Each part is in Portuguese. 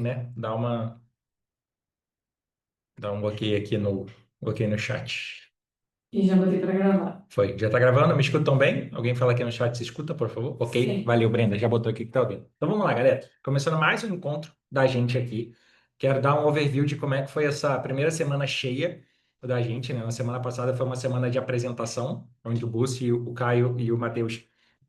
né? Dá um ok aqui no chat. E já botei para gravar. Foi. Já tá gravando? Me escutam bem? Alguém fala aqui no chat se escuta, por favor? Ok. Sim. Valeu, Brenda. Já botou aqui que tá ouvindo. Então vamos lá, galera. Começando mais um encontro da gente aqui. Quero dar um overview de como é que foi essa primeira semana cheia da gente, né? Na semana passada foi uma semana de apresentação, onde o Bussi, o Caio e o Matheus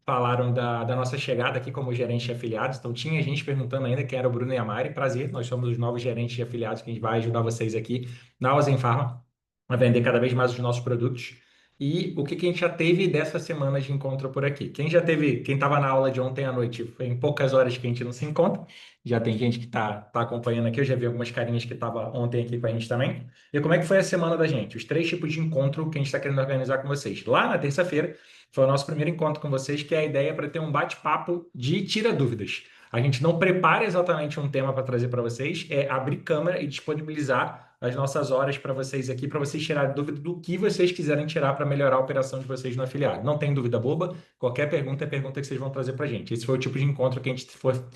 falaram da nossa chegada aqui como gerente de afiliados. Então tinha gente perguntando ainda quem era o Bruno e a Mari. Prazer, nós somos os novos gerentes de afiliados que a gente vai ajudar vocês aqui na Ozen Pharma a vender cada vez mais os nossos produtos. E o que que a gente já teve dessa semana de encontro por aqui? Quem estava na aula de ontem à noite, foi em poucas horas que a gente não se encontra. Já tem gente que tá acompanhando aqui, eu já vi algumas carinhas que estavam ontem aqui com a gente também. E como é que foi a semana da gente? Os três tipos de encontro que a gente está querendo organizar com vocês. Lá na terça-feira, foi o nosso primeiro encontro com vocês, que é a ideia para ter um bate-papo de tira dúvidas. A gente não prepara exatamente um tema para trazer para vocês, é abrir câmera e disponibilizar as nossas horas para vocês aqui, para vocês tirarem dúvida do que vocês quiserem tirar para melhorar a operação de vocês no afiliado. Não tem dúvida boba, qualquer pergunta é pergunta que vocês vão trazer para a gente. Esse foi o tipo de encontro que a gente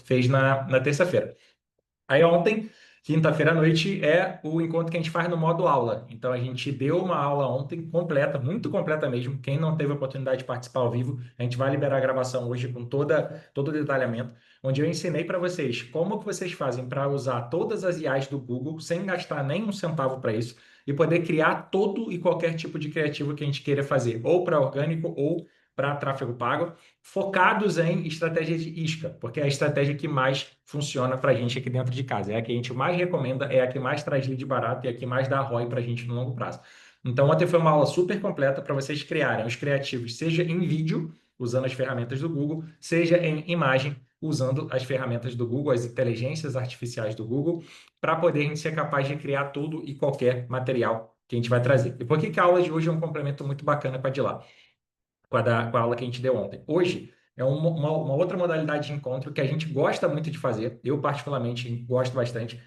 fez na terça-feira. Aí ontem, quinta-feira à noite, é o encontro que a gente faz no modo aula. Então a gente deu uma aula ontem completa, muito completa mesmo. Quem não teve a oportunidade de participar ao vivo, a gente vai liberar a gravação hoje com todo o detalhamento, onde eu ensinei para vocês como que vocês fazem para usar todas as IAs do Google sem gastar nem um centavo para isso e poder criar todo e qualquer tipo de criativo que a gente queira fazer, ou para orgânico ou para tráfego pago, focados em estratégia de isca, porque é a estratégia que mais funciona para a gente aqui dentro de casa. É a que a gente mais recomenda, é a que mais traz lead barato e é a que mais dá ROI para a gente no longo prazo. Então, ontem foi uma aula super completa para vocês criarem os criativos, seja em vídeo, usando as ferramentas do Google, seja em imagem, usando as ferramentas do Google, as inteligências artificiais do Google, para poder a gente ser capaz de criar todo e qualquer material que a gente vai trazer. E por que que a aula de hoje é um complemento muito bacana com a de lá? Com a aula que a gente deu ontem. Hoje é uma outra modalidade de encontro que a gente gosta muito de fazer, eu particularmente gosto bastante,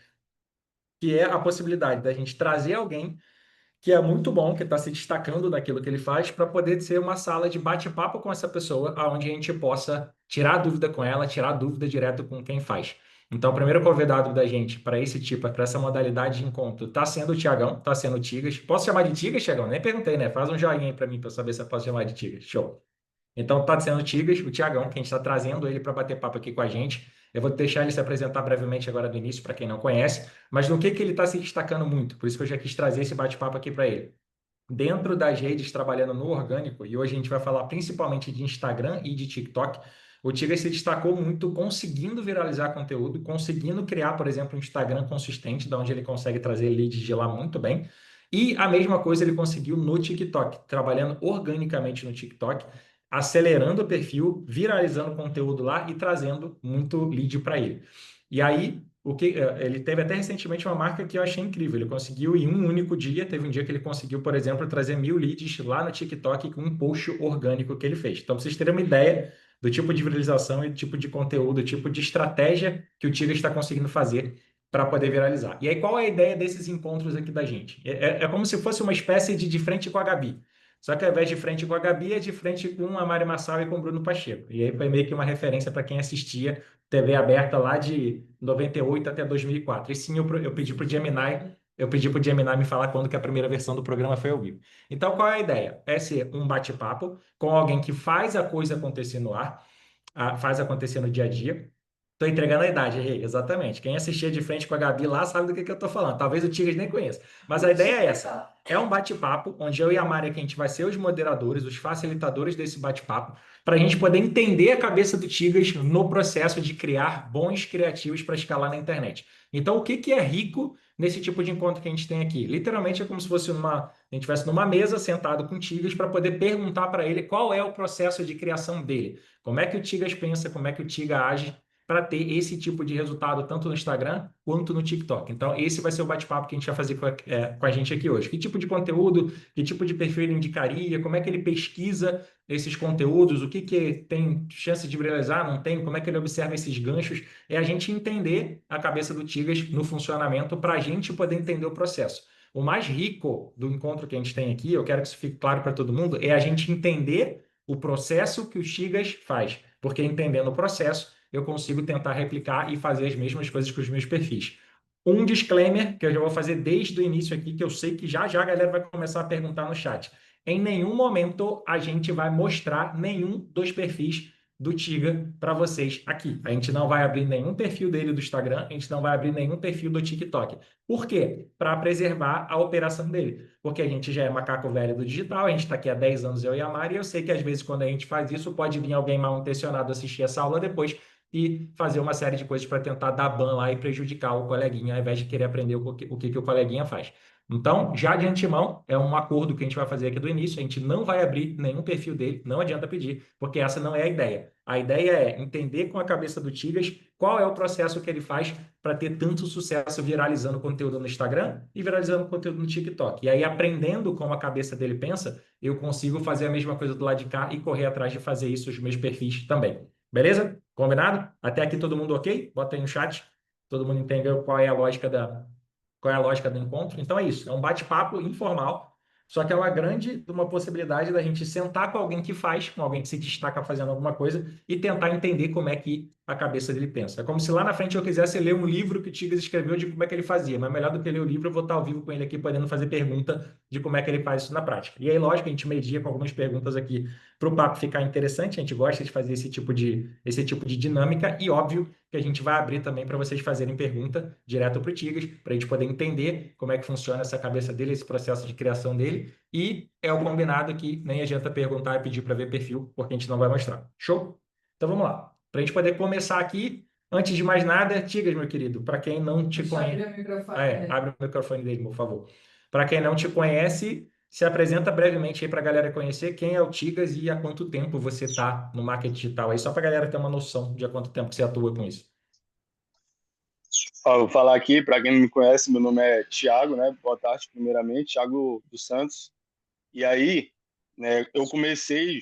que é a possibilidade da gente trazer alguém que é muito bom, que está se destacando naquilo que ele faz, para poder ser uma sala de bate-papo com essa pessoa, onde a gente possa tirar dúvida com ela, tirar dúvida direto com quem faz. Então, o primeiro convidado da gente para esse tipo, para essa modalidade de encontro, está sendo o Tiagão, está sendo o Tigas. Posso chamar de Tigas, Tiagão? Nem perguntei, né? Faz um joinha aí para mim, para eu saber se eu posso chamar de Tigas. Show. Então, tá sendo o Tigas, o Tiagão, que a gente está trazendo ele para bater papo aqui com a gente. Eu vou deixar ele se apresentar brevemente agora do início, para quem não conhece, mas no que ele está se destacando muito, por isso que eu já quis trazer esse bate-papo aqui para ele. Dentro das redes, trabalhando no orgânico, e hoje a gente vai falar principalmente de Instagram e de TikTok, o Tigas se destacou muito conseguindo viralizar conteúdo, conseguindo criar, por exemplo, um Instagram consistente, da onde ele consegue trazer leads de lá muito bem. E a mesma coisa ele conseguiu no TikTok, trabalhando organicamente no TikTok, acelerando o perfil, viralizando conteúdo lá e trazendo muito lead para ele. E aí, ele teve até recentemente uma marca que eu achei incrível. Ele conseguiu em um único dia, teve um dia que ele conseguiu, por exemplo, trazer 1.000 leads lá no TikTok com um post orgânico que ele fez. Então, pra vocês terem uma ideia do tipo de viralização e do tipo de conteúdo, do tipo de estratégia que o Tigre está conseguindo fazer para poder viralizar. E aí, qual é a ideia desses encontros aqui da gente? É como se fosse uma espécie de frente com a Gabi. Só que ao invés de frente com a Gabi, é de frente com a Mari Massal e com o Bruno Pacheco. E aí foi meio que uma referência para quem assistia TV aberta lá de 98 até 2004. E sim, eu pedi para o Gemini, me falar quando que a primeira versão do programa foi ao vivo. Então, qual é a ideia? É ser um bate-papo com alguém que faz a coisa acontecer no ar, faz acontecer no dia a dia. Tô entregando a idade, Rei, exatamente. Quem assistia de frente com a Gabi lá sabe do que eu tô falando. Talvez o Tigres nem conheça. Mas a ideia é essa. É um bate-papo onde eu e a Mari aqui, a gente vai ser os moderadores, os facilitadores desse bate-papo, para a gente poder entender a cabeça do Tigres no processo de criar bons criativos para escalar na internet. Então, o que que é rico nesse tipo de encontro que a gente tem aqui? Literalmente é como se fosse a gente estivesse numa mesa sentado com o Tigres para poder perguntar para ele qual é o processo de criação dele. Como é que o Tigres pensa, como é que o Tiga age para ter esse tipo de resultado tanto no Instagram quanto no TikTok. Então, esse vai ser o bate-papo que a gente vai fazer com a gente aqui hoje. Que tipo de conteúdo, que tipo de perfil ele indicaria, como é que ele pesquisa esses conteúdos, o que que tem chance de viralizar, não tem, como é que ele observa esses ganchos. É a gente entender a cabeça do Tigas no funcionamento para a gente poder entender o processo. O mais rico do encontro que a gente tem aqui, eu quero que isso fique claro para todo mundo, é a gente entender o processo que o Tigas faz, porque entendendo o processo, eu consigo tentar replicar e fazer as mesmas coisas com os meus perfis. Um disclaimer que eu já vou fazer desde o início aqui, que eu sei que já já a galera vai começar a perguntar no chat. Em nenhum momento a gente vai mostrar nenhum dos perfis do Tiga para vocês aqui. A gente não vai abrir nenhum perfil dele do Instagram, a gente não vai abrir nenhum perfil do TikTok. Por quê? Para preservar a operação dele. Porque a gente já é macaco velho do digital, a gente está aqui há 10 anos, eu e a Mari, e eu sei que às vezes quando a gente faz isso, pode vir alguém mal intencionado assistir essa aula depois e fazer uma série de coisas para tentar dar ban lá e prejudicar o coleguinha, ao invés de querer aprender que o coleguinha faz. Então, já de antemão, é um acordo que a gente vai fazer aqui do início, a gente não vai abrir nenhum perfil dele, não adianta pedir, porque essa não é a ideia. A ideia é entender com a cabeça do Tigas qual é o processo que ele faz para ter tanto sucesso viralizando conteúdo no Instagram e viralizando conteúdo no TikTok. E aí, aprendendo como a cabeça dele pensa, eu consigo fazer a mesma coisa do lado de cá e correr atrás de fazer isso nos meus perfis também. Beleza? Combinado? Até aqui todo mundo ok? Bota aí no chat. Todo mundo entendeu qual é a lógica do encontro? Então é isso, é um bate-papo informal, só que é uma grande uma possibilidade da gente sentar com alguém que faz, com alguém que se destaca fazendo alguma coisa e tentar entender como é que a cabeça dele pensa. É como se lá na frente eu quisesse ler um livro que o Tigas escreveu de como é que ele fazia, mas melhor do que ler o livro, eu vou estar ao vivo com ele aqui podendo fazer pergunta de como é que ele faz isso na prática. E aí, lógico, a gente media com algumas perguntas aqui para o papo ficar interessante, a gente gosta de fazer esse tipo de dinâmica e óbvio que a gente vai abrir também para vocês fazerem pergunta direto para o Tigas, para a gente poder entender como é que funciona essa cabeça dele, esse processo de criação dele. E é o combinado que nem adianta perguntar e pedir para ver perfil, porque a gente não vai mostrar. Show? Então vamos lá. Para a gente poder começar aqui, antes de mais nada, Tigas, meu querido, para quem não te Deixa eu abrir conhece. o microfone. Abre o microfone dele, por favor. Para quem não te conhece, se apresenta brevemente aí para a galera conhecer quem é o Tigas e há quanto tempo você está no marketing digital aí, só para a galera ter uma noção de há quanto tempo que você atua com isso. Ó, vou falar aqui, para quem não me conhece, meu nome é Thiago, né? Boa tarde, primeiramente, Thiago dos Santos. E aí, né, eu comecei,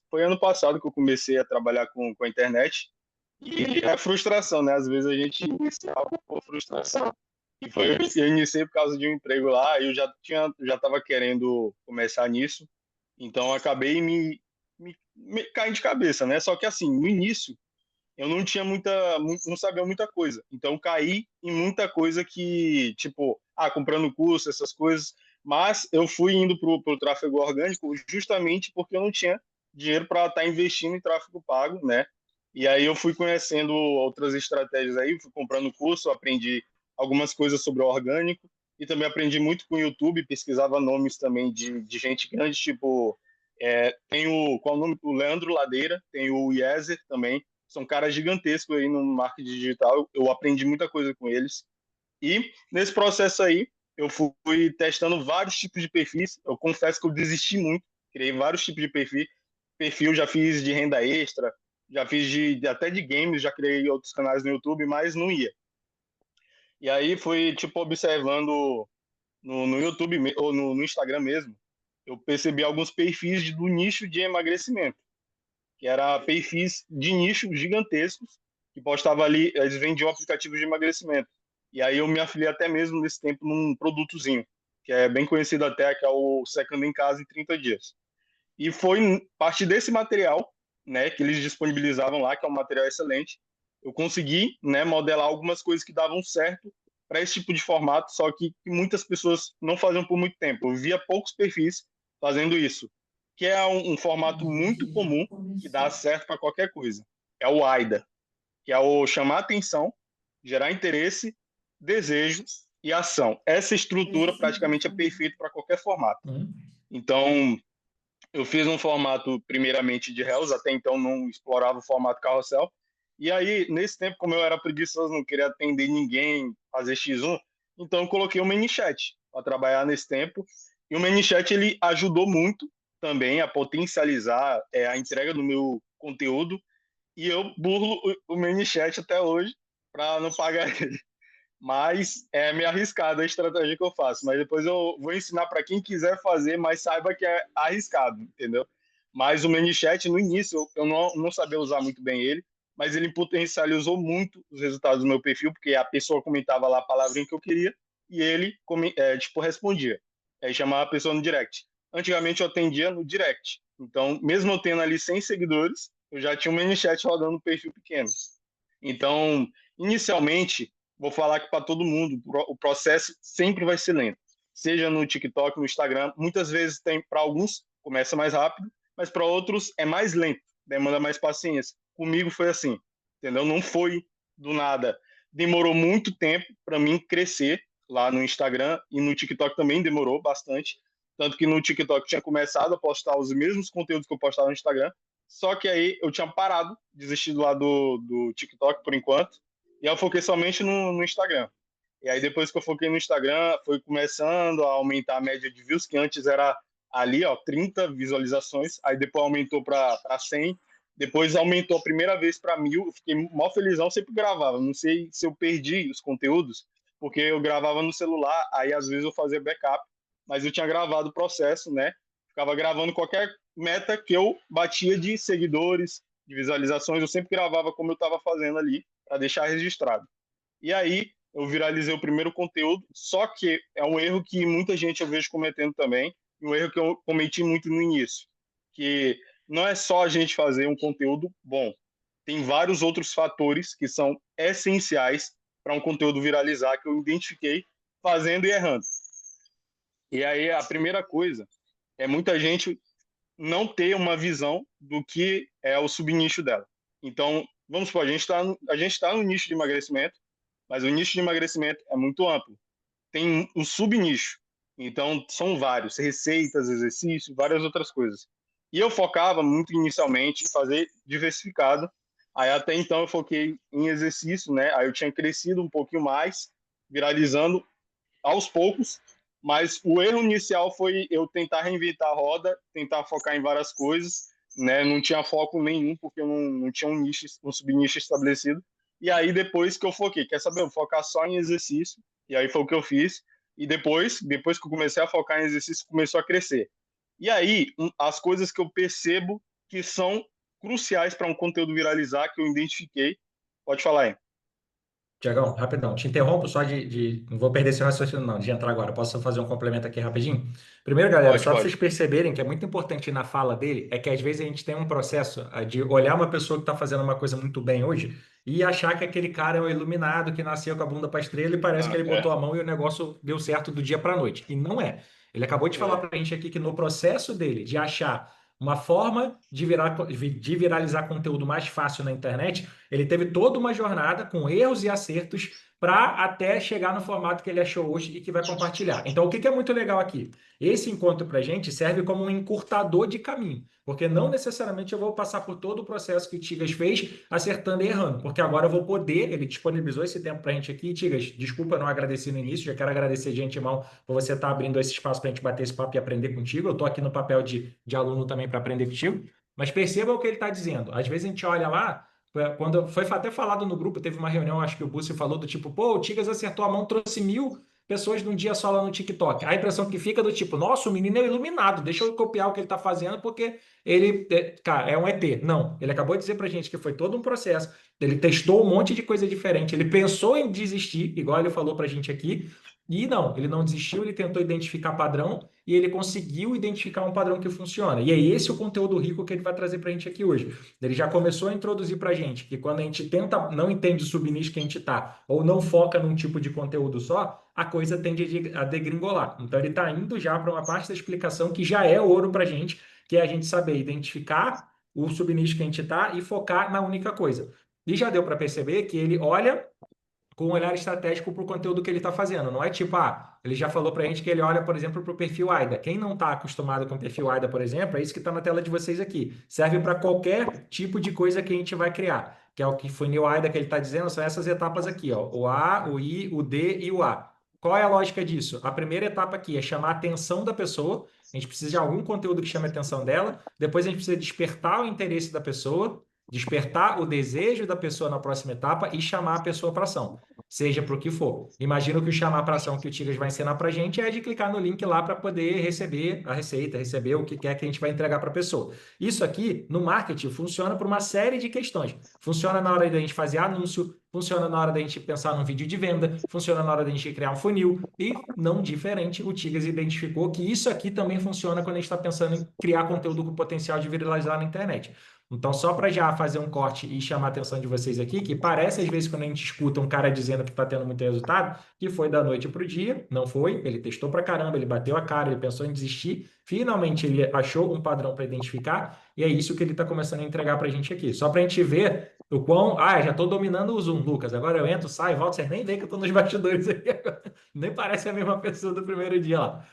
foi ano passado que eu comecei a trabalhar com a internet. E é frustração, né? Às vezes a gente inicia algo por frustração. E foi, eu iniciei por causa de um emprego lá, e já estava querendo começar nisso. Então, eu acabei me caindo de cabeça, né? Só que assim, no início, eu não tinha não sabia muita coisa. Então caí em muita coisa que, tipo, comprando curso, essas coisas. Mas eu fui indo pro tráfego orgânico justamente porque eu não tinha dinheiro para estar investindo em tráfego pago, né? E aí eu fui conhecendo outras estratégias aí, fui comprando curso, aprendi algumas coisas sobre o orgânico e também aprendi muito com o YouTube, pesquisava nomes também de gente grande, tipo, tem qual é o nome? O Leandro Ladeira, tem o Yezer também, são caras gigantescos aí no marketing digital. Eu aprendi muita coisa com eles. E nesse processo aí, eu fui testando vários tipos de perfis. Eu confesso que eu desisti muito, criei vários tipos de perfil, já fiz de renda extra, já fiz até de games, já criei outros canais no YouTube, mas não ia. E aí fui tipo observando no YouTube ou no Instagram mesmo, eu percebi alguns perfis do nicho de emagrecimento, que era perfis de nicho gigantescos, que postava ali, eles vendiam aplicativos de emagrecimento. E aí eu me afiliei até mesmo nesse tempo num produtozinho, que é bem conhecido até, que é o Secando em Casa em 30 dias. E foi parte desse material, né, que eles disponibilizavam lá, que é um material excelente, eu consegui, né, modelar algumas coisas que davam certo para esse tipo de formato, só que muitas pessoas não faziam por muito tempo. Eu via poucos perfis fazendo isso, que é um formato muito Já comum que dá começou. certo para qualquer coisa. É o AIDA, que é o chamar atenção, gerar interesse, desejo e ação. Essa estrutura Esse sim, praticamente é também. perfeita para qualquer formato. Hum. Então, eu fiz um formato primeiramente de Reels, até então não explorava o formato carrossel. E aí, nesse tempo, como eu era preguiçoso, não queria atender ninguém, fazer X1, então eu coloquei o ManyChat para trabalhar nesse tempo. E o ManyChat ele ajudou muito também a potencializar a entrega do meu conteúdo. E eu burlo o ManyChat até hoje para não pagar ele. Mas é meio arriscado a estratégia que eu faço. Mas depois eu vou ensinar para quem quiser fazer, mas saiba que é arriscado, entendeu? Mas o ManyChat, no início, eu não sabia usar muito bem ele, mas ele potencializou muito os resultados do meu perfil, porque a pessoa comentava lá a palavrinha que eu queria e ele, tipo, respondia. Aí chamava a pessoa no direct. Antigamente eu atendia no direct. Então, mesmo eu tendo ali 100 seguidores, eu já tinha um ManyChat rodando no perfil pequeno. Então, inicialmente, vou falar que para todo mundo, o processo sempre vai ser lento. Seja no TikTok, no Instagram, muitas vezes tem, para alguns, começa mais rápido, mas para outros é mais lento, demanda mais paciência. Comigo foi assim, entendeu? Não foi do nada. Demorou muito tempo para mim crescer lá no Instagram e no TikTok também demorou bastante. Tanto que no TikTok eu tinha começado a postar os mesmos conteúdos que eu postava no Instagram, só que aí eu tinha parado, desistido lá do TikTok por enquanto, e eu foquei somente no Instagram. E aí depois que eu foquei no Instagram, foi começando a aumentar a média de views, que antes era ali, ó, 30 visualizações, aí depois aumentou para 100, depois aumentou a primeira vez para 1.000, eu fiquei mó felizão, sempre gravava, não sei se eu perdi os conteúdos, porque eu gravava no celular, aí às vezes eu fazia backup, mas eu tinha gravado o processo, né? Ficava gravando qualquer meta que eu batia de seguidores, de visualizações, eu sempre gravava como eu estava fazendo ali, para deixar registrado. E aí eu viralizei o primeiro conteúdo, só que é um erro que muita gente eu vejo cometendo também, e um erro que eu cometi muito no início, que não é só a gente fazer um conteúdo bom, tem vários outros fatores que são essenciais para um conteúdo viralizar, que eu identifiquei fazendo e errando. E aí a primeira coisa é muita gente não ter uma visão do que é o subnicho dela. Então, vamos supor, a gente tá no nicho de emagrecimento, mas o nicho de emagrecimento é muito amplo. Tem um subnicho. Então, são vários, receitas, exercícios, várias outras coisas. E eu focava muito inicialmente em fazer diversificado. Aí até então eu foquei em exercício, né? Aí eu tinha crescido um pouquinho mais, viralizando aos poucos, mas o erro inicial foi eu tentar reinventar a roda, tentar focar em várias coisas, né? Não tinha foco nenhum, porque eu não tinha um nicho, um subnicho estabelecido. E aí, depois que eu foquei, quer saber? Eu vou focar só em exercício, e aí foi o que eu fiz. E depois que eu comecei a focar em exercício, começou a crescer. E aí, as coisas que eu percebo que são cruciais para um conteúdo viralizar, que eu identifiquei, pode falar aí. Tiagão, rapidão, te interrompo só não vou perder esse raciocínio não, de entrar agora. Posso fazer um complemento aqui rapidinho? Primeiro, galera, Pode, só para vocês pode. perceberem que é muito importante na fala dele, é que às vezes a gente tem um processo de olhar uma pessoa que está fazendo uma coisa muito bem hoje e achar que aquele cara é o iluminado que nasceu com a bunda para estrela e parece que Ah, ele botou a mão e o negócio deu certo do dia para a noite. E não é. Ele acabou de falar é, para a gente aqui que no processo dele de achar uma forma de viralizar conteúdo mais fácil na internet, ele teve toda uma jornada com erros e acertos para até chegar no formato que ele achou hoje e que vai compartilhar. Então, o que é muito legal aqui? Esse encontro para a gente serve como um encurtador de caminho, porque não necessariamente eu vou passar por todo o processo que o Tigas fez, acertando e errando, porque agora eu vou poder, ele disponibilizou esse tempo para a gente aqui. Tigas, desculpa não agradecer no início, já quero agradecer de antemão por você estar abrindo esse espaço para a gente bater esse papo e aprender contigo. Eu estou aqui no papel de aluno também para aprender contigo, mas perceba o que ele está dizendo. Às vezes a gente olha lá, quando foi até falado no grupo, teve uma reunião, acho que o Bussi falou do tipo, pô, o Tigas acertou a mão, trouxe 1.000 pessoas num dia só lá no TikTok. A impressão que fica é do tipo, nossa, o menino é iluminado, deixa eu copiar o que ele tá fazendo, porque ele, cara, é um ET. Não, ele acabou de dizer pra gente que foi todo um processo. Ele testou um monte de coisa diferente, ele pensou em desistir, igual ele falou pra gente aqui, e não, ele não desistiu, ele tentou identificar padrão e ele conseguiu identificar um padrão que funciona. E é esse o conteúdo rico que ele vai trazer para a gente aqui hoje. Ele já começou a introduzir para a gente que quando a gente tenta, não entende o subnicho que a gente está, ou não foca num tipo de conteúdo só, a coisa tende a degringolar. Então ele está indo já para uma parte da explicação que já é ouro para a gente, que é a gente saber identificar o subnicho que a gente está e focar na única coisa. E já deu para perceber que ele olha com um olhar estratégico para o conteúdo que ele está fazendo. Não é tipo, ele já falou para a gente que ele olha, por exemplo, para o perfil AIDA. Quem não está acostumado com o perfil AIDA, por exemplo, é isso que está na tela de vocês aqui. Serve para qualquer tipo de coisa que a gente vai criar, que é o que funil AIDA que ele está dizendo, são essas etapas aqui, ó, o A, o I, o D e o A. Qual é a lógica disso? A primeira etapa aqui é chamar a atenção da pessoa. A gente precisa de algum conteúdo que chame a atenção dela. Depois a gente precisa despertar o interesse da pessoa, despertar o desejo da pessoa na próxima etapa e chamar a pessoa para ação, seja para o que for. Imagino que o chamar para ação que o Tigas vai ensinar para a gente é de clicar no link lá para poder receber a receita, receber o que quer que a gente vai entregar para a pessoa. Isso aqui, no marketing, funciona por uma série de questões. Funciona na hora da gente fazer anúncio, funciona na hora da gente pensar num vídeo de venda, funciona na hora da gente criar um funil, e não diferente, o Tigas identificou que isso aqui também funciona quando a gente está pensando em criar conteúdo com potencial de viralizar na internet. Então, só para já fazer um corte e chamar a atenção de vocês aqui, que parece às vezes quando a gente escuta um cara dizendo que está tendo muito resultado, que foi da noite para o dia, não foi, ele testou para caramba, ele bateu a cara, ele pensou em desistir, finalmente ele achou um padrão para identificar, e é isso que ele está começando a entregar para a gente aqui. Só para a gente ver o quão. Ah, já estou dominando o Zoom, Lucas. Agora eu entro, saio, volto, vocês nem veem que eu estou nos bastidores aqui agora. Nem parece a mesma pessoa do primeiro dia lá.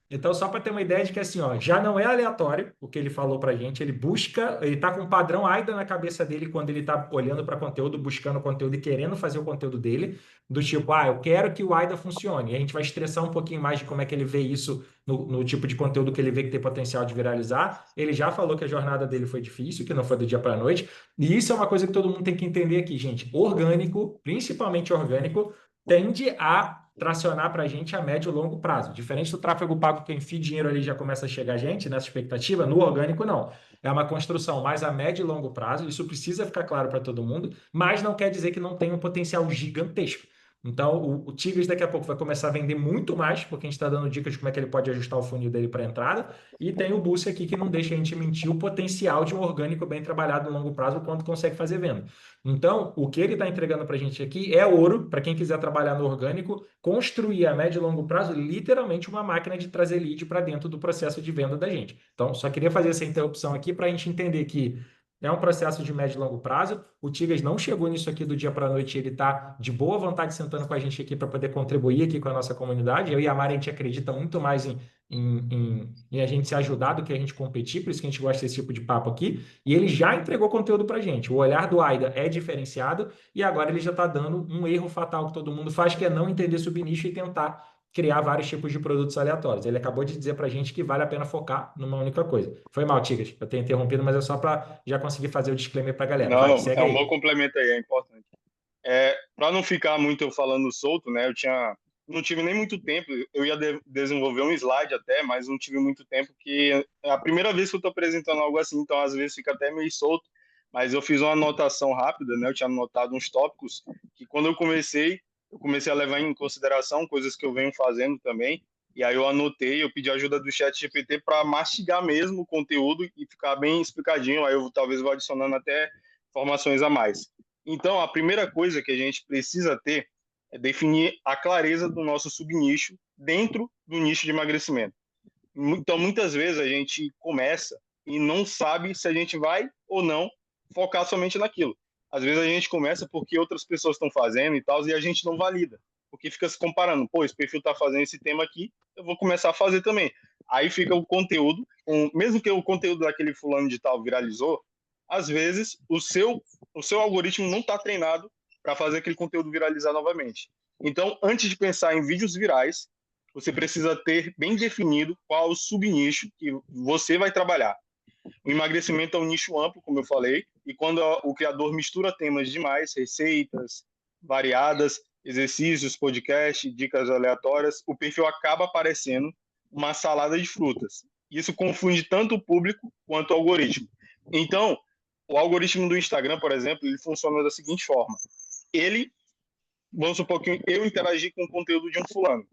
Então, só para ter uma ideia de que assim, ó, já não é aleatório o que ele falou para a gente, ele busca, ele está com um padrão AIDA na cabeça dele quando ele está olhando para conteúdo, buscando conteúdo e querendo fazer o conteúdo dele, do tipo, eu quero que o AIDA funcione. E a gente vai estressar um pouquinho mais de como é que ele vê isso no tipo de conteúdo que ele vê que tem potencial de viralizar. Ele já falou que a jornada dele foi difícil, que não foi do dia para a noite, e isso é uma coisa que todo mundo tem que entender aqui, gente. Orgânico, principalmente orgânico, tende a tracionar para a gente a médio e longo prazo. Diferente do tráfego pago, que enfim dinheiro ali já começa a chegar a gente nessa expectativa, no orgânico não. É uma construção mais a médio e longo prazo, isso precisa ficar claro para todo mundo, mas não quer dizer que não tem um potencial gigantesco. Então, o Tigres daqui a pouco vai começar a vender muito mais, porque a gente está dando dicas de como é que ele pode ajustar o funil dele para entrada, e tem o Boost aqui que não deixa a gente mentir o potencial de um orgânico bem trabalhado no longo prazo, o quanto consegue fazer venda. Então, o que ele está entregando para a gente aqui é ouro, para quem quiser trabalhar no orgânico, construir a médio e longo prazo, literalmente uma máquina de trazer lead para dentro do processo de venda da gente. Então, só queria fazer essa interrupção aqui para a gente entender que é um processo de médio e longo prazo. O Tigas não chegou nisso aqui do dia para a noite, ele está de boa vontade sentando com a gente aqui para poder contribuir aqui com a nossa comunidade. Eu e a Mari, a gente acredita muito mais em a gente se ajudar do que a gente competir, por isso que a gente gosta desse tipo de papo aqui. E ele já entregou conteúdo para a gente. O olhar do AIDA é diferenciado e agora ele já está dando um erro fatal que todo mundo faz, que é não entender subnicho e tentar criar vários tipos de produtos aleatórios. Ele acabou de dizer para a gente que vale a pena focar numa única coisa. Foi mal, Tigas, eu tenho interrompido, mas é só para já conseguir fazer o disclaimer para a galera. Vai, Não, segue é um bom aí. complemento aí, é importante. Para não ficar muito eu falando solto, né? Não tive nem muito tempo. Eu ia desenvolver um slide até, mas não tive muito tempo, que é a primeira vez que eu estou apresentando algo assim, então às vezes fica até meio solto. Mas eu fiz uma anotação rápida, né? Eu tinha anotado uns tópicos que quando eu comecei a levar em consideração coisas que eu venho fazendo também. E aí eu anotei, eu pedi ajuda do ChatGPT para mastigar mesmo o conteúdo e ficar bem explicadinho. Aí eu talvez vou adicionando até informações a mais. Então, a primeira coisa que a gente precisa ter é definir a clareza do nosso subnicho dentro do nicho de emagrecimento. Então, muitas vezes a gente começa e não sabe se a gente vai ou não focar somente naquilo. Às vezes a gente começa porque outras pessoas estão fazendo e tal, e a gente não valida, porque fica se comparando. Pô, esse perfil está fazendo esse tema aqui, eu vou começar a fazer também. Aí fica o conteúdo, mesmo que o conteúdo daquele fulano de tal viralizou, às vezes o seu algoritmo não está treinado para fazer aquele conteúdo viralizar novamente. Então, antes de pensar em vídeos virais, você precisa ter bem definido qual o subnicho que você vai trabalhar. O emagrecimento é um nicho amplo, como eu falei, e quando o criador mistura temas demais, receitas variadas, exercícios, podcast, dicas aleatórias, o perfil acaba aparecendo uma salada de frutas. Isso confunde tanto o público quanto o algoritmo. Então, o algoritmo do Instagram, por exemplo, ele funciona da seguinte forma. Vamos supor que eu interagi com o conteúdo de um fulano,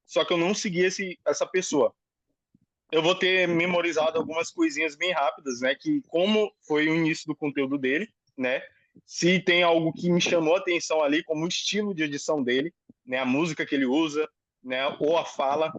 só que eu não segui essa pessoa. Eu vou ter memorizado algumas coisinhas bem rápidas, né? Que como foi o início do conteúdo dele, né? Se tem algo que me chamou a atenção ali, como o estilo de edição dele, né? A música que ele usa, né? Ou a fala.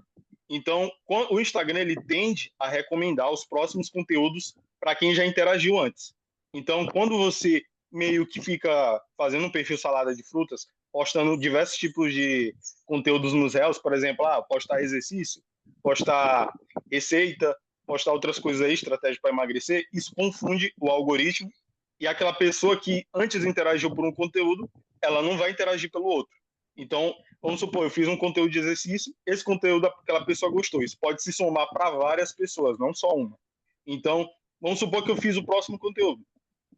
Então, o Instagram ele tende a recomendar os próximos conteúdos para quem já interagiu antes. Então, quando você meio que fica fazendo um perfil salada de frutas, postando diversos tipos de conteúdos nos Reels, por exemplo, postar exercício, postar receita, postar outras coisas aí, estratégia para emagrecer, isso confunde o algoritmo e aquela pessoa que antes interagiu por um conteúdo, ela não vai interagir pelo outro. Então, vamos supor, eu fiz um conteúdo de exercício, esse conteúdo aquela pessoa gostou, isso pode se somar para várias pessoas, não só uma. Então, vamos supor que eu fiz o próximo conteúdo.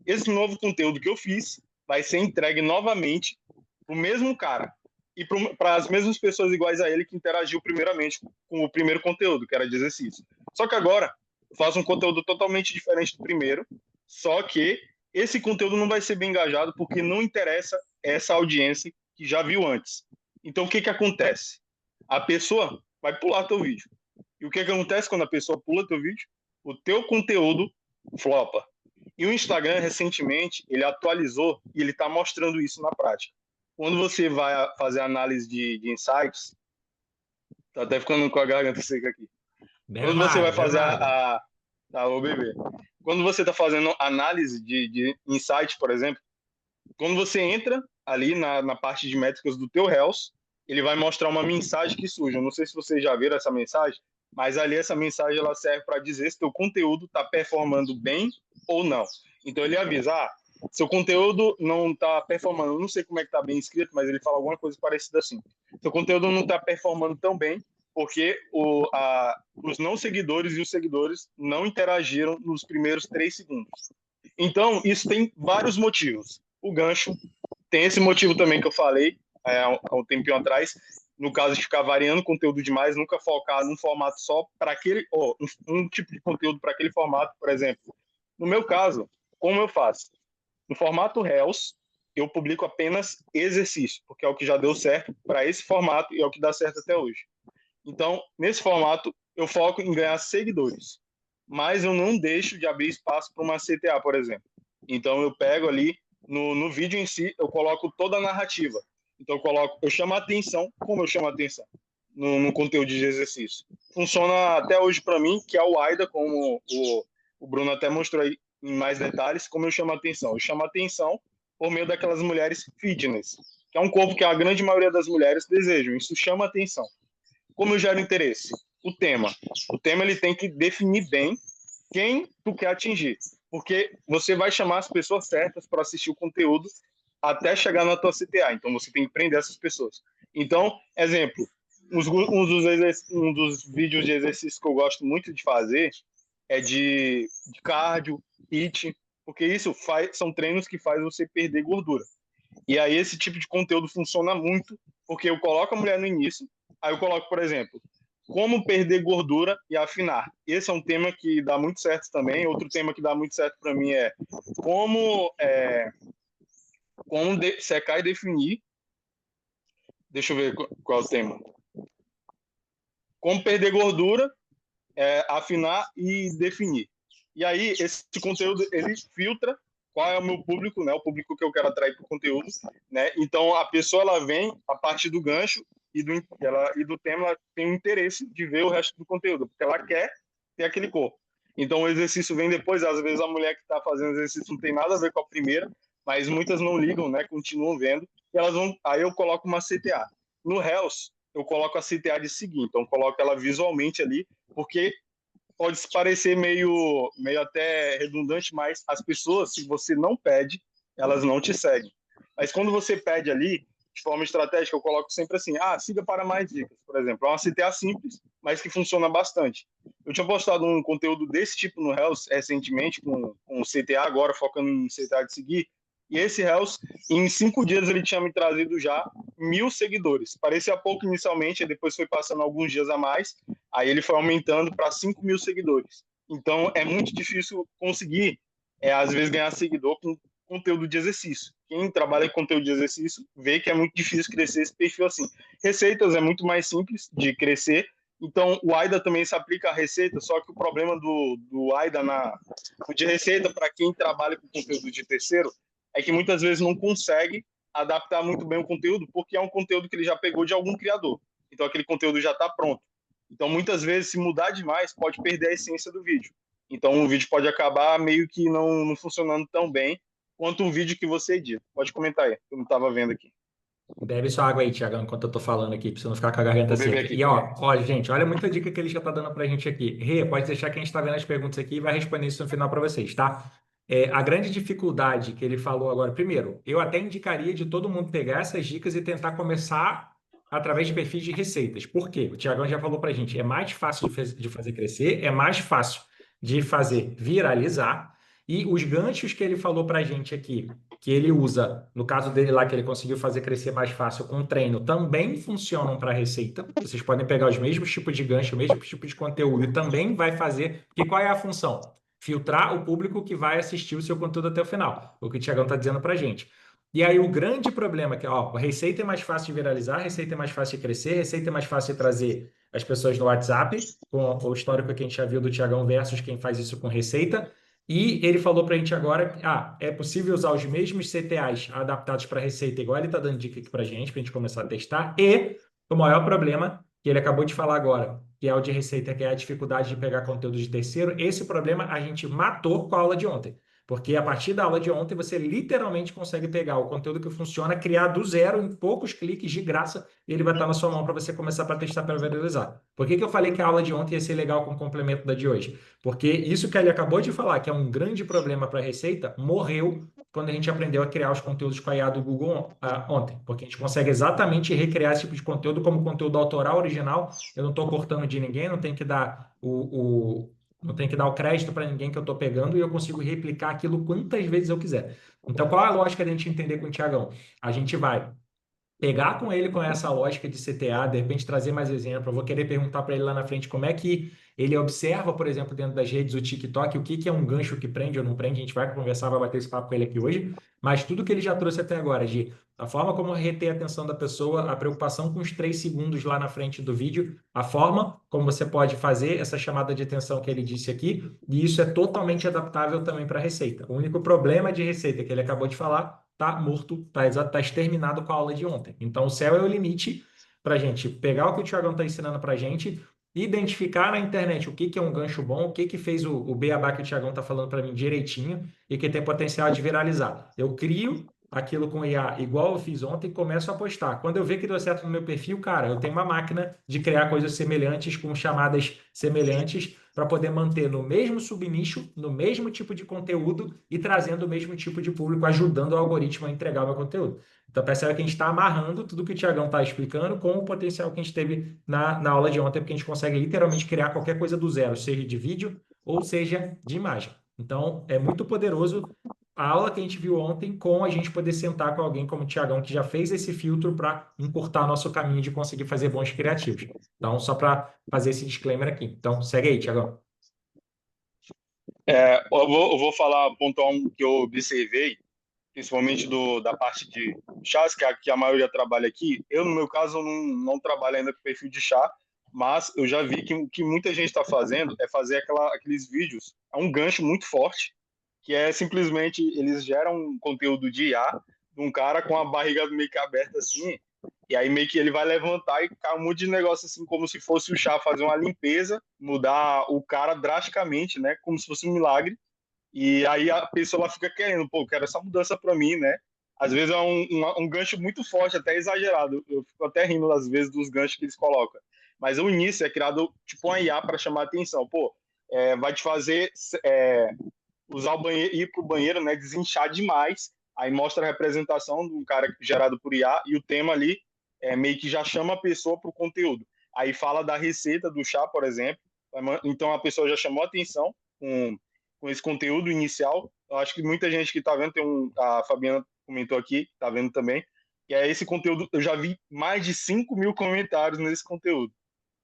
Esse novo conteúdo que eu fiz vai ser entregue novamente para o mesmo cara e para as mesmas pessoas iguais a ele que interagiu primeiramente com o primeiro conteúdo, que era de exercício. Só que agora eu faço um conteúdo totalmente diferente do primeiro, só que esse conteúdo não vai ser bem engajado porque não interessa essa audiência que já viu antes. Então, o que que acontece? A pessoa vai pular teu vídeo. E o que que acontece quando a pessoa pula teu vídeo? O teu conteúdo flopa. E o Instagram, recentemente, ele atualizou e ele está mostrando isso na prática. Quando você vai fazer análise de insights, tá até ficando com a garganta seca aqui. Bebe Quando uma você vai água, bebe fazer uma água. o bebê. Quando você está fazendo análise de insight, por exemplo, quando você entra ali na parte de métricas do teu Reels, ele vai mostrar uma mensagem que surge. Eu não sei se vocês já viram essa mensagem, mas ali essa mensagem ela serve para dizer se teu conteúdo está performando bem ou não. Então ele avisa, seu conteúdo não está performando, eu não sei como é que está bem escrito, mas ele fala alguma coisa parecida assim. Seu conteúdo não está performando tão bem porque os não seguidores e os seguidores não interagiram nos primeiros 3 segundos. Então, isso tem vários motivos. O gancho tem esse motivo também que eu falei há um tempinho atrás, no caso de ficar variando conteúdo demais, nunca focar num formato só para aquele, um tipo de conteúdo para aquele formato, por exemplo. No meu caso, como eu faço? No formato Reels, eu publico apenas exercício, porque é o que já deu certo para esse formato e é o que dá certo até hoje. Então, nesse formato, eu foco em ganhar seguidores, mas eu não deixo de abrir espaço para uma CTA, por exemplo. Então, eu pego ali, no vídeo em si, eu coloco toda a narrativa. Então, eu chamo a atenção, como eu chamo a atenção? No conteúdo de exercício. Funciona até hoje para mim, que é o AIDA, como o Bruno até mostrou aí em mais detalhes, como eu chamo a atenção. Eu chamo a atenção por meio daquelas mulheres fitness, que é um corpo que a grande maioria das mulheres desejam. Isso chama a atenção. Como eu gero interesse? O tema. O tema ele tem que definir bem quem tu quer atingir, porque você vai chamar as pessoas certas para assistir o conteúdo até chegar na tua CTA. Então você tem que prender essas pessoas. Então, exemplo, um dos vídeos de exercício que eu gosto muito de fazer é de cardio, HIIT, porque isso são treinos que faz você perder gordura. E aí esse tipo de conteúdo funciona muito, porque eu coloco a mulher no início, aí eu coloco, por exemplo, como perder gordura e afinar. Esse é um tema que dá muito certo também. Outro tema que dá muito certo para mim é como, secar e definir. Deixa eu ver qual é o tema. Como perder gordura, afinar e definir. E aí, esse conteúdo, ele filtra qual é o meu público, né? O público que eu quero atrair para o conteúdo, né? Então, a pessoa, ela vem a partir do gancho e do tema, ela tem um interesse de ver o resto do conteúdo, porque ela quer ter aquele corpo. Então, o exercício vem depois. Às vezes, a mulher que está fazendo exercício não tem nada a ver com a primeira, mas muitas não ligam, né? Continuam vendo. E elas vão... Aí eu coloco uma CTA. No Reels, eu coloco a CTA de seguir. Então, eu coloco ela visualmente ali, porque pode parecer meio até redundante, mas as pessoas, se você não pede, elas não te seguem. Mas quando você pede ali, de forma estratégica, eu coloco sempre assim, siga para mais dicas, por exemplo. É uma CTA simples, mas que funciona bastante. Eu tinha postado um conteúdo desse tipo no Reels recentemente, com CTA, agora focando em CTA de seguir, e esse Reels, em 5 dias, ele tinha me trazido já 1.000 seguidores. Parecia pouco inicialmente, depois foi passando alguns dias a mais, aí ele foi aumentando para 5.000 seguidores. Então, é muito difícil conseguir, às vezes, ganhar seguidor com conteúdo de exercício. Quem trabalha com conteúdo de exercício vê que é muito difícil crescer esse perfil assim. Receitas é muito mais simples de crescer, então o AIDA também se aplica a receita, só que o problema do AIDA de receita para quem trabalha com conteúdo de terceiro é que muitas vezes não consegue adaptar muito bem o conteúdo, porque é um conteúdo que ele já pegou de algum criador. Então aquele conteúdo já está pronto. Então muitas vezes, se mudar demais, pode perder a essência do vídeo. Então o vídeo pode acabar meio que não funcionando tão bem quanto um vídeo que você edita. Pode comentar aí, eu não estava vendo aqui. Bebe sua água aí, Thiago, enquanto eu tô falando aqui, pra você não ficar com a garganta Vou beber seca. aqui E também. ó, olha, gente, olha muita dica que ele já tá dando pra gente aqui. Rê, pode deixar que a gente tá vendo as perguntas aqui e vai responder isso no final pra vocês, tá? A grande dificuldade que ele falou agora, primeiro, eu até indicaria de todo mundo pegar essas dicas e tentar começar através de perfis de receitas. Por quê? O Thiagão já falou pra gente, é mais fácil de fazer crescer, é mais fácil de fazer viralizar, e os ganchos que ele falou pra gente aqui que ele usa, no caso dele lá, que ele conseguiu fazer crescer mais fácil com treino, também funcionam para receita. Vocês podem pegar os mesmos tipos de gancho, o mesmo tipo de conteúdo e também vai fazer. Porque qual é a função? Filtrar o público que vai assistir o seu conteúdo até o final. O que o Thiagão está dizendo para a gente. E aí o grande problema é que, ó, a receita é mais fácil de viralizar, a receita é mais fácil de crescer, a receita é mais fácil de trazer as pessoas no WhatsApp, com o histórico que a gente já viu do Tiagão versus quem faz isso com receita. E ele falou para a gente agora que é possível usar os mesmos CTAs adaptados para receita, igual ele está dando dica aqui para a gente começar a testar. E o maior problema, que ele acabou de falar agora, que é o de receita, que é a dificuldade de pegar conteúdo de terceiro, esse problema a gente matou com a aula de ontem. Porque a partir da aula de ontem, você literalmente consegue pegar o conteúdo que funciona, criar do zero em poucos cliques de graça, e ele vai estar na sua mão para você começar para testar, para viralizar. Por que que eu falei que a aula de ontem ia ser legal com o complemento da de hoje? Porque isso que ele acabou de falar, que é um grande problema para a receita, morreu quando a gente aprendeu a criar os conteúdos com a IA do Google ontem. Porque a gente consegue exatamente recriar esse tipo de conteúdo como conteúdo autoral, original. Eu não estou cortando de ninguém, não tem que dar não tem que dar o crédito para ninguém que eu estou pegando e eu consigo replicar aquilo quantas vezes eu quiser. Então, qual é a lógica da gente entender com o Tiagão? A gente vai pegar com ele com essa lógica de CTA, de repente trazer mais exemplo. Eu vou querer perguntar para ele lá na frente como é que ele observa, por exemplo, dentro das redes o TikTok, o que que é um gancho que prende ou não prende. A gente vai conversar, vai bater esse papo com ele aqui hoje. Mas tudo que ele já trouxe até agora, de a forma como reter a atenção da pessoa, a preocupação com os 3 segundos lá na frente do vídeo, a forma como você pode fazer essa chamada de atenção que ele disse aqui, e isso é totalmente adaptável também para receita. O único problema de receita que ele acabou de falar tá morto, tá exterminado com a aula de ontem. Então, o céu é o limite para a gente pegar o que o Thiagão está ensinando para a gente, identificar na internet o que que é um gancho bom, o que que fez o beabá que o Thiagão está falando para mim direitinho e que tem potencial de viralizar. Eu crio aquilo com IA igual eu fiz ontem e começo a postar. Quando eu ver que deu certo no meu perfil, cara, eu tenho uma máquina de criar coisas semelhantes com chamadas semelhantes para poder manter no mesmo subnicho, no mesmo tipo de conteúdo e trazendo o mesmo tipo de público, ajudando o algoritmo a entregar o meu conteúdo. Então, percebe que a gente está amarrando tudo que o Tiagão está explicando com o potencial que a gente teve na aula de ontem, porque a gente consegue literalmente criar qualquer coisa do zero, seja de vídeo ou seja de imagem. Então, é muito poderoso a aula que a gente viu ontem com a gente poder sentar com alguém como o Tiagão, que já fez esse filtro para encurtar nosso caminho de conseguir fazer bons criativos. Então, só para fazer esse disclaimer aqui. Então, segue aí, Tiagão. Eu vou falar, pontuar um que eu observei, principalmente da parte de chás, que a maioria trabalha aqui. Eu, no meu caso, não trabalho ainda com perfil de chá, mas eu já vi que o que muita gente está fazendo é fazer aqueles vídeos. É um gancho muito forte, que é simplesmente eles geram um conteúdo de IA de um cara com a barriga meio que aberta assim, e aí meio que ele vai levantar e cai um monte de negócio assim, como se fosse o chá fazer uma limpeza, mudar o cara drasticamente, né? Como se fosse um milagre. E aí a pessoa ela fica querendo, pô, quero essa mudança para mim, né? Às vezes é um gancho muito forte, até exagerado. Eu fico até rindo às vezes dos ganchos que eles colocam. Mas o início é criado tipo uma IA para chamar a atenção. Pô, vai te fazer usar o banheiro, ir pro banheiro, né? Desinchar demais. Aí mostra a representação de um cara gerado por IA e o tema ali meio que já chama a pessoa para o conteúdo. Aí fala da receita do chá, por exemplo. Então a pessoa já chamou a atenção com esse conteúdo inicial. Eu acho que muita gente que está vendo, a Fabiana comentou aqui, está vendo também, que é esse conteúdo. Eu já vi mais de 5 mil comentários nesse conteúdo,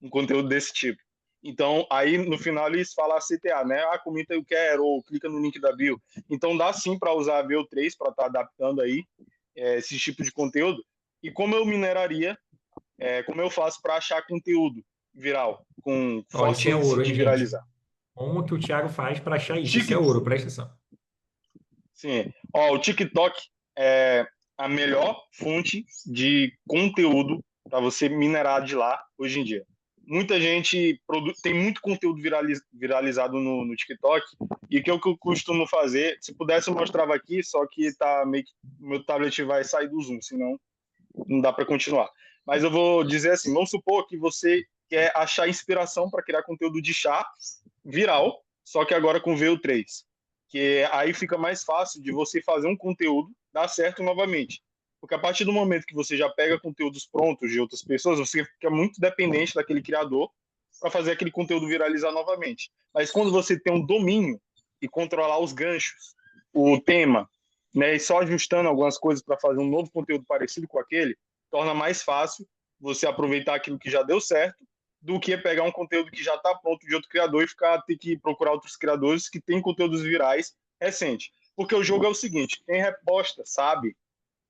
um conteúdo desse tipo. Então, aí no final eles falam CTA, né? Ah, comenta eu quero, ou clica no link da bio. Então dá sim para usar a VO3 para estar adaptando aí esse tipo de conteúdo. E como eu mineraria, como eu faço para achar conteúdo viral, com Ó, isso forte é índice ouro, hein, de gente? viralizar. Como que o Thiago faz para achar isso? Isso é Tik, ouro, presta atenção. sim. Ó, o TikTok é a melhor fonte de conteúdo para você minerar de lá hoje em dia. Muita gente tem muito conteúdo viralizado no TikTok, e o que eu costumo fazer, se pudesse eu mostrava aqui, só que tá meio que meu tablet vai sair do Zoom, senão não dá para continuar. Mas eu vou dizer assim, vamos supor que você quer achar inspiração para criar conteúdo de chá viral, só que agora com VO3, que aí fica mais fácil de você fazer um conteúdo dar certo novamente. Porque a partir do momento que você já pega conteúdos prontos de outras pessoas, você fica muito dependente daquele criador para fazer aquele conteúdo viralizar novamente. Mas quando você tem um domínio e controlar os ganchos, o tema, né, e só ajustando algumas coisas para fazer um novo conteúdo parecido com aquele, torna mais fácil você aproveitar aquilo que já deu certo do que pegar um conteúdo que já está pronto de outro criador e ter que procurar outros criadores que têm conteúdos virais recentes. Porque o jogo é o seguinte, quem reposta sabe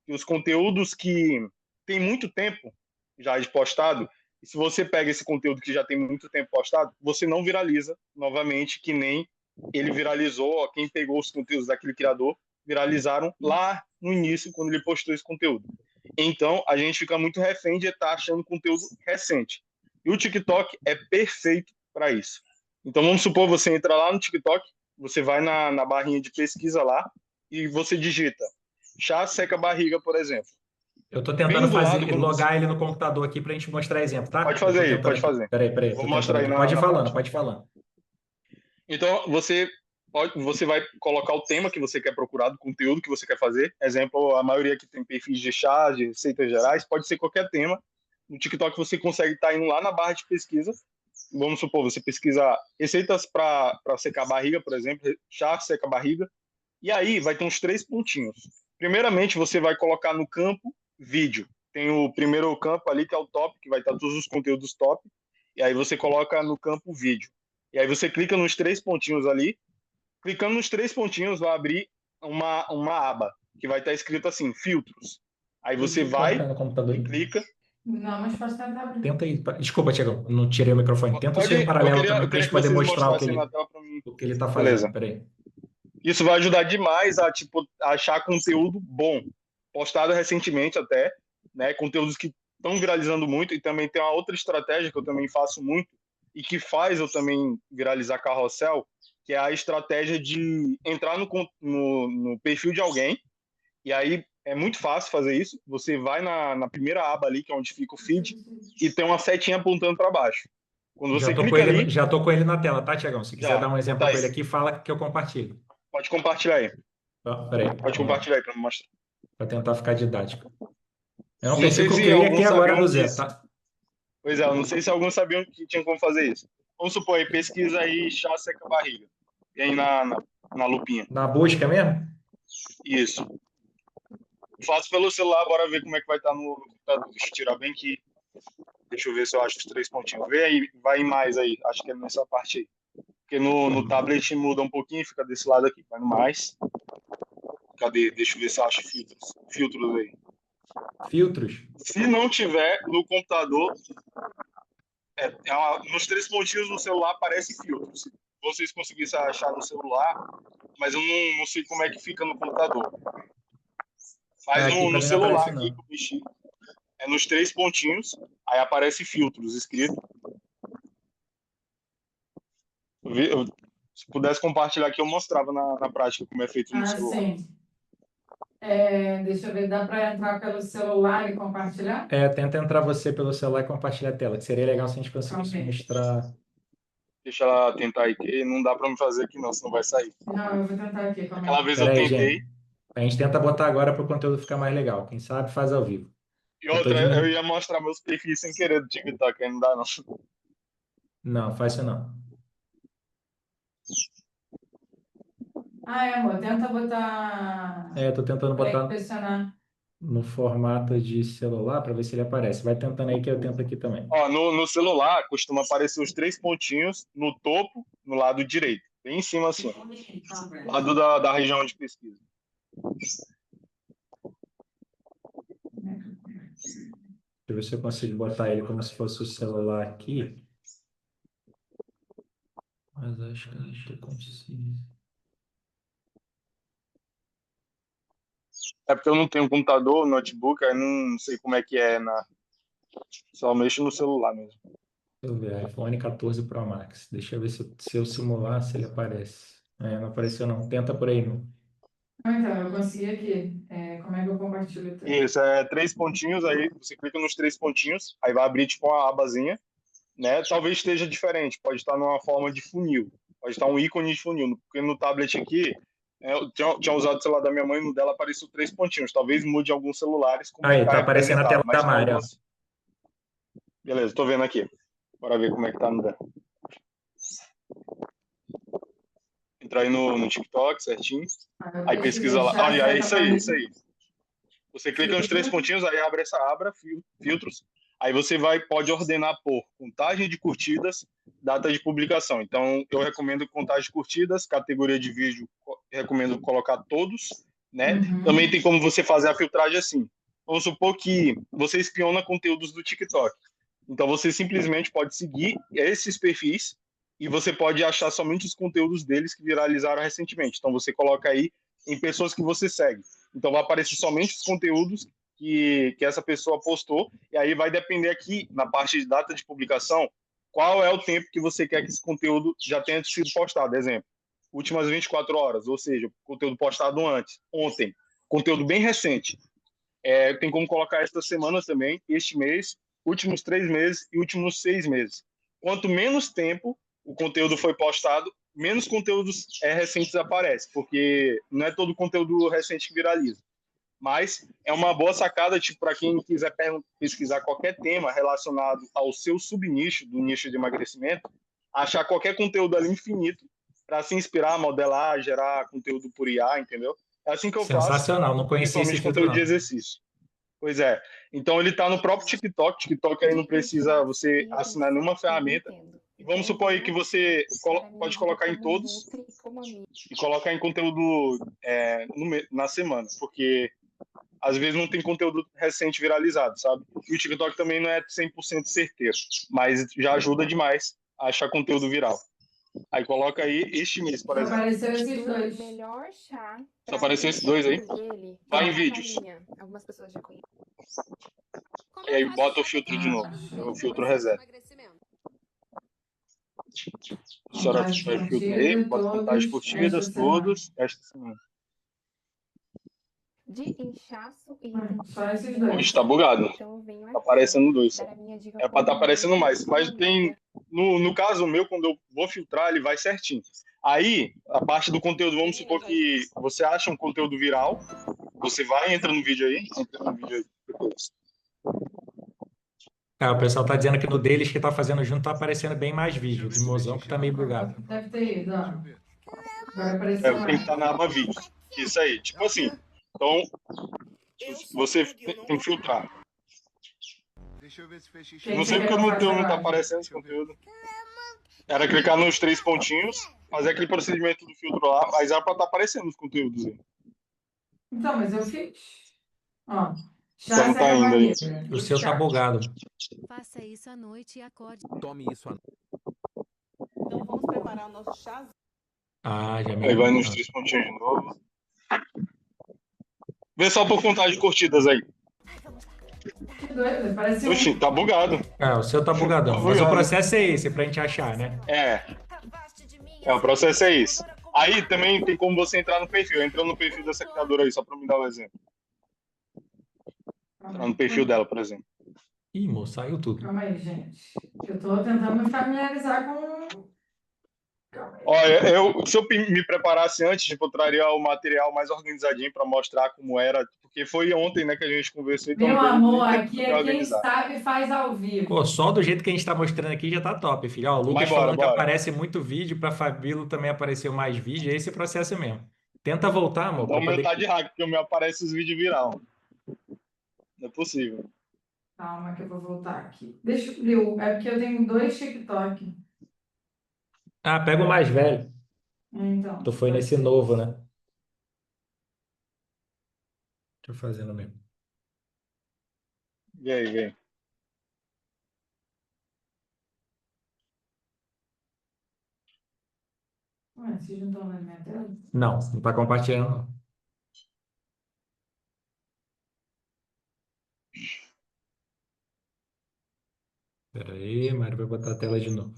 que os conteúdos que tem muito tempo já de postado, e se você pega esse conteúdo que já tem muito tempo postado, você não viraliza novamente, que nem ele viralizou, ó, quem pegou os conteúdos daquele criador viralizaram lá no início, quando ele postou esse conteúdo. Então, a gente fica muito refém de estar achando conteúdo recente. E o TikTok é perfeito para isso. Então, vamos supor, você entra lá no TikTok, você vai na barrinha de pesquisa lá e você digita chá seca barriga, por exemplo. Eu tô tentando Bem do lado, fazer, quando você... logar ele no computador aqui pra gente mostrar exemplo, tá? Pode Eu fazer tô aí, tentando pode aqui. fazer. Peraí, Vou tô tentando mostrar aí aqui. Pode ir na falando, prática. pode ir falando. Então, você vai colocar o tema que você quer procurar, do conteúdo que você quer fazer. Exemplo, a maioria que tem perfis de chá, de receitas gerais, pode ser qualquer tema. No TikTok você consegue estar indo lá na barra de pesquisa. Vamos supor, você pesquisa receitas para secar a barriga, por exemplo, chá seca a barriga. E aí vai ter uns 3 pontinhos. Primeiramente, você vai colocar no campo vídeo. Tem o primeiro campo ali, que é o top, que vai estar todos os conteúdos top. E aí você coloca no campo vídeo. E aí você clica nos 3 pontinhos ali. Clicando nos 3 pontinhos, vai abrir uma aba, que vai estar escrito assim, filtros. Aí você Pode vai ficar no computador e aí. clica. Não, mas posso tentar abrir. Tenta aí. Desculpa, Tiagão, não tirei o microfone. Tenta o seu em Pode, eu paralelo queria, também eu pra queria gente que poder vocês mostrar mostrassem na tela para mim. o que ele tá fazendo. Beleza. Peraí. Isso vai ajudar demais a, tipo, achar conteúdo bom, postado recentemente até, né? Conteúdos que estão viralizando muito. E também tem uma outra estratégia que eu também faço muito e que faz eu também viralizar carrossel, que é a estratégia de entrar no perfil de alguém. E aí é muito fácil fazer isso. Você vai na primeira aba ali, que é onde fica o feed, e tem uma setinha apontando para baixo. Quando você clica ali, Já tô com ele na tela, tá, Tiagão? Se quiser dar já, um então tá exemplo aí. com ele aqui, fala que eu compartilho. Pode compartilhar aí. Ó, peraí, Pode vamos lá. compartilhar aí para me mostrar. Pra tentar ficar didático. É um Eu não perfil sei que eu se criei aqui alguns agora sabiam do zero, disso. tá? Pois é, eu não sei se alguns sabiam que tinham como fazer isso. Vamos supor aí, pesquisa aí chá seca barriga. E aí na lupinha. Na busca mesmo? Isso. Faço pelo celular, bora ver como é que vai estar no computador. Deixa eu tirar bem aqui. Deixa eu ver se eu acho os 3 pontinhos. Vê aí, vai em mais aí. Acho que é nessa parte aí. Porque no tablet muda um pouquinho, fica desse lado aqui. Vai no mais. Cadê? Deixa eu ver se eu acho filtros. Filtros aí. Filtros. Se não tiver no computador, nos 3 pontinhos no celular aparece filtros. Se vocês conseguissem achar no celular, mas eu não sei como é que fica no computador. É, Faz aqui pra no mim não celular aparece, aqui que não. eu mexi. É nos 3 pontinhos, aí aparece filtros escrito. Se pudesse compartilhar aqui, eu mostrava na prática como é feito no Ah, celular. sim. Deixa eu ver, dá para entrar pelo celular e compartilhar? É, tenta entrar você pelo celular e compartilhar a tela, que seria legal se a gente conseguisse Ok. mostrar. Deixa ela tentar aí, que não dá para me fazer aqui não, senão vai sair. Não, eu vou tentar aqui, calma Aquela aí. vez eu Pera aí, tentei. gente. A gente tenta botar agora para o conteúdo ficar mais legal. Quem sabe faz ao vivo. E Eu tô outra, eu diminuindo. ia mostrar meus perfis sem querer do TikTok, aí não dá não. Não, faz isso não. Amor, tenta botar. É, eu tô tentando Peraí, botar pressionar. no formato de celular para ver se ele aparece. Vai tentando aí que eu tento aqui também. Ó, no celular costuma aparecer os 3 pontinhos no topo, no lado direito. Bem em cima assim. Lado da região de pesquisa. Deixa eu ver se eu consigo botar ele como se fosse o celular aqui. Mas acho que eu não tô conseguindo. É porque eu não tenho computador, notebook, aí não sei como é que é só mexo no celular mesmo. Deixa eu ver, iPhone 14 Pro Max. Deixa eu ver se eu simular, se ele aparece. É, não apareceu não. Tenta por aí, não. Ah, então, eu consegui aqui. Como é que eu compartilho o tela? Isso, 3 pontinhos, aí você clica nos 3 pontinhos, aí vai abrir tipo uma abazinha, né? Talvez esteja diferente, pode estar numa forma de funil, pode estar um ícone de funil, porque no tablet aqui, eu tinha usado o celular da minha mãe, no dela apareceu 3 pontinhos, talvez mude em alguns celulares como é que Aí, está tá aparecendo a representado, tela da mas tem Mari, ó. algumas... Beleza, tô vendo aqui, bora ver como é que tá no dela. Entra aí no TikTok certinho, Eu aí pesquisa pesquisei lá, chá, é seca, isso aí, isso barriga. aí. Você clica nos 3 pontinhos, aí abre essa aba, filtros. Aí você pode ordenar por contagem de curtidas, data de publicação. Então, eu recomendo contagem de curtidas, categoria de vídeo, recomendo colocar todos. né? Também Uhum. tem como você fazer a filtragem assim. Vamos supor que você espiona conteúdos do TikTok. Então você simplesmente pode seguir esses perfis e você pode achar somente os conteúdos deles que viralizaram recentemente. Então você coloca aí em pessoas que você segue. Então vai aparecer somente os conteúdos que essa pessoa postou, e aí vai depender aqui, na parte de data de publicação, qual é o tempo que você quer que esse conteúdo já tenha sido postado. Exemplo, últimas 24 horas, ou seja, conteúdo postado antes, ontem, conteúdo bem recente. Tem como colocar esta semana também, este mês, últimos 3 meses e últimos 6 meses. Quanto menos tempo o conteúdo foi postado, menos conteúdos recentes aparecem, porque não é todo conteúdo recente que viraliza. Mas é uma boa sacada, tipo, para quem quiser pesquisar qualquer tema relacionado ao seu subnicho, do nicho de emagrecimento, achar qualquer conteúdo ali infinito para se inspirar, modelar, gerar conteúdo por IA, entendeu? É assim que eu faço, Sensacional, não conhecia esse principalmente filtro, conteúdo de não. exercício. Pois é. Então ele está no próprio TikTok. TikTok aí De não precisa inchaço você e assinar retenção, nenhuma eu ferramenta. entendo. E vamos Então supor aí venho que aqui você dar a minha pode dica colocar em como todos Nutri e como amigo. e colocar em conteúdo na semana, porque às vezes não tem conteúdo recente viralizado, sabe? E o TikTok também não é 100% certeiro, mas já ajuda demais a achar conteúdo viral. Aí coloca aí este mês, por Só exemplo. apareceu esses Do dois. melhor chá Só para apareceu esses dois aí. emagrecimento e ele Vai em é Só. a vídeos. palhinha. Algumas pessoas já conhecem. E aí bota o filtro de novo. O filtro reset. A senhora Contagem vai filtro aí, curtida, bota contagem todos esta curtidas, semana. todos, esta semana. De inchaço e Só retenção, esses eu Hoje dois. tá entendo. bugado. Então eu venho Tá aqui aparecendo dois só. dar a minha dica É pra tá como aparecendo Nutri mais. e como Mas tem. amiga. No caso meu, quando eu vou filtrar, ele vai certinho. Aí, a parte do conteúdo, vamos supor que você acha um conteúdo viral, você vai, entra no vídeo aí, entra no vídeo aí depois. Ah, o pessoal tá dizendo que no deles que tá fazendo junto tá aparecendo bem mais vídeo. De mozão que tá meio bugado. Deve ter ido, ó. Agora apareceu Tem que mais. estar na aba vídeos. Isso aí, tipo assim. Então, você tem que filtrar. Quem Não você sei quer porque que o eu meu faça teu não tá agora? aparecendo esse conteúdo. Era clicar nos 3 pontinhos, fazer aquele procedimento do filtro lá, mas era pra estar aparecendo os conteúdos aí. Então, mas eu fiz. Ó. Então Chá não tá seca indo aí. barriga. O Do seu tá chá. bugado. Faça isso à noite e acorde. Tome isso à Então vamos preparar o nosso chá. Ah, já Aí vai melhorou. nos 3 pontinhos de novo. Vê só por contagem de curtidas aí. Que doido, parece Oxi, um. tá bugado. Ah, o seu tá Tá bugadão. Mas o bugado. processo é esse pra gente achar, né? O processo é esse. Aí também tem como você entrar no perfil. Entrando no perfil dessa criadora aí, só pra me dar um exemplo. Entrar no perfil dela, por exemplo. Ih, moço, saiu tudo. Calma aí, gente. Eu tô tentando me familiarizar com. Calma aí. Olha, se eu me preparasse antes, tipo, eu traria o material mais organizadinho para mostrar como era, porque foi ontem, né, que a gente conversou, então Meu não teve amor, nem tempo aqui para me é quem organizar. sabe faz ao vivo. Pô, só do jeito que a gente tá mostrando aqui já tá top, filho. Ó, o Mas Lucas bora, falando que bora. aparece muito vídeo, pra Fabíola também apareceu mais vídeo, é esse processo mesmo. Tenta voltar, amor, Então pra o meu poder. tá de hack, porque o meu aparece os vídeos viral. Não é possível. Calma que eu vou voltar aqui. Deixa eu ver. É porque eu tenho dois TikTok. Ah, pega o mais velho. Então, Tu foi pode nesse ser novo, isso. né? Tô fazendo mesmo. E aí, vem. Ué, vocês não estão vendo minha tela? Não, não tá compartilhando, não. Pera aí, Mário vai botar a tela de novo.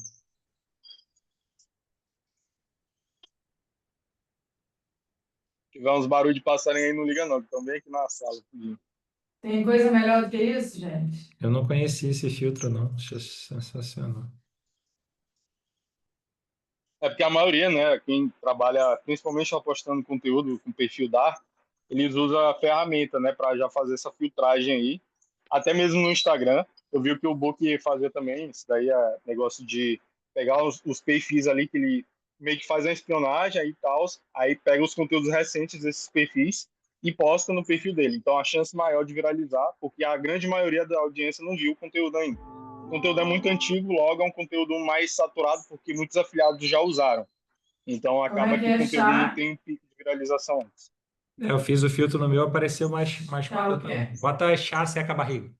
Se tiver uns barulhos de passarinho aí, não liga não, que estão bem aqui na sala. Tem coisa melhor do que isso, gente? Eu não conhecia esse filtro, não. Achei sensacional. É porque a maioria, né, quem trabalha principalmente apostando conteúdo com perfil Dark, eles usam a ferramenta, né, para já fazer essa filtragem aí. Até mesmo no Instagram, eu vi o que o Book fazia também, isso daí é negócio de pegar os perfis ali que ele meio que faz a espionagem aí e tal, aí pega os conteúdos recentes desses perfis e posta no perfil dele. Então a chance maior de viralizar, porque a grande maioria da audiência não viu o conteúdo ainda. O conteúdo é muito antigo, logo é um conteúdo mais saturado, porque muitos afiliados já usaram. Então Como é acaba que que o é conteúdo não chá? tem um pico de viralização antes. Eu fiz o filtro no meu, apareceu mais Tá, o curto quê? também. Bota chá, seca a barriga.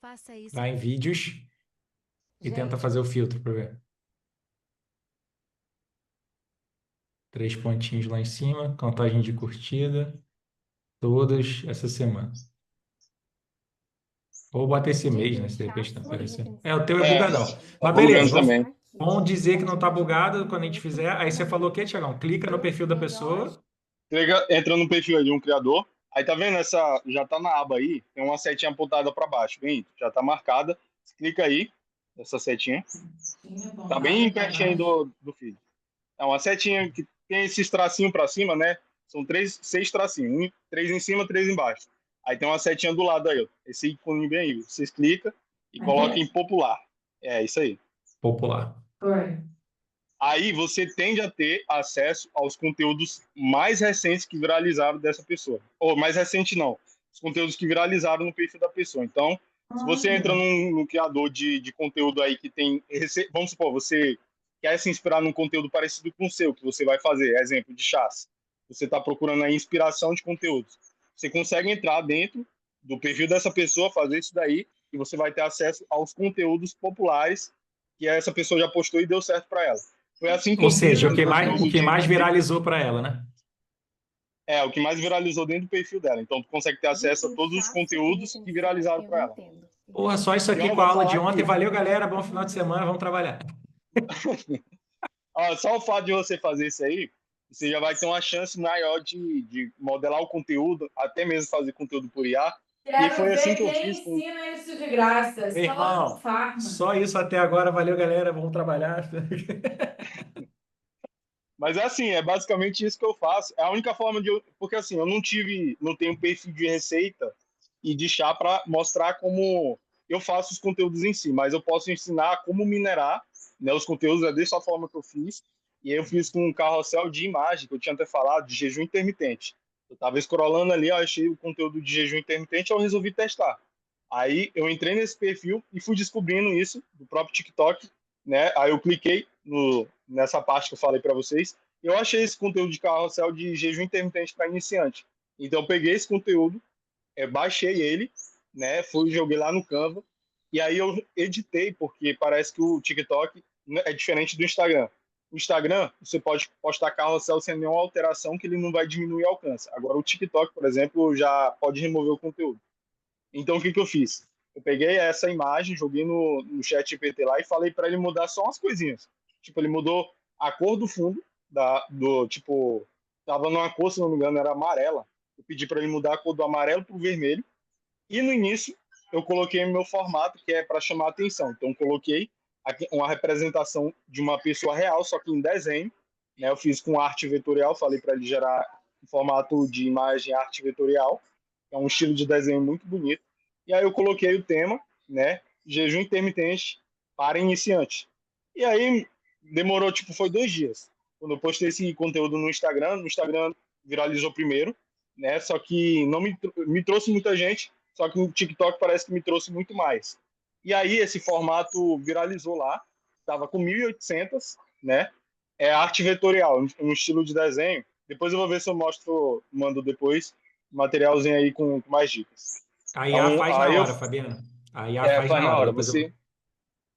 Faça isso. Vai em vídeos e tenta Gente, fazer o filtro para ver. 3 pontinhos lá em cima, contagem de curtida, todas essa semana. Ou bota esse mês, né? Se de repente tá inchaço e aparecendo. É, o retenção. teu é É, bugadão. tá Mas beleza, bugando vamos, também. Aqui. vamos dizer que não tá Ótimo bugado dia. quando a gente fizer. Aí você falou o quê, Tiagão? Clica no perfil da Melhor. pessoa. Entra no perfil aí de um criador. Aí tá vendo essa, já tá na aba aí, tem uma setinha apontada para baixo, vem, já tá marcada. Clica aí, essa setinha. Tinha Tá apontada bem para pertinho aí baixo. do feed. É uma setinha que tem esses tracinhos para cima, né? São seis tracinhos, três em cima, três embaixo. Aí tem uma setinha do lado aí, ó. Esse ícone bem aí. Vocês clicam e colocam Aqui? em popular. É isso aí. Popular. Foi. Aí você tende a ter acesso aos conteúdos mais recentes que viralizaram dessa pessoa. Ou mais recente não, os conteúdos que viralizaram no perfil da pessoa. Então, se você entra Olha. num criador de conteúdo aí que tem. Vamos supor, você quer se inspirar num conteúdo parecido com o seu, que você vai fazer, exemplo de chás. Você está procurando a inspiração de conteúdos. Você consegue entrar dentro do perfil dessa pessoa, fazer isso daí, e você vai ter acesso aos conteúdos populares que essa pessoa já postou e deu certo para ela. Foi assim que Ou eu fiz seja, o no que mais, o conteúdo que mais viralizou para ela, né? o que mais viralizou dentro do perfil dela. Então, tu consegue ter De acesso a todos os inchaço e conteúdos que retenção, viralizaram eu para ela. entendo. Porra, só isso E aqui eu com a vou aula de falar ontem. que Valeu, galera. Bom final de semana. Vamos trabalhar. só o fato de você fazer isso aí, você já vai ter uma chance maior de modelar o conteúdo, até mesmo fazer conteúdo por IA. E Quero foi assim ver que eu quem fiz com. ensina isso de graça. Meu Só no irmão, Farma. só isso até agora. Valeu, galera. Vamos trabalhar. Mas é assim, é basicamente isso que eu faço. É a única forma de eu. Porque assim, eu não tenho perfil de receita e de chá para mostrar como eu faço os conteúdos em si, mas eu posso ensinar como minerar, né, os conteúdos é dessa forma que eu fiz. E aí eu fiz com um carrossel de imagem, que eu tinha até falado, de jejum intermitente. Eu estava scrollando ali, eu achei o conteúdo de jejum intermitente, eu resolvi testar. Aí eu entrei nesse perfil e fui descobrindo isso do próprio TikTok, né? Aí eu cliquei nessa parte que eu falei para vocês. Eu achei esse conteúdo de carrossel de jejum intermitente para iniciante. Então eu peguei esse conteúdo, baixei ele, né? Fui joguei lá no Canva e aí eu editei porque parece que o TikTok é diferente do Instagram. O Instagram você pode postar carrossel sem nenhuma alteração que ele não vai diminuir o alcance. Agora o TikTok, por exemplo, já pode remover o conteúdo. Então, o que eu fiz? Eu peguei essa imagem, joguei no chat GPT lá e falei para ele mudar só umas coisinhas. Tipo, ele mudou a cor do fundo, tipo, tava numa cor, se não me engano, era amarela. Eu pedi para ele mudar a cor do amarelo para o vermelho. E no início, eu coloquei no meu formato, que é para chamar a atenção. Então, eu coloquei aqui uma representação de uma pessoa real, só que em desenho. Né? Eu fiz com arte vetorial, falei para ele gerar um formato de imagem arte vetorial. É um estilo de desenho muito bonito. E aí eu coloquei o tema, né? Jejum intermitente para iniciante. E aí demorou, tipo, foi 2 dias. Quando eu postei esse conteúdo no Instagram viralizou primeiro, né? Só que não me trouxe muita gente, só que o TikTok parece que me trouxe muito mais. E aí esse formato viralizou lá, estava com 1.800, né? É arte vetorial, um estilo de desenho. Depois eu vou ver se eu mando depois um materialzinho aí com mais dicas. A IA Então, faz na aí hora, Fabiano. A IA faz faz na na hora. hora. Depois eu.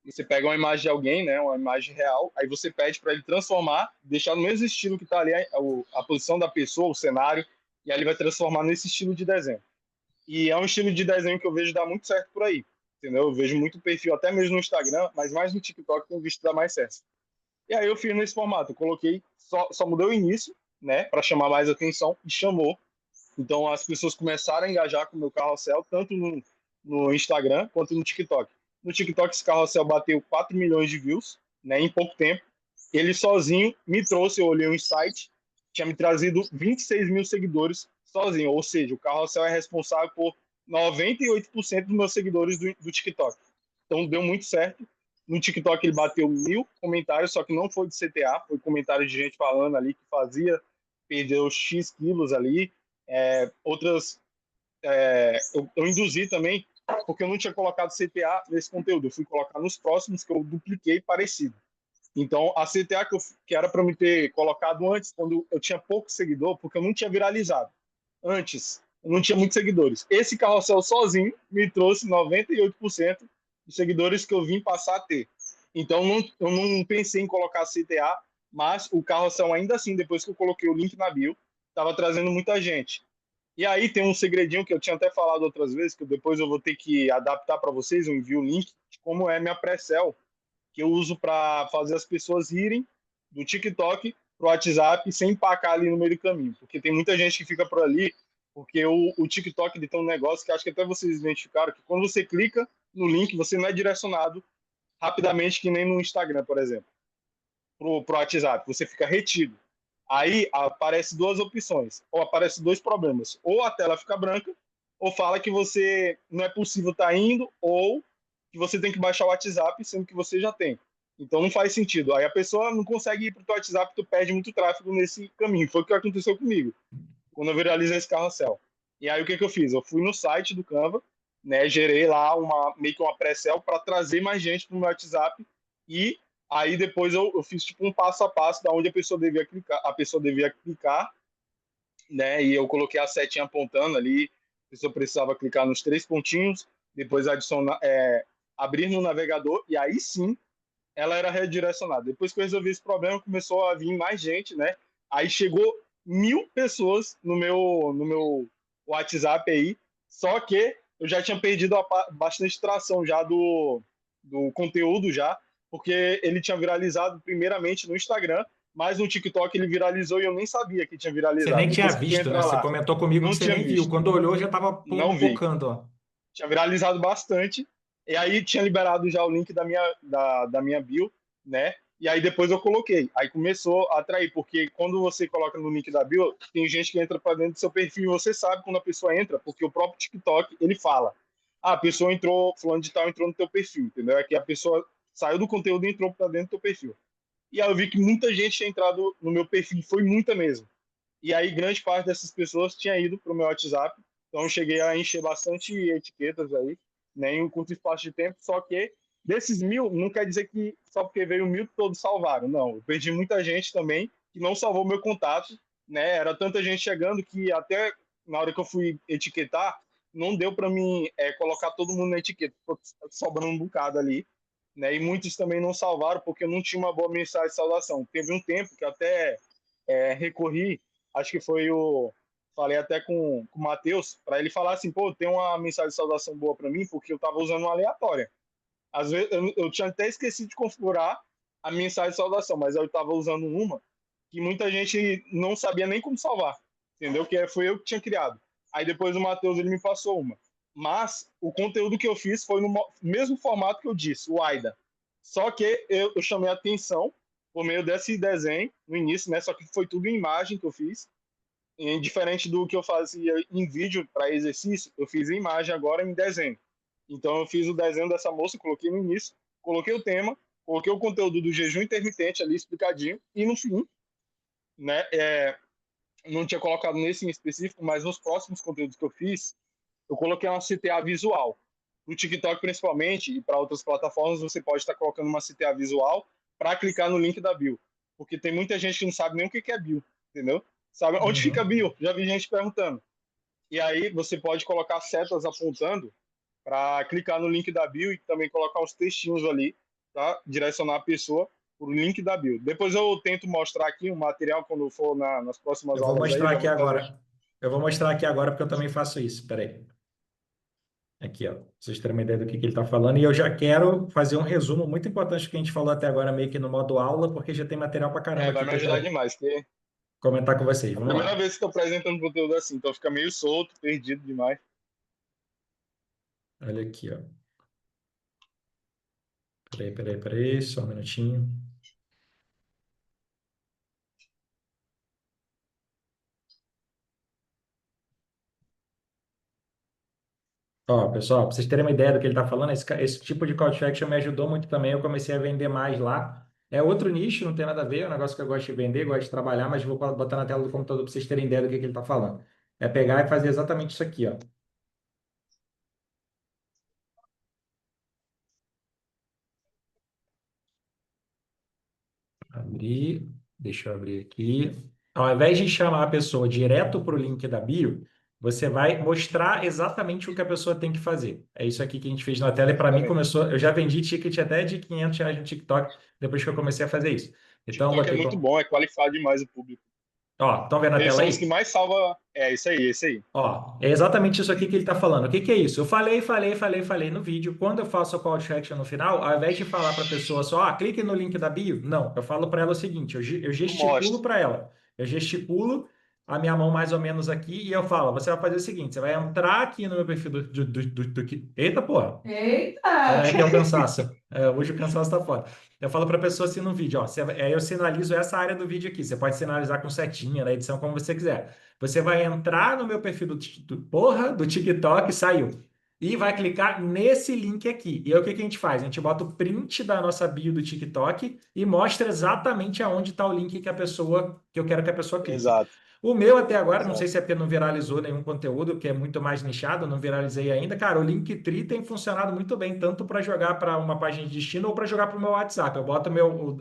Você pega uma imagem de alguém, né, uma imagem real, aí você pede para ele transformar, deixar no mesmo estilo que está ali a posição da pessoa, o cenário, e aí ele vai transformar nesse estilo de desenho. E é um estilo de desenho que eu vejo dar muito certo por aí, entendeu? Eu vejo muito perfil, até mesmo no Instagram, mas mais no TikTok tem visto dar mais certo. E aí eu fiz nesse formato, eu coloquei, só mudei o início, né, para chamar mais atenção, e chamou. Então as pessoas começaram a engajar com o meu carrossel, tanto no Instagram quanto no TikTok. No TikTok, esse carrossel bateu 4 milhões de views, né, em pouco tempo. Ele sozinho me trouxe, eu olhei um site, tinha me trazido 26 mil seguidores sozinho. Ou seja, o carrossel é responsável por 98% dos meus seguidores do TikTok. Então deu muito certo. No TikTok ele bateu 1.000 comentários, só que não foi de CTA, foi comentário de gente falando ali que perdeu X quilos ali. Outras eu induzi também, porque eu não tinha colocado CTA nesse conteúdo, eu fui colocar nos próximos que eu dupliquei parecido. Então, a CTA que era para me ter colocado antes, quando eu tinha pouco seguidor, porque eu não tinha viralizado. Antes, eu não tinha muitos seguidores. Esse carrossel sozinho me trouxe 98% dos seguidores que eu vim passar a ter. Então, eu não pensei em colocar a CTA, mas o carrossel, ainda assim, depois que eu coloquei o link na bio, estava trazendo muita gente. E aí tem um segredinho que eu tinha até falado outras vezes, que depois eu vou ter que adaptar para vocês, eu envio o link, de como é minha pré-sell, que eu uso para fazer as pessoas irem do TikTok pro WhatsApp sem empacar ali no meio do caminho. Porque tem muita gente que fica por ali, porque o TikTok ele tem um negócio que acho que até vocês identificaram, que quando você clica no link, você não é direcionado rapidamente, que nem no Instagram, por exemplo, pro WhatsApp. Você fica retido. Aí aparece duas opções, ou aparece dois problemas. Ou a tela fica branca, ou fala que você não é possível estar indo, ou que você tem que baixar o WhatsApp, sendo que você já tem. Então não faz sentido. Aí a pessoa não consegue ir para o teu WhatsApp, tu perde muito tráfego nesse caminho. Foi o que aconteceu comigo, quando eu viralizei esse carrossel. E aí o que eu fiz? Eu fui no site do Canva, né, gerei lá meio que uma pré-sell para trazer mais gente para o meu WhatsApp e aí depois eu fiz tipo um passo a passo da onde a pessoa devia clicar, né, e eu coloquei a setinha apontando ali, a pessoa precisava clicar nos três pontinhos, depois adicionar, abrir no navegador e aí sim ela era redirecionada. Depois que eu resolvi esse problema, começou a vir mais gente, né? Aí chegou 1.000 pessoas no meu WhatsApp aí, só que eu já tinha perdido bastante tração já do conteúdo já, porque ele tinha viralizado primeiramente no Instagram, mas no TikTok ele viralizou e eu nem sabia que tinha Você viralizado. nem tinha Depois que tu visto, né? entra Você lá, comentou comigo que não você tinha nem viu. visto, Quando olhou, já estava não vi. pipocando, ó. Tinha viralizado bastante. E aí tinha liberado já o link da minha bio, né? E aí depois eu coloquei. Aí começou a atrair, porque quando você coloca no link da bio, tem gente que entra para dentro do seu perfil e você sabe quando a pessoa entra, porque o próprio TikTok, ele fala: "Ah, a pessoa entrou, fulano de tal entrou no teu perfil", entendeu? É que a pessoa saiu do conteúdo e entrou para dentro do teu perfil. E aí eu vi que muita gente tinha entrado no meu perfil, foi muita mesmo. E aí grande parte dessas pessoas tinha ido para o meu WhatsApp, então eu cheguei a encher bastante etiquetas aí, né, em um curto espaço de tempo, só que desses 1.000, não quer dizer que só porque veio 1.000 todos salvaram, não, eu perdi muita gente também que não salvou meu contato, né, era tanta gente chegando que até na hora que eu fui etiquetar, não deu para mim colocar todo mundo na etiqueta, ficou sobrando um bocado ali, né, e muitos também não salvaram porque eu não tinha uma boa mensagem de saudação. Teve um tempo que até recorri, acho que foi falei até com o Matheus, para ele falar assim, pô, tem uma mensagem de saudação boa para mim, porque eu estava usando uma aleatória. Às vezes, eu tinha até esquecido de configurar a mensagem de saudação, mas eu estava usando uma que muita gente não sabia nem como salvar, entendeu? Que foi eu que tinha criado. Aí depois o Matheus, ele me passou uma. Mas o conteúdo que eu fiz foi no mesmo formato que eu disse, o AIDA. Só que eu chamei a atenção por meio desse desenho no início, né? Só que foi tudo em imagem que eu fiz. E diferente do que eu fazia em vídeo para exercício, eu fiz em imagem agora em desenho. Então eu fiz o desenho dessa moça, coloquei no início, coloquei o tema, coloquei o conteúdo do jejum intermitente ali explicadinho e no fim, né, não tinha colocado nesse em específico, mas nos próximos conteúdos que eu fiz, eu coloquei uma CTA visual. No TikTok principalmente e para outras plataformas você pode estar colocando uma CTA visual para clicar no link da bio, porque tem muita gente que não sabe nem o que é bio, entendeu? Sabe onde fica a Uhum. bio? Já vi gente perguntando. E aí você pode colocar setas apontando para clicar no link da bio e também colocar os textinhos ali, tá? Direcionar a pessoa para o link da bio. Depois eu tento mostrar aqui um material quando for nas próximas Eu vou aulas aí, eu mostrar já aqui vou trazer. agora. Eu vou mostrar aqui agora porque eu também faço isso. Peraí. Aqui, ó. Pra vocês terem uma ideia do que ele está falando. E eu já quero fazer um resumo muito importante que a gente falou até agora, meio que no modo aula, porque já tem material pra caramba Vai aqui me que eu ajudar quero demais, porque comentar com vocês. é a Vamos primeira lá. vez que estou apresentando conteúdo assim, então fica meio solto, perdido demais. Olha aqui, ó. Peraí, só um minutinho. Ó, pessoal, para vocês terem uma ideia do que ele está falando, esse tipo de call to action me ajudou muito também. Eu comecei a vender mais lá. É outro nicho, não tem nada a ver, é um negócio que eu gosto de vender, gosto de trabalhar, mas vou botar na tela do computador para vocês terem ideia do que ele está falando. É pegar e fazer exatamente isso aqui, ó. Abrir, deixa eu abrir aqui. Ao invés de chamar a pessoa direto para o link da bio, você vai mostrar exatamente o que a pessoa tem que fazer. É isso aqui que a gente fez na tela e para mim Exatamente. começou. Eu já vendi ticket até de R$ 500 no TikTok depois que eu comecei a fazer isso. Então, eu TikTok é botei muito com. bom, é qualificado demais o público. Ó, estão vendo a Eles tela são os que aí? mais salva. É isso aí, esse aí. Ó, é exatamente isso aqui que ele está falando. O que que é isso? Eu falei no vídeo. Quando eu faço o call to action no final, ao invés de falar para a pessoa só, clique no link da bio, não. Eu falo para ela o seguinte: eu Eu gesticulo mostro. para ela. Eu gesticulo a minha mão mais ou menos aqui e eu falo: você vai fazer o seguinte: você vai entrar aqui no meu perfil Eita porra! Eita! Peraí que é o cansaço. Hoje o cansaço tá foda. Eu falo para a pessoa assim no vídeo, ó, eu sinalizo essa área do vídeo aqui. Você pode sinalizar com setinha na edição, como você quiser. Você vai entrar no meu perfil do TikTok, saiu. E vai clicar nesse link aqui. E aí o que que a gente faz? A gente bota o print da nossa bio do TikTok e mostra exatamente aonde está o link que eu quero que a pessoa clique. Exato, O meu até agora, não sei exato. se é porque não viralizou nenhum conteúdo, que é muito mais nichado, não viralizei ainda. Cara, o Linktree tem funcionado muito bem, tanto para jogar para uma página de destino ou para jogar para o meu WhatsApp. Eu boto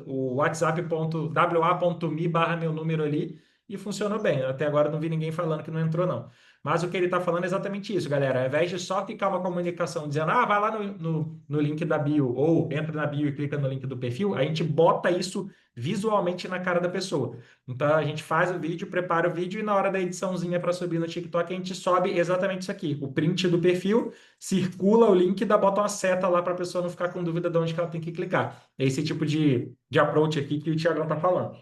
o whatsapp.wa.me barra meu número ali e funcionou bem. Até agora não vi ninguém falando que não entrou, não. Mas o que ele está falando é exatamente isso, galera. Ao invés de só ficar uma comunicação dizendo, vai lá no link da bio, ou entra na bio e clica no link do perfil, a gente bota isso visualmente na cara da pessoa. Então a gente faz o vídeo, prepara o vídeo e na hora da ediçãozinha para subir no TikTok a gente sobe exatamente isso aqui, o print do perfil, circula o link e bota uma seta lá para a pessoa não ficar com dúvida de onde que ela tem que clicar. É esse tipo de approach aqui que o Thiagão tá falando.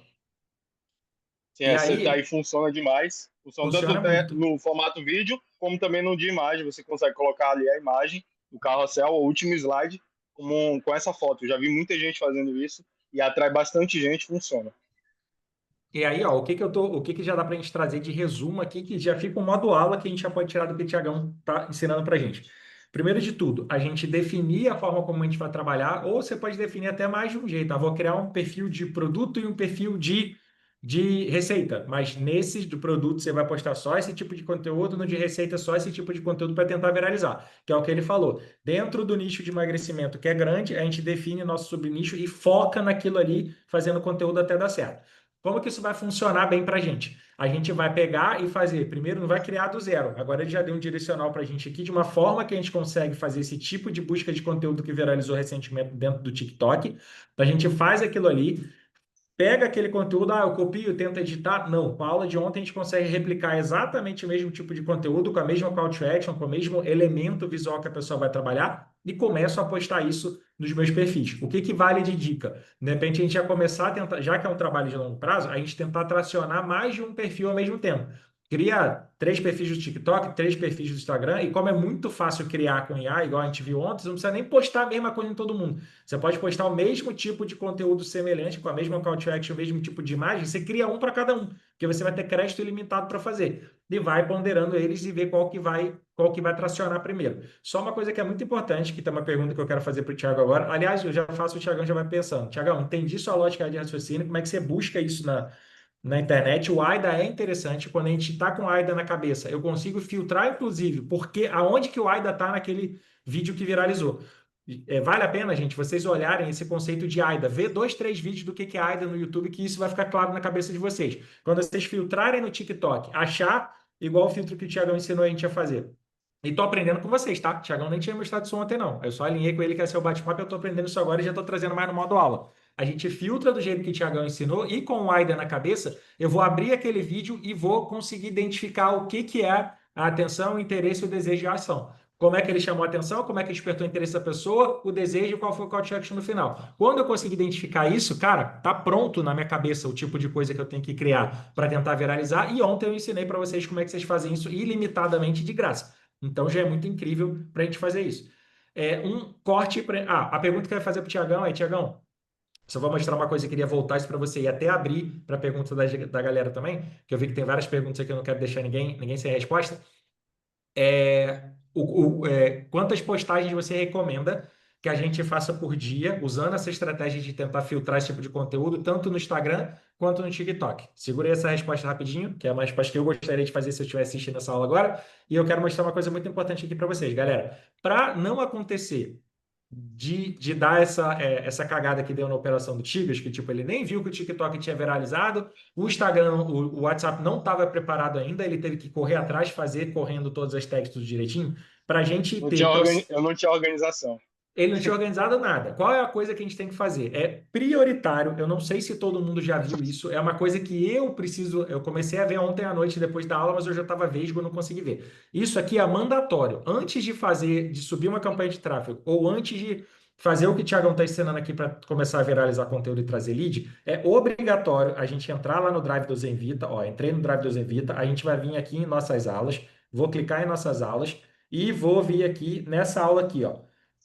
Sim, E essa aí daí funciona demais. Funciona tanto funciona até muito. no formato vídeo, como também no de imagem. Você consegue colocar ali a imagem do carrossel, o último slide, com essa foto. Eu já vi muita gente fazendo isso e atrai bastante gente, funciona. E aí, ó, o que que já dá para a gente trazer de resumo aqui, que já fica um modo aula que a gente já pode tirar do que o Thiagão tá ensinando para a gente. Primeiro de tudo, a gente definir a forma como a gente vai trabalhar, ou você pode definir até mais de um jeito. Vou criar um perfil de produto e um perfil de receita, mas nesses do produto você vai postar só esse tipo de conteúdo, no de receita só esse tipo de conteúdo para tentar viralizar, que é o que ele falou. Dentro do nicho de emagrecimento que é grande, a gente define nosso subnicho e foca naquilo ali, fazendo conteúdo até dar certo. Como que isso vai funcionar bem para a gente? A gente vai pegar e fazer, primeiro não vai criar do zero, agora ele já deu um direcional para a gente aqui de uma forma que a gente consegue fazer esse tipo de busca de conteúdo que viralizou recentemente dentro do TikTok. A gente faz aquilo ali, pega aquele conteúdo, eu copio, tento editar. Não, com a aula de ontem a gente consegue replicar exatamente o mesmo tipo de conteúdo, com a mesma call to action, com o mesmo elemento visual que a pessoa vai trabalhar e começo a postar isso nos meus perfis. O que que vale de dica? De repente a gente já começar a tentar, já que é um trabalho de longo prazo, a gente tentar tracionar mais de um perfil ao mesmo tempo. Cria 3 perfis do TikTok, 3 perfis do Instagram, e como é muito fácil criar com IA, igual a gente viu ontem, você não precisa nem postar a mesma coisa em todo mundo. Você pode postar o mesmo tipo de conteúdo semelhante, com a mesma call to action, o mesmo tipo de imagem, você cria um para cada um, porque você vai ter crédito ilimitado para fazer. E vai ponderando eles e ver qual que vai tracionar primeiro. Só uma coisa que é muito importante, que tem uma pergunta que eu quero fazer para o Thiago agora. Aliás, eu já faço, o Thiagão já vai pensando. Thiagão, entendi sua lógica de raciocínio, como é que você busca isso na internet? O AIDA é interessante quando a gente está com o AIDA na cabeça. Eu consigo filtrar, inclusive, porque aonde que o AIDA está naquele vídeo que viralizou. Vale a pena, gente, vocês olharem esse conceito de AIDA, ver 2, 3 vídeos do que é AIDA no YouTube, que isso vai ficar claro na cabeça de vocês. Quando vocês filtrarem no TikTok, achar igual o filtro que o Thiagão ensinou a gente a fazer. E tô aprendendo com vocês, tá? O Thiagão nem tinha mostrado isso ontem, não. Eu só alinhei com ele que é seu bate-papo, eu tô aprendendo isso agora e já tô trazendo mais no modo aula. A gente filtra do jeito que o Thiagão ensinou e com o AIDA na cabeça, eu vou abrir aquele vídeo e vou conseguir identificar o que que é a atenção, o interesse, o desejo e a ação. Como é que ele chamou a atenção, como é que despertou o interesse da pessoa, o desejo e qual foi o call to action no final. Quando eu conseguir identificar isso, cara, tá pronto na minha cabeça o tipo de coisa que eu tenho que criar para tentar viralizar. E ontem eu ensinei para vocês como é que vocês fazem isso ilimitadamente de graça. Então já é muito incrível para a gente fazer isso. Um corte. A pergunta que eu ia fazer para o Tiagão é: Tiagão, só vou mostrar uma coisa, eu queria voltar isso para você e até abrir para a pergunta da galera também, que eu vi que tem várias perguntas aqui, eu não quero deixar ninguém sem resposta. Quantas postagens você recomenda que a gente faça por dia, usando essa estratégia de tentar filtrar esse tipo de conteúdo, tanto no Instagram quanto no TikTok? Segurei essa resposta rapidinho, que é uma resposta que eu gostaria de fazer se eu estivesse assistindo essa aula agora, e eu quero mostrar uma coisa muito importante aqui para vocês, galera. Para não acontecer de dar essa cagada que deu na operação do Tigas, que tipo, ele nem viu que o TikTok tinha viralizado, o Instagram, o WhatsApp não estava preparado ainda, ele teve que correr atrás, fazer correndo todas as tags tudo direitinho, para a gente Não ter. tinha eu não tinha organização. Ele não tinha organizado nada. Qual é a coisa que a gente tem que fazer? É prioritário. Eu não sei se todo mundo já viu isso. É uma coisa que eu preciso. Eu comecei a ver ontem à noite depois da aula, mas eu já estava vesgo, não consegui ver. Isso aqui é mandatório. Antes de fazer, de subir uma campanha de tráfego, ou antes de fazer o que o Thiagão está ensinando aqui para começar a viralizar conteúdo e trazer lead, é obrigatório a gente entrar lá no Drive do Zenvita. Ó, entrei no Drive do Zenvita, a gente vai vir aqui em nossas aulas, vou clicar em nossas aulas e vou vir aqui nessa aula aqui, ó.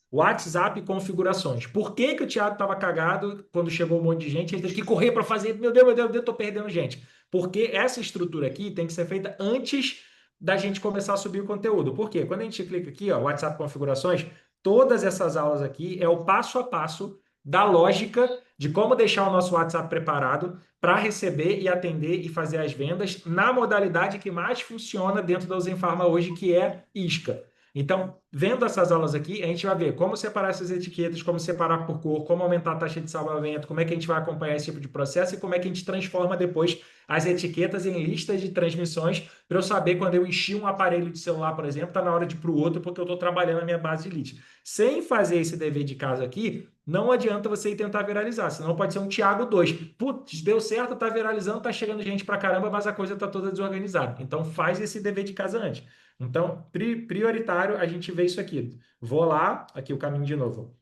WhatsApp configurações. Por que que o Thiago estava cagado quando chegou um monte de gente? Ele teve que correr para fazer. Meu Deus, estou perdendo gente. Porque essa estrutura aqui tem que ser feita antes da gente começar a subir o conteúdo. Por quê? Quando a gente clica aqui, ó, WhatsApp configurações, todas essas aulas aqui é o passo a passo da lógica de como deixar o nosso WhatsApp preparado para receber e atender e fazer as vendas na modalidade que mais funciona dentro da Zenfarma hoje, que é isca. Então, vendo essas aulas aqui, a gente vai ver como separar essas etiquetas, como separar por cor, como aumentar a taxa de salvamento, como é que a gente vai acompanhar esse tipo de processo e como é que a gente transforma depois as etiquetas em listas de transmissões para eu saber quando eu enchi um aparelho de celular, por exemplo, está na hora de ir para o outro porque eu estou trabalhando a minha base de leads. Sem fazer esse dever de casa aqui, não adianta você ir tentar viralizar, senão pode ser um Thiago 2. Putz, deu certo, está viralizando, está chegando gente para caramba, mas a coisa está toda desorganizada. Então faz esse dever de casa antes. Então, prioritário a gente vê isso aqui. Vou lá, aqui o caminho de novo.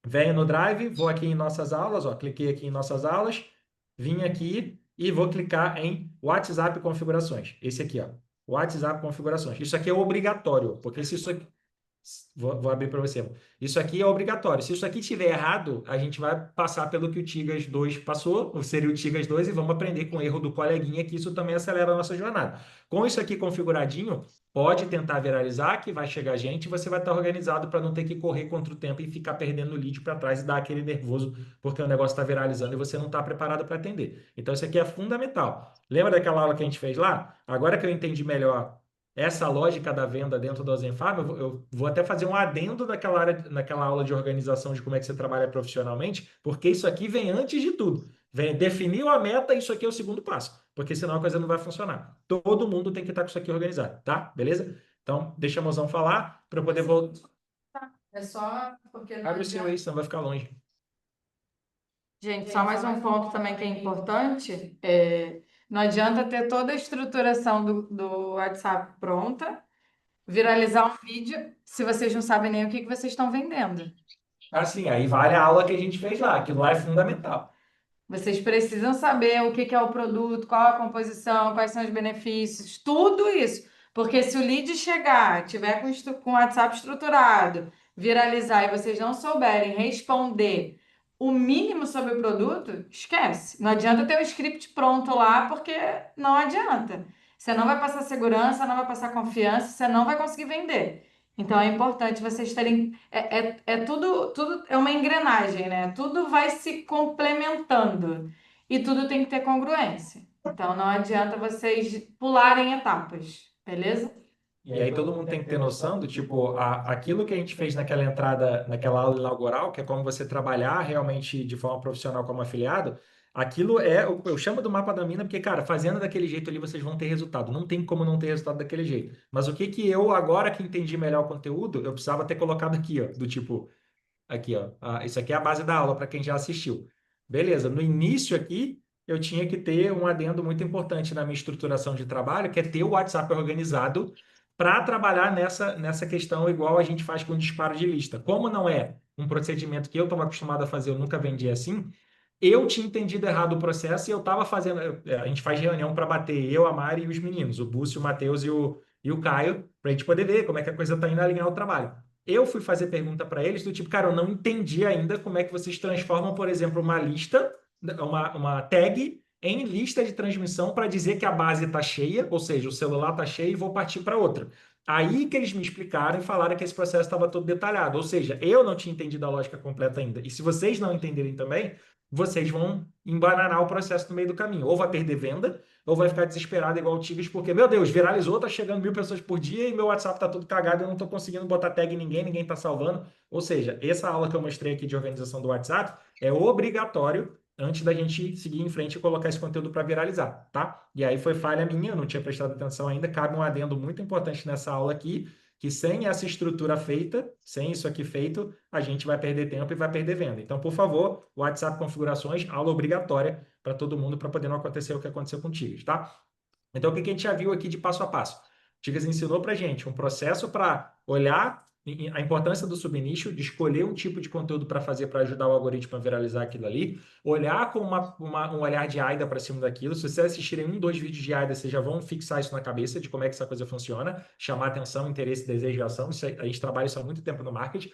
Venho no Drive, vou aqui em nossas aulas, ó, cliquei aqui em nossas aulas, vim aqui e vou clicar em WhatsApp configurações. Esse aqui, ó, WhatsApp configurações. Isso aqui é obrigatório, porque se isso aqui, vou abrir para você. Isso aqui é obrigatório. Se isso aqui estiver errado, a gente vai passar pelo que o Tigas 2 passou, ou seria o Tigas 2, e vamos aprender com o erro do coleguinha, que isso também acelera a nossa jornada. Com isso aqui configuradinho, pode tentar viralizar, que vai chegar gente, e você vai estar organizado para não ter que correr contra o tempo e ficar perdendo lead para trás e dar aquele nervoso, porque o negócio está viralizando e você não está preparado para atender. Então, isso aqui é fundamental. Lembra daquela aula que a gente fez lá? Agora que eu entendi melhor essa lógica da venda dentro da Zenfarm, eu vou até fazer um adendo naquela aula de organização de como é que você trabalha profissionalmente, porque isso aqui vem antes de tudo. Vem definiu a meta, isso aqui é o segundo passo, porque senão a coisa não vai funcionar. Todo mundo tem que estar com isso aqui organizado, tá? Beleza? Então, deixa a mozão falar para eu poder voltar. É só porque não Abre o seu adianta. aí, senão vai ficar longe. Gente, só mais um ponto também que é importante. Não adianta ter toda a estruturação do WhatsApp pronta, viralizar um vídeo, se vocês não sabem nem o que vocês estão vendendo. Assim, aí vale a aula que a gente fez lá, aquilo lá é fundamental. Vocês precisam saber o que é o produto, qual a composição, quais são os benefícios, tudo isso. Porque se o lead chegar, tiver com o WhatsApp estruturado, viralizar e vocês não souberem responder o mínimo sobre o produto, esquece. Não adianta ter o script pronto lá, porque não adianta. Você não vai passar segurança, não vai passar confiança, você não vai conseguir vender. Então é importante vocês terem. Tudo é uma engrenagem, né? Tudo vai se complementando e tudo tem que ter congruência. Então não adianta vocês pularem etapas, beleza? E aí todo mundo tem que ter noção do tipo, aquilo que a gente fez naquela entrada, naquela aula inaugural, que é como você trabalhar realmente de forma profissional como afiliado, aquilo eu chamo do mapa da mina, porque, cara, fazendo daquele jeito ali vocês vão ter resultado. Não tem como não ter resultado daquele jeito. Mas o que que eu, agora que entendi melhor o conteúdo, eu precisava ter colocado aqui, ó, do tipo, aqui, ó, isso aqui é a base da aula para quem já assistiu. Beleza, no início aqui, eu tinha que ter um adendo muito importante na minha estruturação de trabalho, que é ter o WhatsApp organizado para trabalhar nessa questão igual a gente faz com disparo de lista. Como não é um procedimento que eu estava acostumado a fazer, eu nunca vendi assim, eu tinha entendido errado o processo e eu estava fazendo. A gente faz reunião para bater eu, a Mari e os meninos, o Búcio, o Matheus e o Caio, para a gente poder ver como é que a coisa está indo alinhar o trabalho. Eu fui fazer pergunta para eles do tipo, cara, eu não entendi ainda como é que vocês transformam, por exemplo, uma lista, uma tag em lista de transmissão para dizer que a base está cheia, ou seja, o celular está cheio e vou partir para outra. Aí que eles me explicaram e falaram que esse processo estava todo detalhado. Ou seja, eu não tinha entendido a lógica completa ainda. E se vocês não entenderem também, vocês vão embananar o processo no meio do caminho. Ou vai perder venda, ou vai ficar desesperado igual o Tigres, porque, meu Deus, viralizou, tá chegando 1.000 pessoas por dia e meu WhatsApp tá todo cagado, eu não tô conseguindo botar tag em ninguém, ninguém tá salvando. Ou seja, essa aula que eu mostrei aqui de organização do WhatsApp é obrigatório antes da gente seguir em frente e colocar esse conteúdo para viralizar, tá? E aí foi falha minha, eu não tinha prestado atenção ainda. Cabe um adendo muito importante nessa aula aqui, que sem essa estrutura feita, sem isso aqui feito, a gente vai perder tempo e vai perder venda. Então, por favor, WhatsApp configurações, aula obrigatória para todo mundo, para poder não acontecer o que aconteceu com o Tigres, tá? Então, o que a gente já viu aqui de passo a passo? O Tigres ensinou para a gente um processo para olhar a importância do subnicho, de escolher um tipo de conteúdo para fazer para ajudar o algoritmo a viralizar aquilo ali, olhar com um olhar de AIDA para cima daquilo. Se vocês assistirem 1, 2 vídeos de AIDA, vocês já vão fixar isso na cabeça de como é que essa coisa funciona, chamar atenção, interesse, desejo e ação. Isso, a gente trabalha isso há muito tempo no marketing.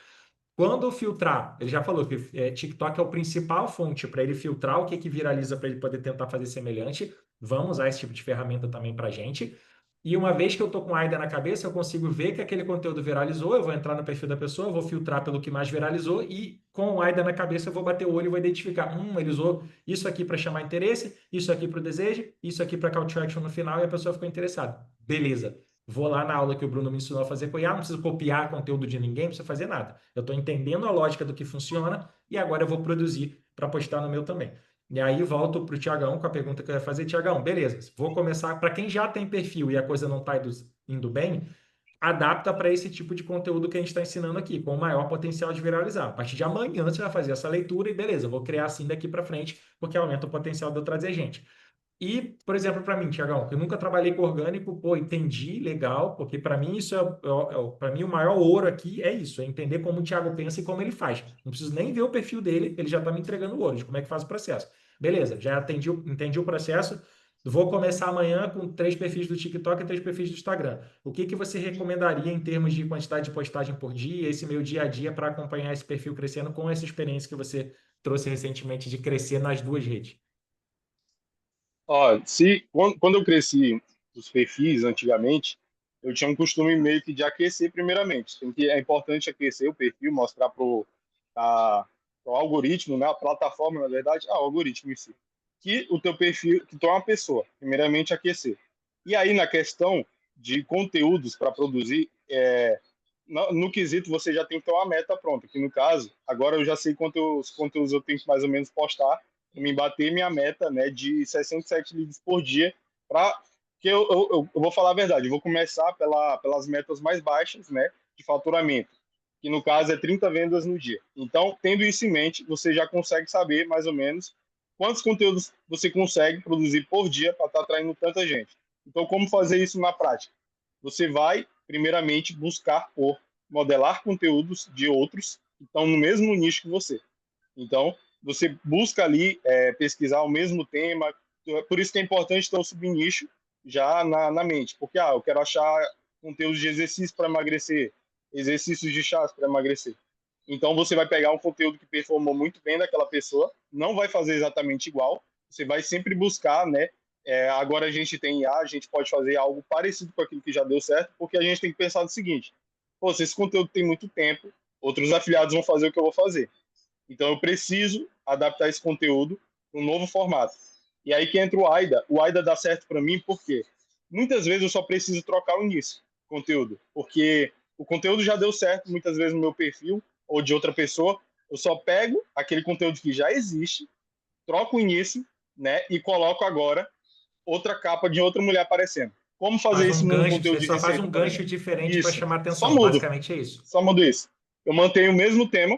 Quando filtrar, ele já falou que TikTok é o principal fonte para ele filtrar o que, que viraliza para ele poder tentar fazer semelhante. Vamos usar esse tipo de ferramenta também para a gente. E uma vez que eu estou com a AIDA na cabeça, eu consigo ver que aquele conteúdo viralizou, eu vou entrar no perfil da pessoa, eu vou filtrar pelo que mais viralizou e com o AIDA na cabeça eu vou bater o olho e vou identificar, ele usou isso aqui para chamar interesse, isso aqui para o desejo, isso aqui para call to action no final e a pessoa ficou interessada. Beleza. Vou lá na aula que o Bruno me ensinou a fazer com IA, não preciso copiar conteúdo de ninguém, não precisa fazer nada. Eu estou entendendo a lógica do que funciona e agora eu vou produzir para postar no meu também. E aí volto para o Tiagão com a pergunta que eu ia fazer. Tiagão, beleza, vou começar. Para quem já tem perfil e a coisa não está indo bem, adapta para esse tipo de conteúdo que a gente está ensinando aqui, com o maior potencial de viralizar. A partir de amanhã você vai fazer essa leitura e beleza, eu vou criar assim daqui para frente, porque aumenta o potencial de eu trazer gente. E, por exemplo, para mim, Tiagão, eu nunca trabalhei com orgânico, pô, entendi, legal, porque para mim isso para mim o maior ouro aqui é isso, é entender como o Thiago pensa e como ele faz. Não preciso nem ver o perfil dele, ele já está me entregando o ouro, de como é que faz o processo. Beleza, já entendi o processo. Vou começar amanhã com 3 perfis do TikTok e 3 perfis do Instagram. O que que você recomendaria em termos de quantidade de postagem por dia, esse meu dia a dia para acompanhar esse perfil crescendo com essa experiência que você trouxe recentemente de crescer nas 2 redes? Ó, quando eu cresci os perfis antigamente, eu tinha um costume meio que de aquecer primeiramente. É importante aquecer o perfil, mostrar pro algoritmo, né, a plataforma, na verdade, o algoritmo em si, que o teu perfil, que tu é uma pessoa, primeiramente aquecer. E aí na questão de conteúdos para produzir, no quesito você já tem que ter uma meta pronta, que no caso, agora eu já sei quantos conteúdos eu tenho que mais ou menos postar para me bater minha meta, né, de 67 leads por dia, para que eu vou falar a verdade, eu vou começar pelas metas mais baixas, né, de faturamento, que no caso é 30 vendas no dia. Então, tendo isso em mente, você já consegue saber mais ou menos quantos conteúdos você consegue produzir por dia para estar atraindo tanta gente. Então, como fazer isso na prática? Você vai, primeiramente, buscar por modelar conteúdos de outros que estão no mesmo nicho que você. Então, você busca ali pesquisar o mesmo tema. Por isso que é importante ter um subnicho já na mente. Porque, eu quero achar conteúdos de exercício para emagrecer, exercícios de chás para emagrecer. Então, você vai pegar um conteúdo que performou muito bem daquela pessoa, não vai fazer exatamente igual, você vai sempre buscar, né? Agora a gente tem IA, a gente pode fazer algo parecido com aquilo que já deu certo, porque a gente tem que pensar no seguinte: pô, se esse conteúdo tem muito tempo, outros afiliados vão fazer o que eu vou fazer. Então eu preciso adaptar esse conteúdo para um novo formato. E aí que entra o AIDA. O AIDA dá certo para mim porque muitas vezes eu só preciso trocar o início do conteúdo, porque o conteúdo já deu certo muitas vezes no meu perfil ou de outra pessoa. Eu só pego aquele conteúdo que já existe, troco o início, né, e coloco agora outra capa de outra mulher aparecendo. Como Faz fazer isso um num gancho, conteúdo você de só faz receita, um por gancho exemplo? diferente para Isso. chamar Só atenção. mudo. Basicamente é isso. Só mudo isso. Eu mantenho o mesmo tema,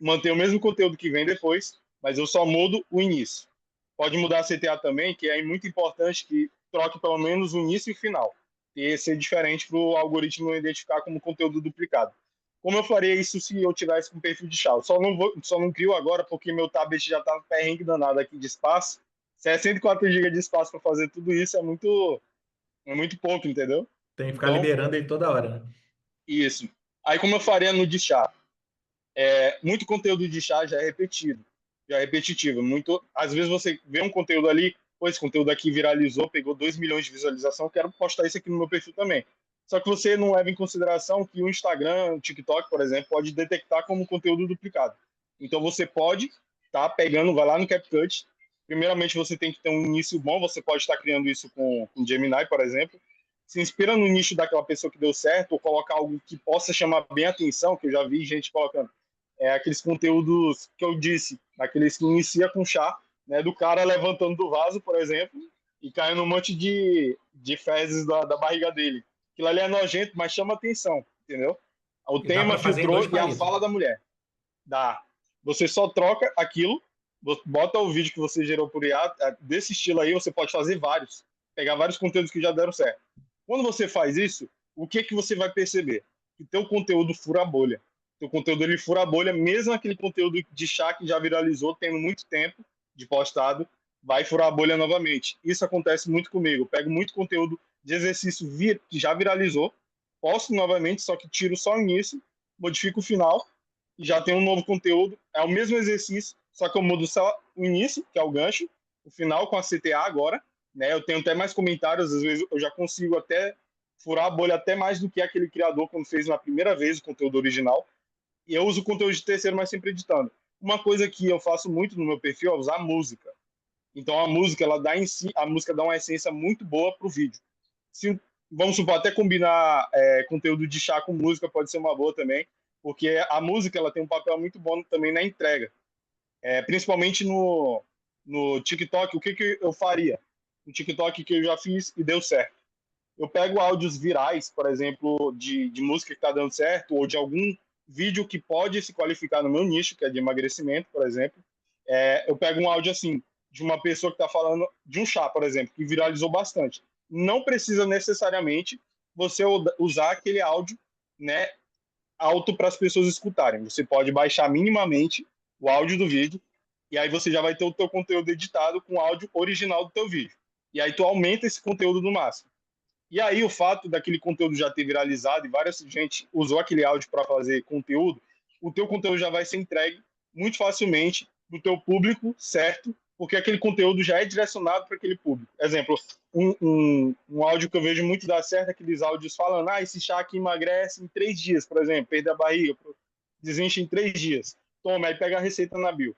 mantenho o mesmo conteúdo que vem depois, mas eu só mudo o início. Pode mudar a CTA também, que é muito importante que troque pelo menos o início e o final. E ser diferente para o algoritmo não identificar como conteúdo duplicado. Como eu faria isso se eu tivesse com perfil de chave? Só não crio agora porque meu tablet já está no perrengue danado aqui de espaço. 64 GB de espaço para fazer tudo isso é muito pouco, entendeu? Tem que ficar Então, liberando ele toda hora, né? isso. Aí como eu faria no de chá? Muito conteúdo de chá já é repetido, já é repetitivo. Às vezes você vê um conteúdo ali, pô, esse conteúdo aqui viralizou, pegou 2 milhões de visualização, quero postar isso aqui no meu perfil também. Só que você não leva em consideração que o Instagram, o TikTok, por exemplo, pode detectar como conteúdo duplicado. Então você pode estar pegando, vai lá no CapCut. Primeiramente, você tem que ter um início bom. Você pode estar criando isso com Gemini, por exemplo. Se inspira no nicho daquela pessoa que deu certo, ou coloca algo que possa chamar bem a atenção, que eu já vi gente colocando. Aqueles conteúdos que eu disse, aqueles que inicia com chá, né, do cara levantando do vaso, por exemplo, e caindo um monte de fezes da barriga dele. Aquilo ali é nojento, mas chama atenção, entendeu? O E dá tema para fazer em dois filtrou e a palitos. fala da mulher. Dá. Você só troca aquilo, bota o vídeo que você gerou por IA, desse estilo aí, você pode fazer vários. Pegar vários conteúdos que já deram certo. Quando você faz isso, o que você vai perceber? Que teu conteúdo fura a bolha. Teu conteúdo ele fura a bolha, mesmo aquele conteúdo de chá que já viralizou, tendo muito tempo de postado, vai furar a bolha novamente. Isso acontece muito comigo. Eu pego muito conteúdo de exercício que já viralizou, posto novamente, só que tiro só o início, modifico o final e já tem um novo conteúdo. É o mesmo exercício, só que eu mudo só o início, que é o gancho, o final com a CTA agora, né? Eu tenho até mais comentários, às vezes eu já consigo até furar a bolha até mais do que aquele criador quando fez na primeira vez o conteúdo original. E eu uso o conteúdo de terceiro, mas sempre editando. Uma coisa que eu faço muito no meu perfil é usar música. Então a música, ela dá em si, a música dá uma essência muito boa pro vídeo. Se, vamos supor, até combinar conteúdo de chá com música pode ser uma boa também, porque a música ela tem um papel muito bom também na entrega. Principalmente no TikTok, o que eu faria? No TikTok que eu já fiz e deu certo. Eu pego áudios virais, por exemplo, de música que está dando certo, ou de algum vídeo que pode se qualificar no meu nicho, que é de emagrecimento, por exemplo. Eu pego um áudio assim, de uma pessoa que está falando de um chá, por exemplo, que viralizou bastante. Não precisa necessariamente você usar aquele áudio, né, alto para as pessoas escutarem. Você pode baixar minimamente o áudio do vídeo e aí você já vai ter o teu conteúdo editado com o áudio original do teu vídeo. E aí tu aumenta esse conteúdo no máximo. E aí o fato daquele conteúdo já ter viralizado e várias gente usou aquele áudio para fazer conteúdo, o teu conteúdo já vai ser entregue muito facilmente do teu público certo, porque aquele conteúdo já é direcionado para aquele público. Exemplo, um áudio que eu vejo muito dar certo é aqueles áudios falando, esse chá aqui emagrece em 3 dias, por exemplo, perder a barriga, desenche em 3 dias. Toma, aí pega a receita na bio.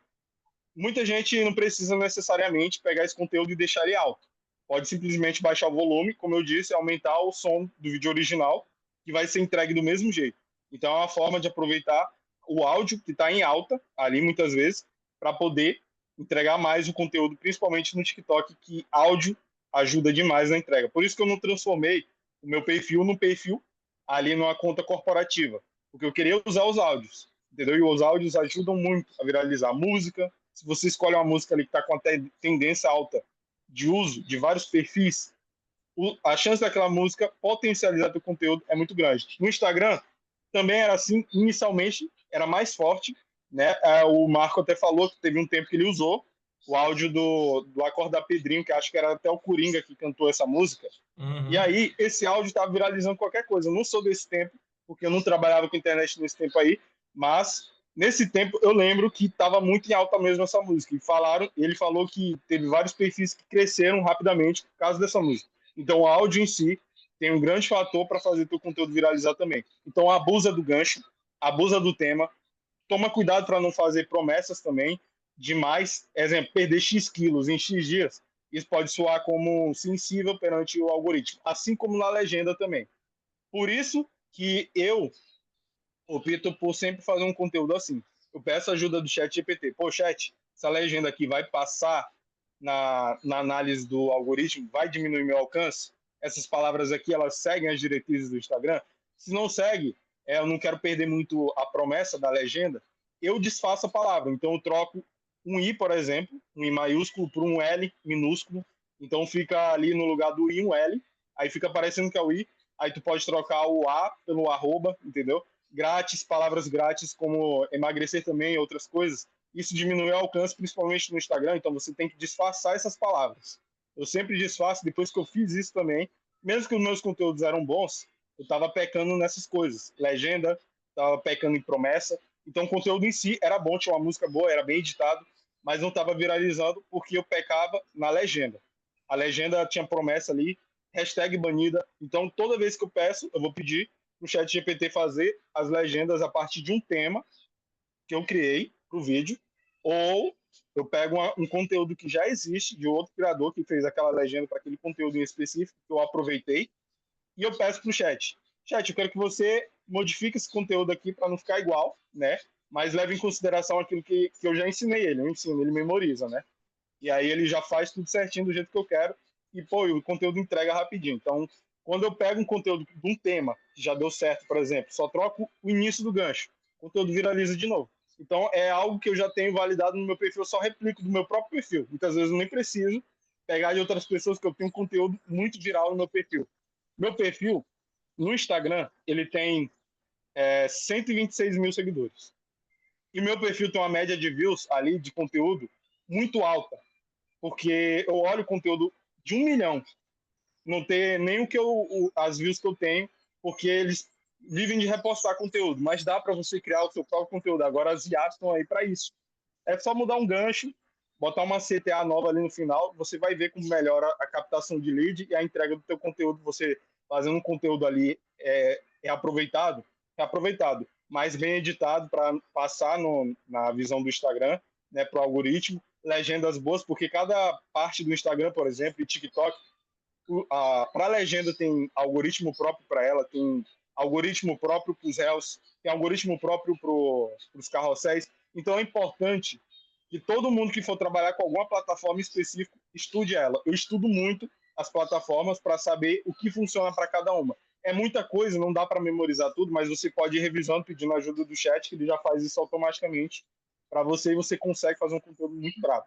Muita gente não precisa necessariamente pegar esse conteúdo e deixar ele alto. Pode simplesmente baixar o volume, como eu disse, aumentar o som do vídeo original, que vai ser entregue do mesmo jeito. Então é uma forma de aproveitar o áudio que está em alta, ali muitas vezes, para poder entregar mais o conteúdo, principalmente no TikTok, que áudio ajuda demais na entrega. Por isso que eu não transformei o meu perfil no perfil ali numa conta corporativa, porque eu queria usar os áudios, entendeu? E os áudios ajudam muito a viralizar música. Se você escolhe uma música ali que está com a tendência alta de uso de vários perfis, a chance daquela música potencializar teu conteúdo é muito grande. No Instagram também era assim, inicialmente era mais forte, né? O Marco até falou que teve um tempo que ele usou o áudio do Acordar Pedrinho, que acho que era até o Coringa que cantou essa música. E Uhum. aí esse áudio estava viralizando qualquer coisa. Eu não sou desse tempo, porque eu não trabalhava com internet nesse tempo aí, mas nesse tempo eu lembro que estava muito em alta mesmo essa música. E ele falou que teve vários perfis que cresceram rapidamente por causa dessa música. Então o áudio em si tem um grande fator para fazer teu conteúdo viralizar também. Então abusa do gancho, abusa do tema, toma cuidado para não fazer promessas também demais. Exemplo, perder X quilos em X dias. Isso pode soar como sensível perante o algoritmo, assim como na legenda também. Por isso que eu opto por sempre fazer um conteúdo assim. Eu peço ajuda do chat GPT. Pô, chat, essa legenda aqui vai passar na análise do algoritmo? Vai diminuir meu alcance? Essas palavras aqui, elas seguem as diretrizes do Instagram? Se não segue, eu não quero perder muito a promessa da legenda, eu desfaço a palavra. Então, eu troco um I, por exemplo, um I maiúsculo por um L minúsculo. Então, fica ali no lugar do I um L. Aí fica parecendo que é o I. Aí tu pode trocar o A pelo arroba, entendeu? Grátis, palavras grátis como emagrecer também e outras coisas. Isso diminui o alcance, principalmente no Instagram, então você tem que disfarçar essas palavras. Eu sempre disfarço, depois que eu fiz isso também, mesmo que os meus conteúdos eram bons, eu estava pecando nessas coisas. Legenda, estava pecando em promessa. Então o conteúdo em si era bom, tinha uma música boa, era bem editado, mas não estava viralizando porque eu pecava na legenda. A legenda tinha promessa ali, hashtag banida. Então, toda vez que eu peço, eu vou pedir para o ChatGPT fazer as legendas a partir de um tema que eu criei para o vídeo, ou eu pego um conteúdo que já existe, de outro criador que fez aquela legenda para aquele conteúdo em específico, que eu aproveitei, e eu peço para o chat, eu quero que você modifique esse conteúdo aqui para não ficar igual, né? Mas leve em consideração aquilo que eu já ensinei ele, eu ensino, ele memoriza, né? E aí ele já faz tudo certinho do jeito que eu quero, e, pô, o conteúdo entrega rapidinho. Então, quando eu pego um conteúdo de um tema que já deu certo, por exemplo, só troco o início do gancho, o conteúdo viraliza de novo. Então, é algo que eu já tenho validado no meu perfil, eu só replico do meu próprio perfil. Muitas vezes eu nem preciso pegar de outras pessoas, que eu tenho conteúdo muito viral no meu perfil. Meu perfil, no Instagram, ele tem 126 mil seguidores. E meu perfil tem uma média de views ali, de conteúdo, muito alta. Porque eu olho o conteúdo de 1 milhão, não ter nem as views que eu tenho, porque eles vivem de repostar conteúdo, mas dá para você criar o seu próprio conteúdo. Agora as IAs estão aí para isso. É só mudar um gancho, botar uma CTA nova ali no final, você vai ver como melhora a captação de lead e a entrega do teu conteúdo. Você fazendo um conteúdo ali é aproveitado, mas bem editado para passar na visão do Instagram, né, para o algoritmo, legendas boas, porque cada parte do Instagram, por exemplo, e TikTok, para a legenda tem algoritmo próprio para ela, tem algoritmo próprio para os Reels, tem algoritmo próprio para os carrosséis. Então é importante que todo mundo que for trabalhar com alguma plataforma específica estude ela. Eu estudo muito as plataformas para saber o que funciona para cada uma. É muita coisa, não dá para memorizar tudo, mas você pode ir revisando, pedindo ajuda do chat, que ele já faz isso automaticamente para você, e você consegue fazer um conteúdo muito brabo.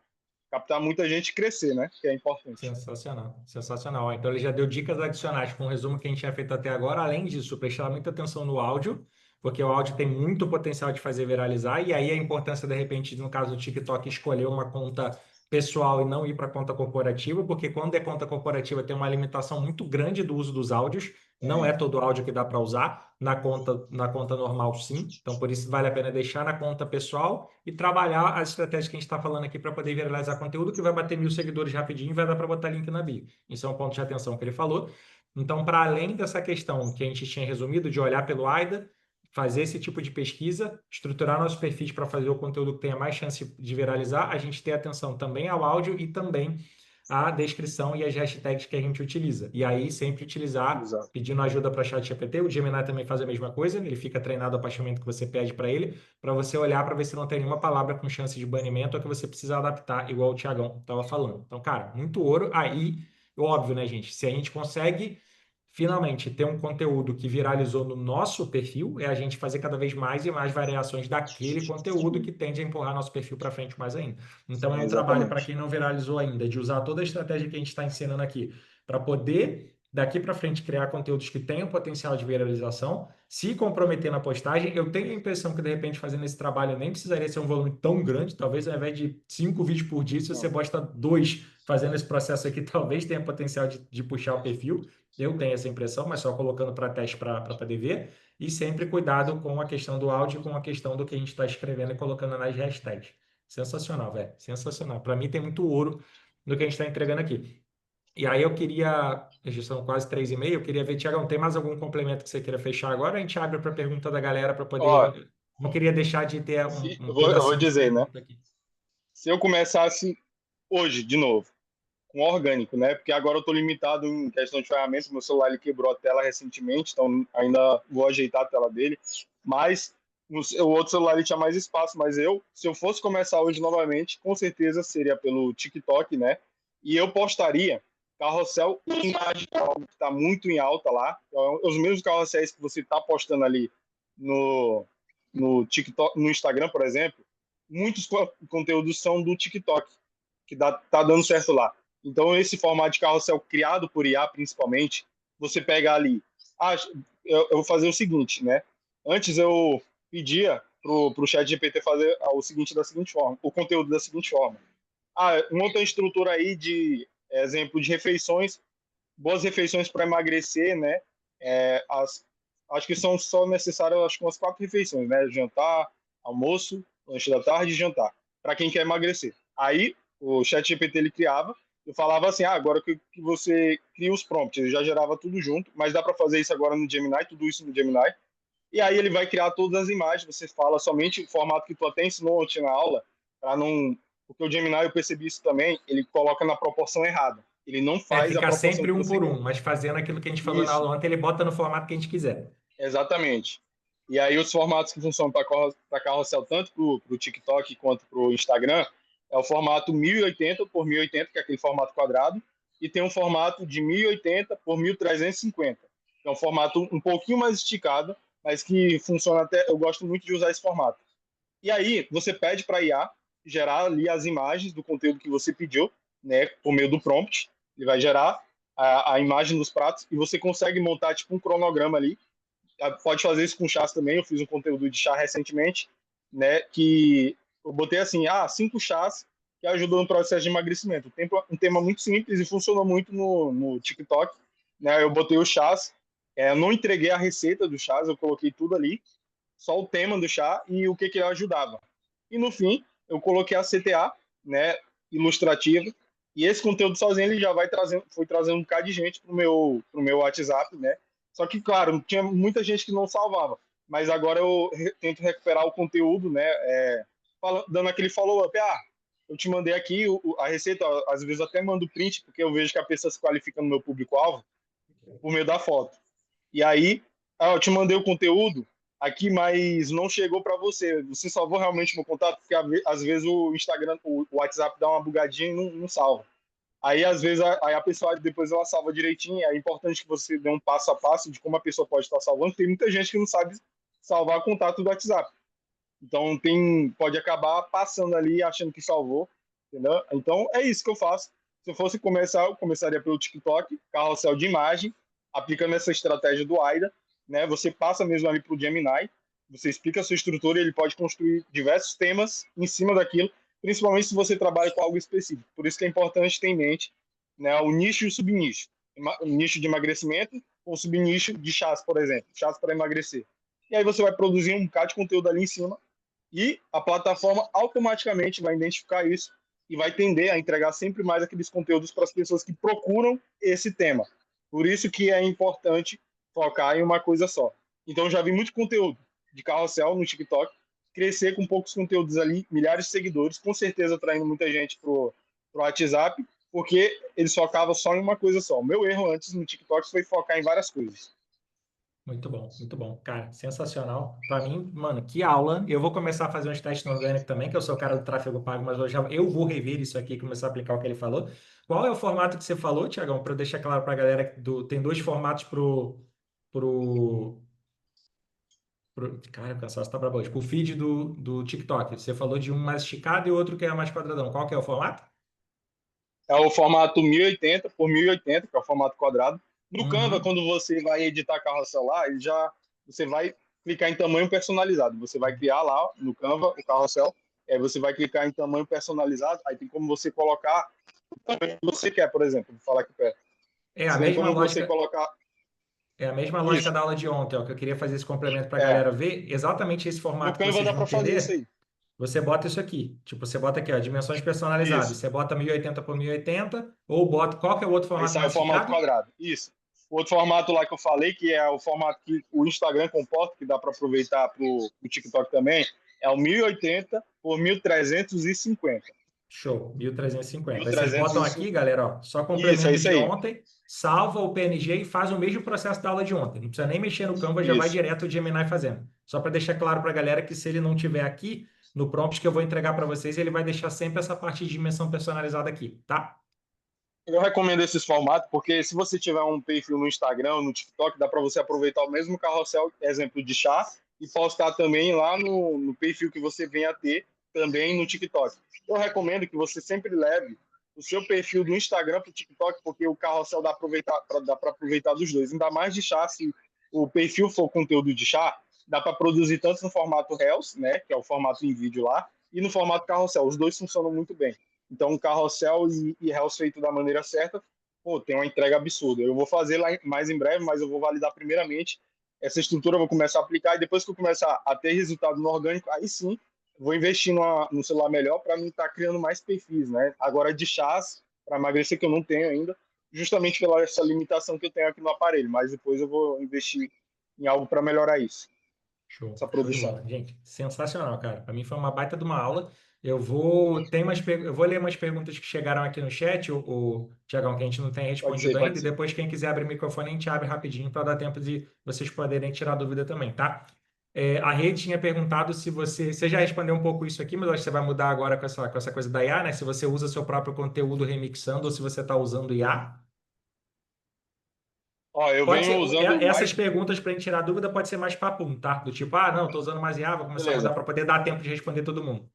Captar muita gente e crescer, né? Que é importante. Sensacional, sensacional. Ó, então ele já deu dicas adicionais com o resumo que a gente tinha feito até agora. Além disso, prestar muita atenção no áudio, porque o áudio tem muito potencial de fazer viralizar, e aí a importância, de repente, no caso do TikTok, escolher uma conta pessoal e não ir para conta corporativa, porque quando é conta corporativa tem uma limitação muito grande do uso dos áudios. Não é todo áudio que dá para usar, na conta normal, sim. Então, por isso, vale a pena deixar na conta pessoal e trabalhar as estratégias que a gente está falando aqui para poder viralizar conteúdo, que vai bater 1.000 seguidores rapidinho e vai dar para botar link na bio. Isso é um ponto de atenção que ele falou. Então, para além dessa questão que a gente tinha resumido, de olhar pelo AIDA, fazer esse tipo de pesquisa, estruturar nossos perfis para fazer o conteúdo que tenha mais chance de viralizar, a gente ter atenção também ao áudio e também à descrição e as hashtags que a gente utiliza. E aí, sempre utilizar, Exato. pedindo ajuda para o ChatGPT. O Gemini também faz a mesma coisa, ele fica treinado a partir do momento que você pede para ele, para você olhar para ver se não tem nenhuma palavra com chance de banimento ou que você precisa adaptar, igual o Thiagão estava falando. Então, cara, muito ouro. Aí, óbvio, né, gente? Se a gente consegue finalmente ter um conteúdo que viralizou no nosso perfil, é a gente fazer cada vez mais e mais variações daquele conteúdo que tende a empurrar nosso perfil para frente mais ainda. Então, é um trabalho para Exatamente. quem não viralizou ainda, de usar toda a estratégia que a gente está ensinando aqui para poder, daqui para frente, criar conteúdos que tenham potencial de viralização, se comprometer na postagem. Eu tenho a impressão que, de repente, fazendo esse trabalho nem precisaria ser um volume tão grande, talvez ao invés de 5 vídeos por dia, se você posta 2 fazendo esse processo aqui, talvez tenha potencial de puxar o perfil. Eu tenho essa impressão, mas só colocando para teste para poder ver. E sempre cuidado com a questão do áudio, com a questão do que a gente está escrevendo e colocando nas hashtags. Sensacional, velho. Sensacional. Para mim tem muito ouro no que a gente está entregando aqui. E aí eu queria, já são quase 3h30, eu queria ver, Tiagão, tem mais algum complemento que você queira fechar agora? A gente abre para a pergunta da galera para Ó, poder. Não queria deixar de ter um eu vou pedacinho de dizer, né? pergunta aqui. Se eu começasse hoje, de novo, com orgânico, né? Porque agora eu estou limitado em questão de ferramentas. Meu celular ele quebrou a tela recentemente, então ainda vou ajeitar a tela dele. Mas o outro celular ele tinha mais espaço. Mas se eu fosse começar hoje novamente, com certeza seria pelo TikTok, né? E eu postaria carrossel e imagem, que está muito em alta lá. Então, os mesmos carrosséis que você está postando ali no TikTok, no Instagram, por exemplo, muitos conteúdos são do TikTok, que tá dando certo lá. Então, esse formato de carrossel criado por IA, principalmente, você pega ali. Eu vou fazer o seguinte, né? Antes eu pedia pro chat GPT fazer o seguinte da seguinte forma, o conteúdo da seguinte forma. Monta uma estrutura aí de exemplo de refeições, boas refeições para emagrecer, né? Acho que são só necessárias umas 4 refeições, né? Jantar, almoço, lanche da tarde e jantar, para quem quer emagrecer. Aí o chat GPT ele criava, eu falava assim, agora que você cria os prompts, ele já gerava tudo junto, mas dá para fazer isso agora no Gemini, tudo isso no Gemini. E aí ele vai criar todas as imagens, você fala somente o formato que tu até ensinou ontem na aula, para não... Porque o Gemini, eu percebi isso também, ele coloca na proporção errada. Ele não faz a Fica proporção sempre que um você por quer. um, mas fazendo aquilo que a gente falou na Isso, aula ontem, ele bota no formato que a gente quiser. exatamente. E aí os formatos que funcionam para carrossel, tanto para o TikTok quanto para o Instagram, é o formato 1080 por 1080, que é aquele formato quadrado, e tem um formato de 1080 por 1350, que é um formato um pouquinho mais esticado, mas que funciona até... Eu gosto muito de usar esse formato. E aí você pede para a IA gerar ali as imagens do conteúdo que você pediu, né, por meio do prompt. Ele vai gerar a imagem dos pratos e você consegue montar tipo um cronograma ali. Pode fazer isso com chás também. Eu fiz um conteúdo de chá recentemente, né, que eu botei assim, 5 chás que ajudam no processo de emagrecimento. Um tema muito simples e funcionou muito no TikTok. Né, eu botei os chás, eu não entreguei a receita dos chás, eu coloquei tudo ali, só o tema do chá e o que ele ajudava. E no fim, eu coloquei a CTA, né, ilustrativa, e esse conteúdo sozinho ele já foi trazendo um bocado de gente pro meu WhatsApp, né? Só que, claro, tinha muita gente que não salvava, mas agora eu tento recuperar o conteúdo, né, dando aquele follow-up. Eu te mandei aqui a receita, às vezes eu até mando print, porque eu vejo que a pessoa se qualifica no meu público-alvo por meio da foto. E aí, eu te mandei o conteúdo aqui, mas não chegou para você. Você salvou realmente meu contato? Porque às vezes o Instagram, o WhatsApp dá uma bugadinha e não salva. Aí, às vezes, aí a pessoa depois ela salva direitinho. É importante que você dê um passo a passo de como a pessoa pode estar salvando. Tem muita gente que não sabe salvar contato do WhatsApp. Então, pode acabar passando ali achando que salvou. Entendeu? Então, é isso que eu faço. Se eu fosse começar, eu começaria pelo TikTok, carrossel de imagem, aplicando essa estratégia do AIDA, né? Você passa mesmo ali para o Gemini, você explica a sua estrutura e ele pode construir diversos temas em cima daquilo, principalmente se você trabalha com algo específico. Por isso que é importante ter em mente, né, o nicho e o subnicho. O nicho de emagrecimento ou subnicho de chás, por exemplo, chás para emagrecer. E aí você vai produzir um bocado de conteúdo ali em cima e a plataforma automaticamente vai identificar isso e vai tender a entregar sempre mais aqueles conteúdos para as pessoas que procuram esse tema. Por isso que é importante focar em uma coisa só. Então, eu já vi muito conteúdo de carrossel no TikTok crescer com poucos conteúdos ali, milhares de seguidores, com certeza atraindo muita gente pro WhatsApp, porque eles focavam só em uma coisa só. O meu erro antes no TikTok foi focar em várias coisas. Muito bom, muito bom. Cara, sensacional. Para mim, mano, que aula. Eu vou começar a fazer uns testes no orgânico também, que eu sou o cara do tráfego pago, mas eu vou rever isso aqui e começar a aplicar o que ele falou. Qual é o formato que você falou, Tiagão? Para eu deixar claro para a galera tem dois formatos pro, cara, o cansaço tá brabo hoje. Pro feed do TikTok. Você falou de um mais esticado e outro que é mais quadradão. Qual que é o formato? É o formato 1080 por 1080, que é o formato quadrado. No Canva, Uhum. quando você vai editar carrossel lá, você vai clicar em tamanho personalizado. Você vai criar lá no Canva o carrossel, aí você vai clicar em tamanho personalizado, aí tem como você colocar o tamanho que você quer, por exemplo. Vou falar aqui perto. É a Você tem mesma como você lógica. colocar É a mesma lógica isso. da aula de ontem, ó, que eu queria fazer esse complemento para a É, galera ver. Exatamente esse no formato que Canva vocês dá vão para fazer isso entender. aí. Você bota isso aqui. Tipo, você bota aqui, ó, dimensões personalizadas. Isso. Você bota 1080 por 1080 ou bota. Qual que é o outro Aí formato sai o mais formato esticado? quadrado. Isso. O outro formato lá que eu falei, que é o formato que o Instagram comporta, que dá para aproveitar para o TikTok também, é o 1080 por 1350. Show, 1350. Aí vocês botam aqui, 1350. galera, ó, só Isso, é complemento isso de aí. ontem, salva o PNG e faz o mesmo processo da aula de ontem. Não precisa nem mexer no Canva, já vai Isso. direto o Gemini fazendo. Só para deixar claro para a galera que se ele não tiver aqui no prompt que eu vou entregar para vocês, ele vai deixar sempre essa parte de dimensão personalizada aqui, tá? Eu recomendo esses formatos porque se você tiver um perfil no Instagram, no TikTok, dá para você aproveitar o mesmo carrossel, exemplo de chá, e postar também lá no perfil que você venha a ter, também no TikTok. Eu recomendo que você sempre leve o seu perfil do Instagram para o TikTok, porque o carrossel dá para aproveitar dos dois. Ainda mais de chá, se o perfil for conteúdo de chá, dá para produzir tanto no formato Reels, né, que é o formato em vídeo lá, e no formato carrossel. Os dois funcionam muito bem. Então, carrossel e Hells feito da maneira certa, pô, tem uma entrega absurda. Eu vou fazer lá mais em breve, mas eu vou validar primeiramente essa estrutura, eu vou começar a aplicar, e depois que eu começar a ter resultado no orgânico, aí sim, vou investir no celular melhor para mim estar criando mais perfis, né? Agora, de chás, para emagrecer, que eu não tenho ainda, justamente pela essa limitação que eu tenho aqui no aparelho. Mas depois eu vou investir em algo para melhorar isso, Show, essa show de produção. bola. Gente, sensacional, cara. Para mim foi uma baita de uma aula. Eu vou ler umas perguntas que chegaram aqui no chat, o Tiagão, que a gente não tem Pode ser, respondido pode ainda, e ser. depois quem quiser abrir o microfone, a gente abre rapidinho para dar tempo de vocês poderem tirar dúvida também, tá? A Rede tinha perguntado se você já respondeu um pouco isso aqui, mas eu acho que você vai mudar agora com essa coisa da IA, né? Se você usa seu próprio conteúdo remixando ou se você está usando IA. Ó, eu Pode venho ser, usando essas mais. perguntas para a gente tirar dúvida pode ser mais papum, tá? Do tipo, ah, não, estou usando mais IA, vou começar a mudar Beleza. para poder dar tempo de responder todo mundo.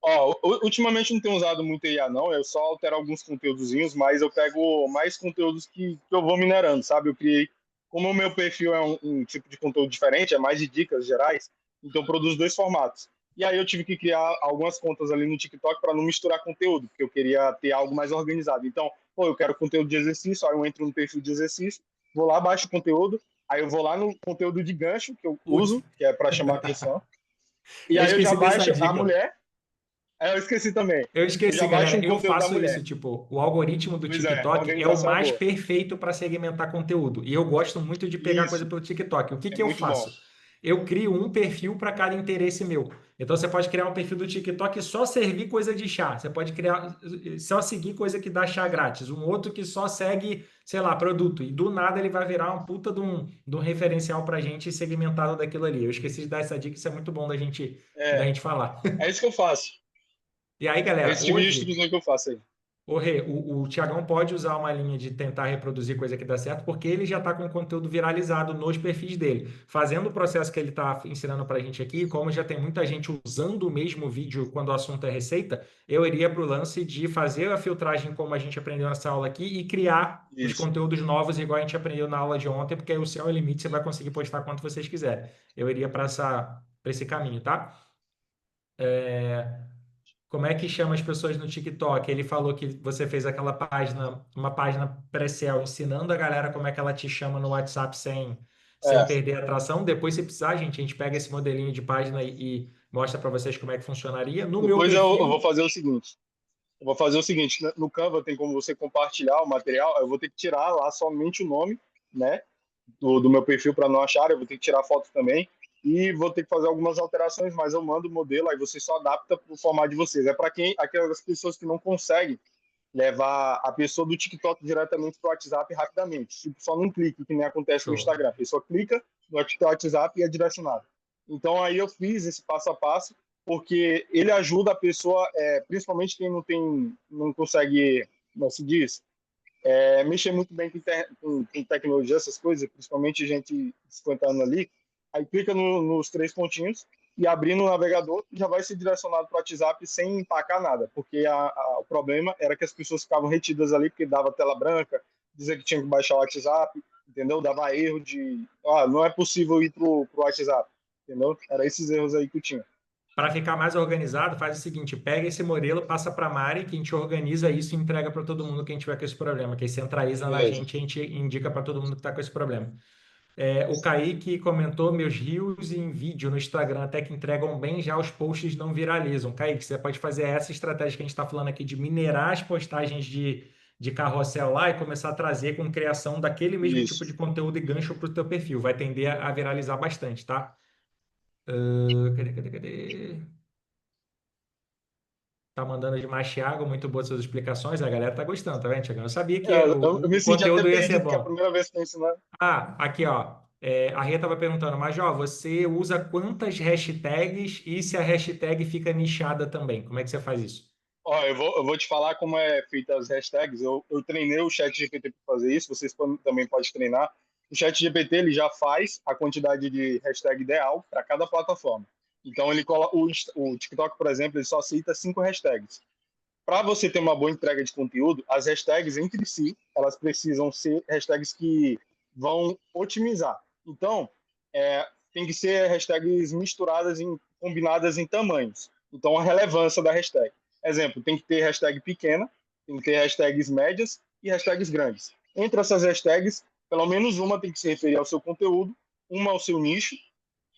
Ó, ultimamente não tenho usado muito IA, não. Eu só altero alguns conteúdozinhos, mas eu pego mais conteúdos que eu vou minerando, sabe? Eu criei. Como o meu perfil é um tipo de conteúdo diferente, é mais de dicas gerais, então eu produzo dois formatos. E aí eu tive que criar algumas contas ali no TikTok para não misturar conteúdo, porque eu queria ter algo mais organizado. Então, pô, eu quero conteúdo de exercício, aí eu entro no perfil de exercício, vou lá, baixo o conteúdo, aí eu vou lá no conteúdo de gancho que eu Putz, uso, que é para chamar atenção, e eu aí eu já esqueci dessa baixo a dica. mulher. Eu esqueci também. Eu Eu já esqueci, baixo galera. um Eu conteúdo da faço isso, mulher. tipo, o algoritmo do Pois é, TikTok é o organização é mais boa. perfeito para segmentar conteúdo. E eu gosto muito de pegar coisa Isso, pelo TikTok. O que é que eu muito bom. faço? Eu crio um perfil para cada interesse meu. Então você pode criar um perfil do TikTok e só servir coisa de chá. Você pode criar só seguir coisa que dá chá grátis. Um outro que só segue, sei lá, produto. E do nada ele vai virar uma puta de um referencial para gente segmentado daquilo ali. Eu esqueci de dar essa dica, isso é muito bom da É, gente falar. é isso que eu faço. E aí, É galera, esse tipo de hoje. instrução que eu faço aí. Ô, Rê, o Thiagão pode usar uma linha de tentar reproduzir coisa que dá certo, porque ele já está com o conteúdo viralizado nos perfis dele. Fazendo o processo que ele está ensinando para a gente aqui, como já tem muita gente usando o mesmo vídeo quando o assunto é receita, eu iria para o lance de fazer a filtragem como a gente aprendeu nessa aula aqui e criar os Isso. conteúdos novos, igual a gente aprendeu na aula de ontem, porque aí o céu é o limite, você vai conseguir postar quanto vocês quiserem. Eu iria para esse caminho, tá? Como é que chama as pessoas no TikTok? Ele falou que você fez aquela página, uma página pré-sell, ensinando a galera como é que ela te chama no WhatsApp sem É. perder a atração. Depois, se precisar, gente, a gente pega esse modelinho de página e mostra para vocês como é que funcionaria. No meu Depois eu vou perfil, fazer o seguinte. Eu vou fazer o seguinte, no Canva tem como você compartilhar o material, eu vou ter que tirar lá somente o nome, né, do meu perfil para não achar, eu vou ter que tirar foto também e vou ter que fazer algumas alterações, mas eu mando o modelo, aí você só adapta para o formato de vocês. É para quem aquelas pessoas que não conseguem levar a pessoa do TikTok diretamente para o WhatsApp rapidamente. Tipo, só num clique, que nem acontece no show. Instagram. A pessoa clica no WhatsApp e é direcionado. Então, aí eu fiz esse passo a passo, porque ele ajuda a pessoa, principalmente quem não consegue, como se diz, mexer muito bem com tecnologia, essas coisas, principalmente gente de 50 anos ali, aí clica nos três pontinhos e abrindo o navegador já vai ser direcionado para o WhatsApp sem empacar nada, porque o problema era que as pessoas ficavam retidas ali porque dava tela branca, dizia que tinha que baixar o WhatsApp, entendeu? Dava erro de, não é possível ir pro WhatsApp, entendeu? Era esses erros aí que eu tinha. Para ficar mais organizado, faz o seguinte: pega esse modelo, passa para a Mari, que a gente organiza isso e entrega para todo mundo que a gente tiver com esse problema, que aí centraliza na Beleza. gente e a gente indica para todo mundo que está com esse problema. O Kaique comentou: meus reels em vídeo no Instagram até que entregam bem, já os posts não viralizam. Kaique, você pode fazer essa estratégia que a gente está falando aqui de minerar as postagens de carrossel lá e começar a trazer com criação daquele mesmo tipo de Isso. conteúdo e gancho para o teu perfil. Vai tender a viralizar bastante, tá? Cadê? Tá mandando demais, Thiago. Muito boas suas explicações. A galera tá gostando, tá vendo, Thiago? Eu sabia que Eu o me senti até conteúdo ia ser perdido, porque é a bom. primeira vez que eu ensinando. Ah, aqui, ó. A Rê estava perguntando, mas, ó, você usa quantas hashtags e se a hashtag fica nichada também? Como é que você faz isso? Ó, eu vou te falar como é feita as hashtags. Eu treinei o chat GPT para fazer isso, vocês também podem treinar. O chat GPT ele já faz a quantidade de hashtag ideal para cada plataforma. Então ele coloca o TikTok, por exemplo, ele só aceita 5 hashtags. Para você ter uma boa entrega de conteúdo, as hashtags entre si, elas precisam ser hashtags que vão otimizar. Então, tem que ser hashtags misturadas, combinadas em tamanhos. Então, a relevância da hashtag. Exemplo, tem que ter hashtag pequena, tem que ter hashtags médias e hashtags grandes. Entre essas hashtags, pelo menos uma tem que se referir ao seu conteúdo, uma ao seu nicho,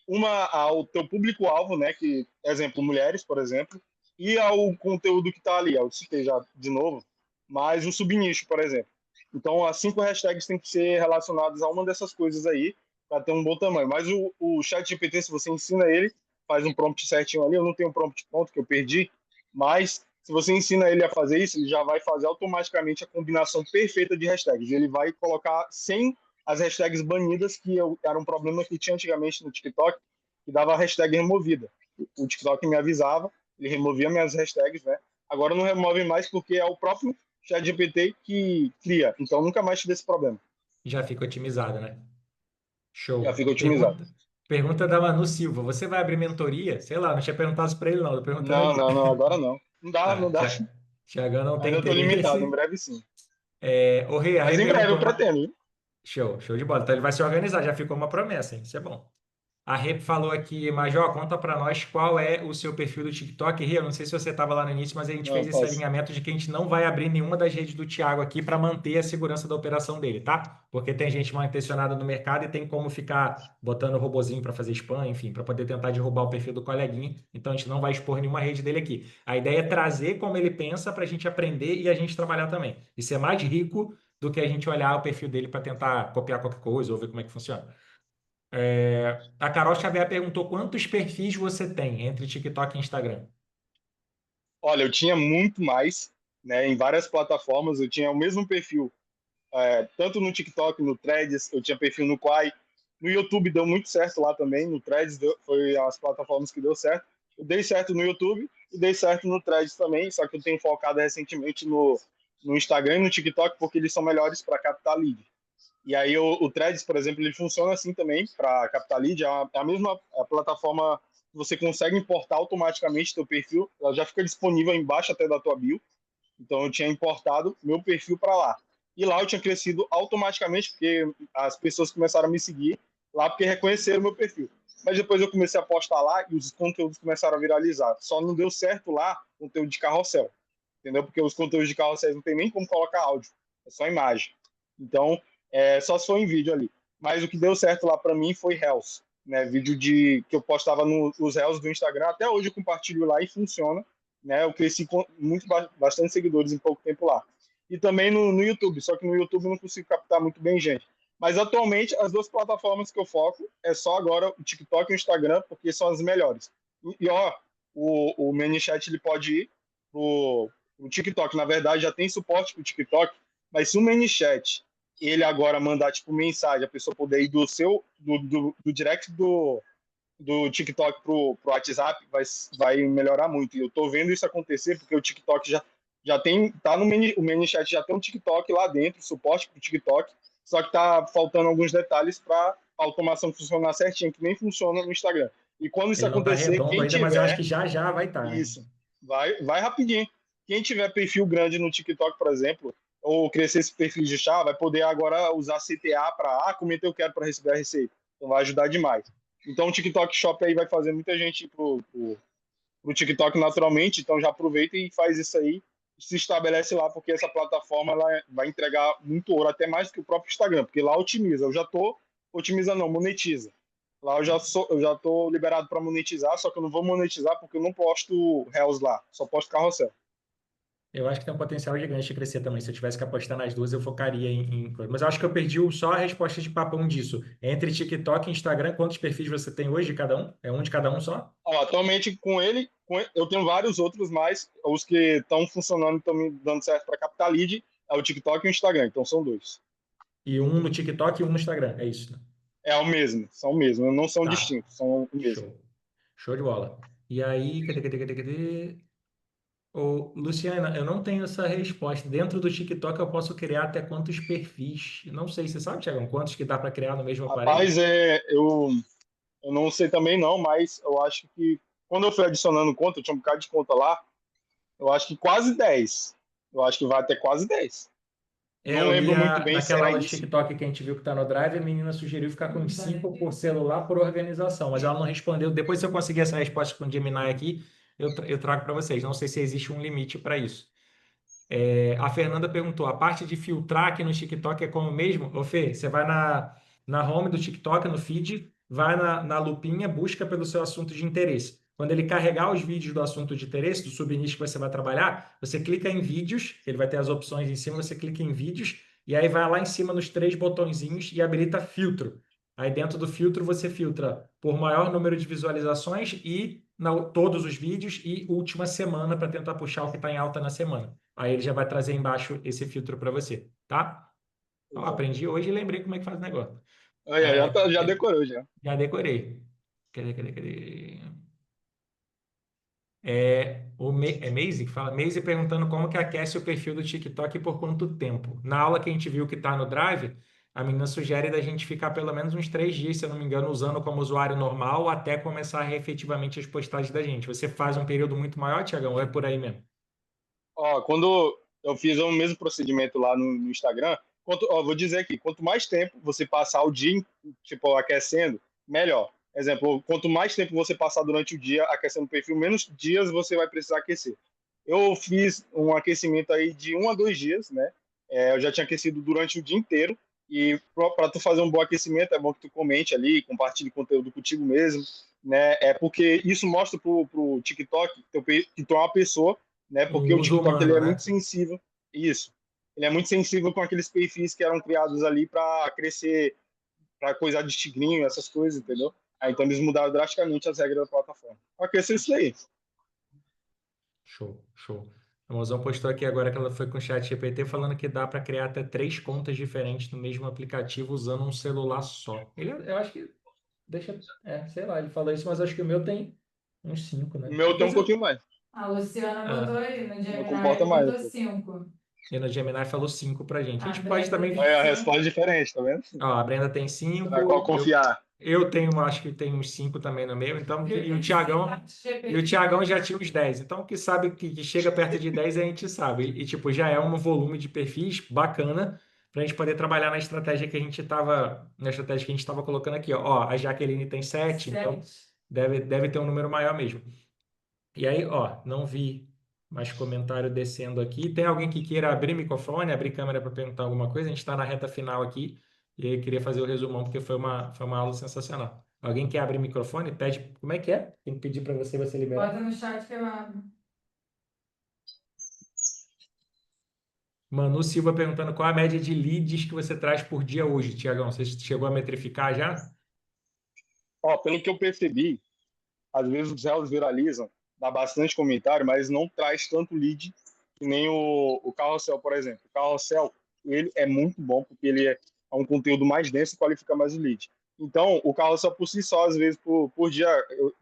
uma ao teu público-alvo, né? Que, exemplo, mulheres, por exemplo, e ao conteúdo que está ali. Eu citei já de novo, mais um subnicho, por exemplo. Então, as 5 hashtags têm que ser relacionadas a uma dessas coisas aí para ter um bom tamanho. Mas o ChatGPT, se você ensina ele, faz um prompt certinho ali. Eu não tenho um prompt pronto que eu perdi, mas se você ensina ele a fazer isso, ele já vai fazer automaticamente a combinação perfeita de hashtags. Ele vai colocar sem as hashtags banidas, que era um problema que tinha antigamente no TikTok, que dava a hashtag removida. O TikTok me avisava, ele removia minhas hashtags, né? Agora não remove mais porque é o próprio ChatGPT que cria. Então nunca mais tive esse problema. Já fica otimizado, né? Já Show. fica otimizado. Pergunta da Manu Silva. Você vai abrir mentoria? Sei lá, não tinha perguntado isso para ele, não. Tô perguntando Não, aqui. não, não, agora não. Não dá, Tá. não dá. Tiagão não tem Ainda estou limitado, em interesse. breve sim. O Rei, a Mas Rei em breve eu perguntou, pretendo, viu? show de bola. Então ele vai se organizar, já ficou uma promessa, hein? Isso é bom. A Rê falou aqui, Major, conta para nós qual é o seu perfil do TikTok. Rê, eu não sei se você estava lá no início, mas a gente Não, fez esse posso. alinhamento de que a gente não vai abrir nenhuma das redes do Thiago aqui para manter a segurança da operação dele, tá? Porque tem gente mal intencionada no mercado e tem como ficar botando robozinho para fazer spam, enfim, para poder tentar derrubar o perfil do coleguinha. Então a gente não vai expor nenhuma rede dele aqui. A ideia é trazer como ele pensa para a gente aprender e a gente trabalhar também. Isso é mais rico do que a gente olhar o perfil dele para tentar copiar qualquer coisa ou ver como é que funciona. A Carol Xavier perguntou quantos perfis você tem entre TikTok e Instagram? Olha, eu tinha muito mais, né? Em várias plataformas, eu tinha o mesmo perfil, tanto no TikTok, no Threads, eu tinha perfil no Quai. No YouTube deu muito certo lá também, no Threads foi as plataformas que deu certo. Eu dei certo no YouTube e dei certo no Threads também, só que eu tenho focado recentemente no Instagram e no TikTok porque eles são melhores para captar lead. E aí o Threads, por exemplo, ele funciona assim também para captar lead, é a mesma plataforma que você consegue importar automaticamente teu perfil, ela já fica disponível embaixo até da tua bio. Então eu tinha importado meu perfil para lá. E lá eu tinha crescido automaticamente porque as pessoas começaram a me seguir lá porque reconheceram meu perfil. Mas depois eu comecei a postar lá e os conteúdos começaram a viralizar. Só não deu certo lá conteúdo de carrossel, entendeu? Porque os conteúdos de carrossel não tem nem como colocar áudio, é só imagem. Então, só se for em vídeo ali. Mas o que deu certo lá para mim foi Reels, né? Vídeo que eu postava nos Reels do Instagram. Até hoje eu compartilho lá e funciona, né? Eu cresci com bastante seguidores em pouco tempo lá. E também no YouTube, só que no YouTube eu não consigo captar muito bem gente. Mas atualmente as duas plataformas que eu foco é só agora o TikTok e o Instagram, porque são as melhores. E ó, o ManyChat ele pode ir pro TikTok. Na verdade já tem suporte pro TikTok, mas se o ManyChat ele agora mandar tipo mensagem, a pessoa poder ir do direct do TikTok pro WhatsApp, vai melhorar muito. E eu tô vendo isso acontecer porque o TikTok já tem, tá o ManyChat já tem um TikTok lá dentro, suporte pro TikTok, só que tá faltando alguns detalhes para a automação funcionar certinho, que nem funciona no Instagram. E quando isso Ele não tá acontecer, redondo quem ainda, mas eu acho que tiver já vai estar, hein? isso, vai rapidinho. Quem tiver perfil grande no TikTok, por exemplo, ou crescer esse perfil de chá, vai poder agora usar CTA para, como é que eu quero para receber a receita. Então vai ajudar demais. Então o TikTok Shop aí vai fazer muita gente pro TikTok naturalmente, então já aproveita e faz isso aí, se estabelece lá, porque essa plataforma ela vai entregar muito ouro, até mais do que o próprio Instagram, porque lá otimiza. Eu já tô otimiza não, monetiza. Lá eu já tô liberado para monetizar, só que eu não vou monetizar porque eu não posto Reels lá, só posto carrossel. Eu acho que tem um potencial gigante de crescer também. Se eu tivesse que apostar nas duas, eu focaria em coisa. Mas eu acho que eu perdi só a resposta de papão disso. Entre TikTok e Instagram, quantos perfis você tem hoje de cada um? É um de cada um só? Ó, atualmente eu tenho vários outros, mas os que estão funcionando, estão me dando certo para captar lead, é o TikTok e o Instagram, então são dois. E um no TikTok e um no Instagram. É isso, né? É o mesmo, são o mesmo, não são Tá. distintos, são o mesmo. Show. Show de bola. E aí, cadê? Ô, Luciana, eu não tenho essa resposta. Dentro do TikTok eu posso criar até quantos perfis? Não sei, você sabe, Thiago, quantos que dá para criar no mesmo aparelho? Rapaz, eu não sei também não, mas eu acho que quando eu fui adicionando conta, eu tinha um bocado de conta lá, eu acho que quase 10. Eu acho que vai até quase 10. Eu Não li lembro muito bem se naquela era aula de isso. TikTok que a gente viu que tá no Drive, a menina sugeriu ficar com 5 por celular por organização, mas ela não respondeu. Depois, se eu conseguir essa resposta com o Gemini aqui, eu trago para vocês. Não sei se existe um limite para isso. A Fernanda perguntou: a parte de filtrar aqui no TikTok é como mesmo? Ô, Fê, você vai na home do TikTok, no feed, vai na lupinha, busca pelo seu assunto de interesse. Quando ele carregar os vídeos do assunto de interesse, do subnicho que você vai trabalhar, você clica em vídeos, ele vai ter as opções em cima, você clica em vídeos, e aí vai lá em cima nos 3 botõezinhos e habilita filtro. Aí dentro do filtro você filtra por maior número de visualizações e todos os vídeos e última semana para tentar puxar o que está em alta na semana. Aí ele já vai trazer embaixo esse filtro para você, tá? Ó, Exato. aprendi hoje e lembrei como é que faz o negócio. Aí, já decorou já. Já decorei. Cadê? É Maisie que fala. Maisie perguntando como que aquece o perfil do TikTok e por quanto tempo. Na aula que a gente viu que está no Drive, a menina sugere da gente ficar pelo menos uns 3 dias, se eu não me engano, usando como usuário normal até começar efetivamente as postagens da gente. Você faz um período muito maior, Tiagão, ou é por aí mesmo? Ó, quando eu fiz o mesmo procedimento lá no Instagram, vou dizer aqui, quanto mais tempo você passar o dia, tipo, aquecendo, melhor. Exemplo, quanto mais tempo você passar durante o dia aquecendo o perfil, menos dias você vai precisar aquecer. Eu fiz um aquecimento aí de 1 a 2 dias, né? Eu já tinha aquecido durante o dia inteiro. E para tu fazer um bom aquecimento, é bom que tu comente ali, compartilhe conteúdo contigo mesmo, né? É porque isso mostra pro TikTok que tu é uma pessoa, né? Porque Um o uso TikTok ele humano, é né? muito sensível. Isso. Ele é muito sensível com aqueles perfis que eram criados ali para crescer, para coisar de tigrinho, essas coisas, entendeu? Aí, então eles mudaram drasticamente as regras da plataforma. Aquecer isso aí. Show, show. A mozão postou aqui agora que ela foi com o chat GPT falando que dá para criar até 3 contas diferentes no mesmo aplicativo usando um celular só. Eu acho que deixa, sei lá, ele falou isso, mas acho que o meu tem uns 5, O né? meu tem um Depois pouquinho mais. A Luciana botou aí no O meu Gemini, comporta ele mais. botou 5. e no Gemini falou 5 pra gente. A A gente pode Brenda também. tem Aí a 5. resposta é diferente, tá vendo? Ó, a Brenda tem Na qual 5, confiar. eu tenho, acho que tem uns 5 também no meu, então, e o Tiagão. E o Tiagão já tinha uns 10. Então, o que sabe que chega perto de 10 a gente sabe. E, tipo, já é um volume de perfis bacana para a gente poder trabalhar na estratégia que a gente estava, colocando aqui. Ó, a Jaqueline tem 7, então deve ter um número maior mesmo. E aí, ó, não vi mais comentário descendo aqui. Tem alguém que queira abrir microfone, abrir câmera para perguntar alguma coisa? A gente está na reta final aqui e aí eu queria fazer o resumão porque foi uma aula sensacional. Alguém quer abrir microfone? Pede. Como é que é? Tem que pedir para você liberar. Bota no chat que eu abro. Manu Silva perguntando qual a média de leads que você traz por dia hoje, Tiagão. Você chegou a metrificar já? Ó, pelo que eu percebi, às vezes os réus viralizam, dá bastante comentário, mas não traz tanto lead que nem o Carrossel, por exemplo. O Carrossel, ele é muito bom porque ele é um conteúdo mais denso e qualifica mais o lead. Então, o Carrossel por si só, às vezes, por dia,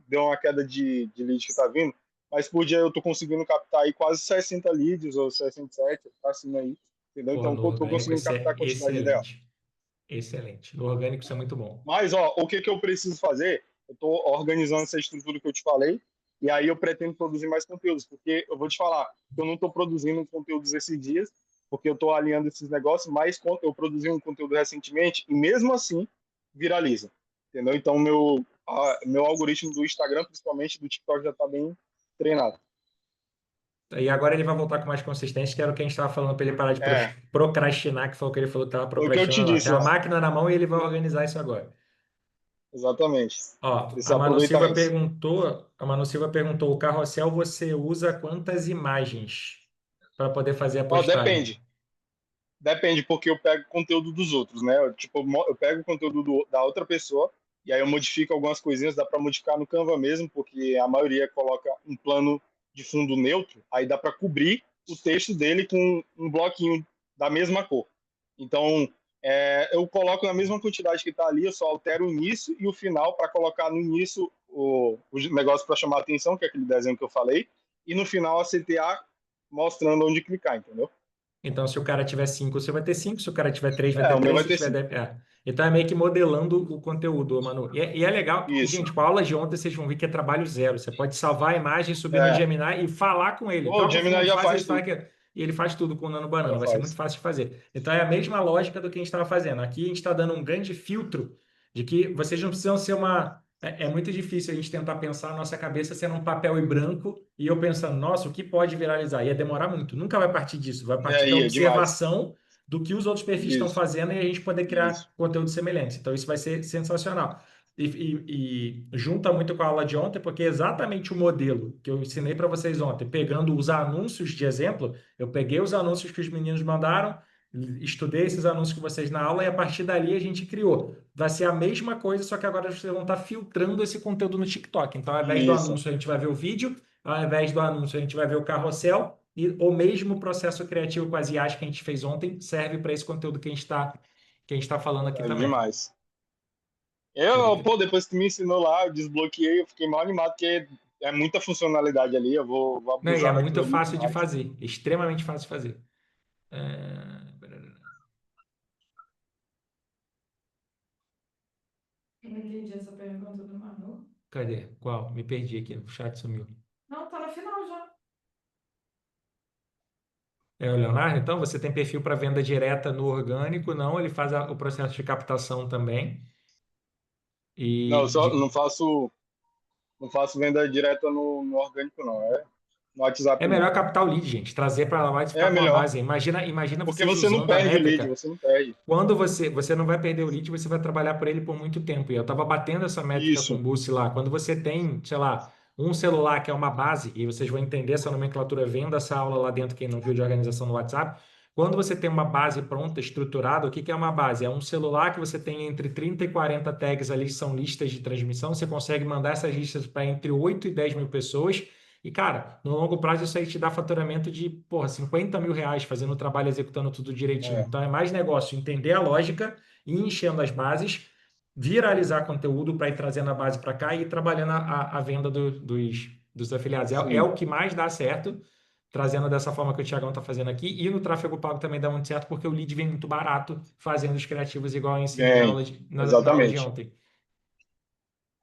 deu uma queda de lead que tá vindo, mas por dia eu tô conseguindo captar aí quase 60 leads ou 67, tá assim aí, entendeu? Porra, Então, no eu tô orgânico conseguindo isso captar é a quantidade ideal. excelente. Excelente. No orgânico isso é muito bom. Mas, ó, o que eu preciso fazer? Eu estou organizando essa estrutura que eu te falei, e aí eu pretendo produzir mais conteúdos, porque eu vou te falar, eu não estou produzindo conteúdos esses dias, porque eu estou alinhando esses negócios, mas eu produzi um conteúdo recentemente, e mesmo assim, viraliza, entendeu? Então, meu algoritmo do Instagram, principalmente do TikTok, já está bem treinado. E agora ele vai voltar com mais consistência, que era o que a gente estava falando para ele parar de É, procrastinar, que foi o que ele falou que estava foi o que eu te procrastinando lá. Tem disse, a ó. máquina na mão e ele vai organizar isso agora. Exatamente. Ó, Precisa aproveitar isso. A Manu Silva perguntou, o carrossel você usa quantas imagens para poder fazer a Ó, postagem? Depende, porque eu pego conteúdo dos outros, né? Eu pego o conteúdo da outra pessoa e aí eu modifico algumas coisinhas, dá para modificar no Canva mesmo, porque a maioria coloca um plano de fundo neutro, aí dá para cobrir o texto dele com um bloquinho da mesma cor. Então, eu coloco na mesma quantidade que está ali, eu só altero o início e o final para colocar no início o negócio para chamar a atenção, que é aquele desenho que eu falei, e no final a CTA mostrando onde clicar, entendeu? Então, se o cara tiver 5, você vai ter 5. Se o cara tiver 3, vai ter O meu 3. vai Se ter tiver sim. 10, Então, é meio que modelando o conteúdo, Manu. E é legal. E, Isso. gente, com a aula de ontem, vocês vão ver que é trabalho zero. Você pode salvar a imagem, subir no É. Gemini e falar com ele. O Troca o Gemini fundo, já faz faz isso, faz tudo. aquilo. E ele faz tudo com o Nano Banana. Já Vai ser muito faz. fácil de fazer. Então, é a mesma lógica do que a gente estava fazendo. Aqui, a gente está dando um grande filtro de que vocês não precisam ser uma... É muito difícil a gente tentar pensar a nossa cabeça sendo um papel e branco e eu pensando, nossa, o que pode viralizar? Ia demorar muito. Nunca vai partir disso. Vai partir da Aí, é demais. observação do que os outros perfis estão Isso, fazendo e a gente poder isso. criar conteúdo semelhante. Então, isso vai ser sensacional. e junta muito com a aula de ontem, porque é exatamente o modelo que eu ensinei para vocês ontem, pegando os anúncios de exemplo, eu peguei os anúncios que os meninos mandaram, estudei esses anúncios com vocês na aula e a partir dali a gente criou. Vai ser a mesma coisa, só que agora vocês vão estar filtrando esse conteúdo no TikTok. Então, ao invés do Isso. anúncio, a gente vai ver o vídeo, ao invés do anúncio, a gente vai ver o carrossel, e o mesmo processo criativo com as IAs que a gente fez ontem serve para esse conteúdo que a gente tá falando aqui É também. demais. Beleza? Pô, depois que tu me ensinou lá, eu desbloqueei, eu fiquei mal animado, porque é muita funcionalidade ali, eu vou Não, e é abusar muito daquilo ali fácil de demais. fazer, extremamente fácil de fazer. É, Eu não entendi essa pergunta do Manu. Cadê? Qual? Me perdi aqui, o chat sumiu. Não, tá no final já. É o Leonardo, então você tem perfil para venda direta no orgânico? Não, ele faz o processo de captação também. Não, E eu só não faço venda direta no orgânico, não. É no é WhatsApp melhor mesmo. captar o lead, gente, trazer para lá e É ficar com uma melhor, base. Imagina porque vocês você não usando a perde o lead, métrica. você não perde. Quando você não vai perder o lead, você vai trabalhar por ele por muito tempo. E eu estava batendo essa métrica com o Isso, Bussi lá. Quando você tem, sei lá, um celular que é uma base, e vocês vão entender essa nomenclatura vendo essa aula lá dentro, quem não viu de organização no WhatsApp. Quando você tem uma base pronta, estruturada, o que que é uma base? É um celular que você tem entre 30 e 40 tags ali, que são listas de transmissão. Você consegue mandar essas listas para entre 8 e 10 mil pessoas. E, cara, no longo prazo isso aí te dá faturamento de, porra, 50 mil reais fazendo o trabalho, executando tudo direitinho. é, Então é mais negócio entender a lógica, ir enchendo as bases, viralizar conteúdo para ir trazendo a base para cá e ir trabalhando a venda dos afiliados. É sim, o que mais dá certo, trazendo dessa forma que o Thiagão está fazendo aqui. E no tráfego pago também dá muito certo, porque o lead vem muito barato fazendo os criativos, igual eu ensinei na vem, aula na aula de exatamente. ontem.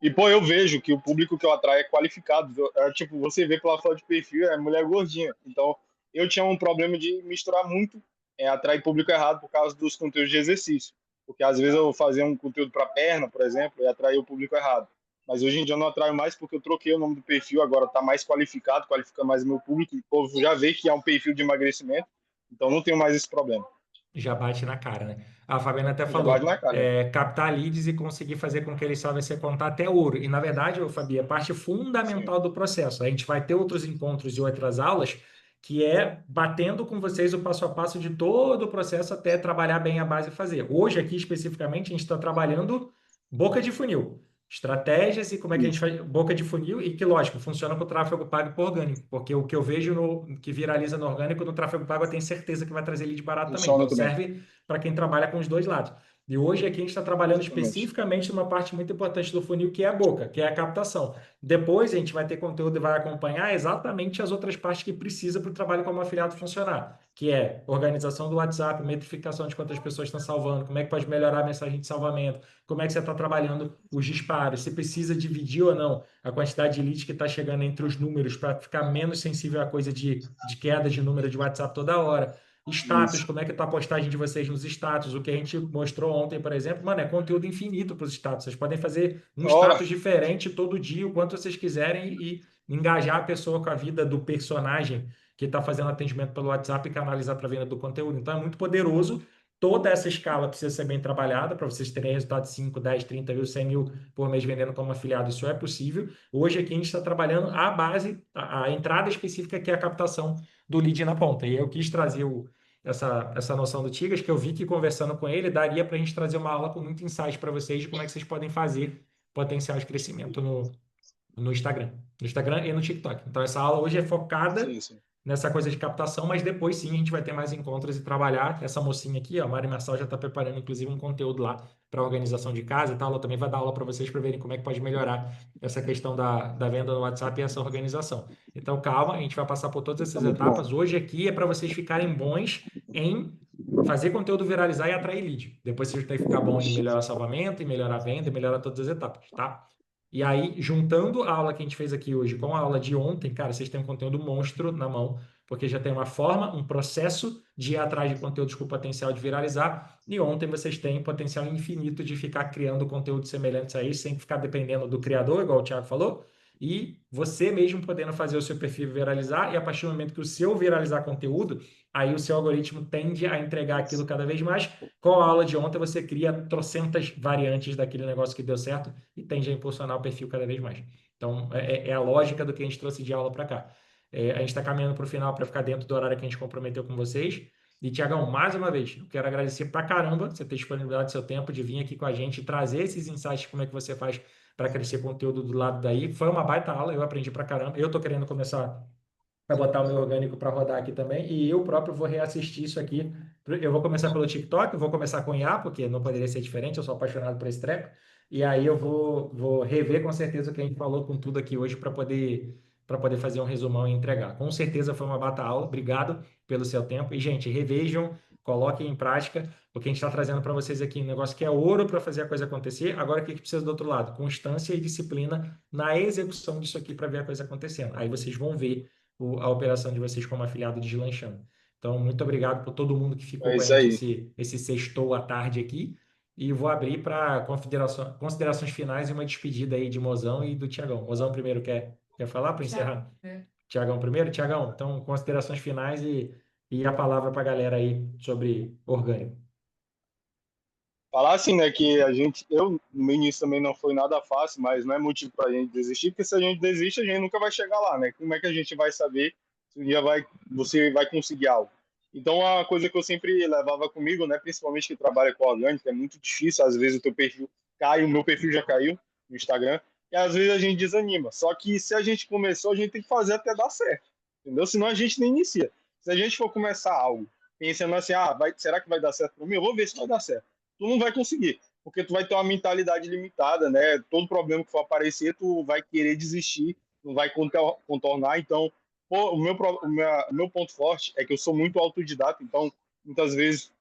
E, pô, eu vejo que o público que eu atraio é qualificado. Tipo, você vê pela foto de perfil, é mulher gordinha. Então, eu tinha um problema de misturar muito, atrair público errado por causa dos conteúdos de exercício. Porque às vezes eu fazia um conteúdo para perna, por exemplo, e atraía o público errado. Mas hoje em dia eu não atraio mais porque eu troquei o nome do perfil, agora está mais qualificado, qualifica mais o meu público, e o povo já vê que é um perfil de emagrecimento, então não tenho mais esse problema. Já bate na cara, né? A Fabiana até Já bate falou, na cara. captar leads e conseguir fazer com que eles sabem ser contar até ouro. E, na verdade, ô, Fabi, é parte Sim. fundamental do processo. A gente vai ter outros encontros e outras aulas que é batendo com vocês o passo a passo de todo o processo até trabalhar bem a base e fazer. Hoje, aqui, especificamente, a gente está trabalhando boca de funil. Estratégias e como é que a gente Isso. faz boca de funil e que, lógico, funciona com o tráfego pago por orgânico, porque o que eu vejo que viraliza no orgânico, no tráfego pago, eu tenho certeza que vai trazer lead barato também. Funciona Então, também. serve para quem trabalha com os dois lados. E hoje aqui a gente está trabalhando Exatamente. especificamente numa parte muito importante do funil, que é a boca, que é a captação. Depois a gente vai ter conteúdo e vai acompanhar exatamente as outras partes que precisa para o trabalho como afiliado funcionar, que é organização do WhatsApp, metrificação de quantas pessoas estão salvando, como é que pode melhorar a mensagem de salvamento, como é que você está trabalhando os disparos, se precisa dividir ou não a quantidade de leads que está chegando entre os números para ficar menos sensível à coisa de queda de número de WhatsApp toda hora. Status, Isso. como é que tá a postagem de vocês nos status? O que a gente mostrou ontem, por exemplo, mano, é conteúdo infinito para os status. Vocês podem fazer um Ó, status diferente todo dia, o quanto vocês quiserem, e engajar a pessoa com a vida do personagem que está fazendo atendimento pelo WhatsApp e canalizar para a venda do conteúdo. Então é muito poderoso. Toda essa escala precisa ser bem trabalhada para vocês terem resultado de 5, 10, 30 mil, 100 mil por mês vendendo como afiliado. Isso é possível. Hoje aqui a gente está trabalhando a base, a entrada específica, que é a captação do lead na ponta. E eu quis trazer essa noção do Tigas, que eu vi que conversando com ele, daria para a gente trazer uma aula com muito insight para vocês de como é que vocês podem fazer potencial de crescimento no Instagram. No Instagram e no TikTok. Então, essa aula hoje é focada sim, sim. nessa coisa de captação, mas depois sim a gente vai ter mais encontros e trabalhar. Essa mocinha aqui, ó, a Mari Marçal, já está preparando inclusive um conteúdo lá para organização de casa e tal. Ela também vai dar aula para vocês para verem como é que pode melhorar essa questão da venda no WhatsApp e essa organização. Então, calma, a gente vai passar por todas Tá essas muito bom. etapas. Hoje aqui é para vocês ficarem bons em fazer conteúdo viralizar e atrair lead. Depois vocês têm que ficar bom em melhorar salvamento, em melhorar a venda, em melhorar todas as etapas, tá? E aí, juntando a aula que a gente fez aqui hoje com a aula de ontem, cara, vocês têm um conteúdo monstro na mão, porque já tem uma forma, um processo de ir atrás de conteúdos com potencial de viralizar. E ontem vocês têm potencial infinito de ficar criando conteúdos semelhantes a isso, sem ficar dependendo do criador, igual o Thiago falou, e você mesmo podendo fazer o seu perfil viralizar, e a partir do momento que o seu viralizar conteúdo, aí o seu algoritmo tende a entregar aquilo cada vez mais. Com a aula de ontem, você cria trocentas variantes daquele negócio que deu certo e tende a impulsionar o perfil cada vez mais. Então, é a lógica do que a gente trouxe de aula para cá. A gente está caminhando para o final para ficar dentro do horário que a gente comprometeu com vocês. E, Tiagão, mais uma vez, eu quero agradecer pra caramba você ter disponibilidade do seu tempo de vir aqui com a gente e trazer esses insights, como é que você faz para crescer conteúdo do lado daí. Foi uma baita aula, eu aprendi pra caramba. Eu tô querendo começar a botar o meu orgânico para rodar aqui também, e eu próprio vou reassistir isso aqui. Eu vou começar pelo TikTok, vou começar com IA, porque não poderia ser diferente, eu sou apaixonado por esse treco. E aí eu vou rever com certeza o que a gente falou com tudo aqui hoje para poder fazer um resumão e entregar. Com certeza foi uma bata aula. Obrigado pelo seu tempo. E, gente, revejam, coloquem em prática o que a gente está trazendo para vocês aqui. Um negócio que é ouro para fazer a coisa acontecer. Agora, o que a gente precisa do outro lado? Constância e disciplina na execução disso aqui para ver a coisa acontecendo. Aí vocês vão ver a operação de vocês como afiliado de Deslanchando. Então, muito obrigado por todo mundo que ficou É com a isso gente aí. esse sextou à tarde aqui. E vou abrir para considerações finais e uma despedida aí de Mozão e do Tiagão. Mozão primeiro quer falar para encerrar? Tiagão primeiro? Tiagão, então considerações finais e a palavra para a galera aí sobre orgânico. Falar assim, né, que no início também não foi nada fácil, mas não é motivo para a gente desistir, porque se a gente desiste, a gente nunca vai chegar lá, né? Como é que a gente vai saber se um dia você vai conseguir algo? Então, a coisa que eu sempre levava comigo, né, principalmente que trabalha com orgânico, é muito difícil, às vezes o teu perfil cai, o meu perfil já caiu no Instagram, e às vezes a gente desanima. Só que se a gente começou, a gente tem que fazer até dar certo, entendeu? Senão a gente nem inicia. Se a gente for começar algo pensando assim, será que vai dar certo para mim? Eu vou ver se vai dar certo. Tu não vai conseguir, porque tu vai ter uma mentalidade limitada, né? Todo problema que for aparecer, tu vai querer desistir, não vai contornar. Então, pô, o meu ponto forte é que eu sou muito autodidata, então, muitas vezes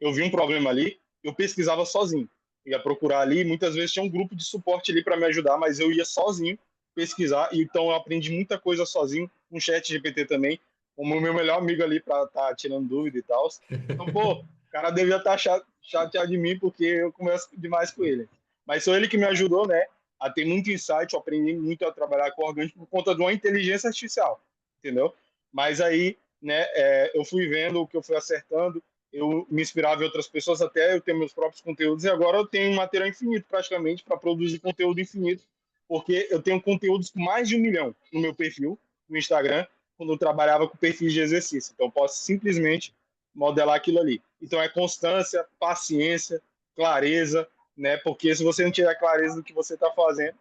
eu vi um problema ali, eu pesquisava sozinho, ia procurar ali, muitas vezes tinha um grupo de suporte ali para me ajudar, mas eu ia sozinho pesquisar, e então eu aprendi muita coisa sozinho, um chat GPT também, como o meu melhor amigo ali para estar tirando dúvida e tal. Então, pô, o cara devia estar chateado de mim porque eu converso demais com ele. Mas foi ele que me ajudou, né, a ter muito insight, eu aprendi muito a trabalhar com orgânico por conta de uma inteligência artificial, entendeu? Mas aí, né, eu fui vendo o que eu fui acertando, eu me inspirava em outras pessoas até eu ter meus próprios conteúdos, e agora eu tenho um material infinito praticamente para produzir conteúdo infinito, porque eu tenho conteúdos com mais de 1 milhão no meu perfil no Instagram, quando eu trabalhava com perfis de exercício. Então eu posso simplesmente modelar aquilo ali. Então é constância, paciência, clareza, né? Porque se você não tiver clareza do que você está fazendo,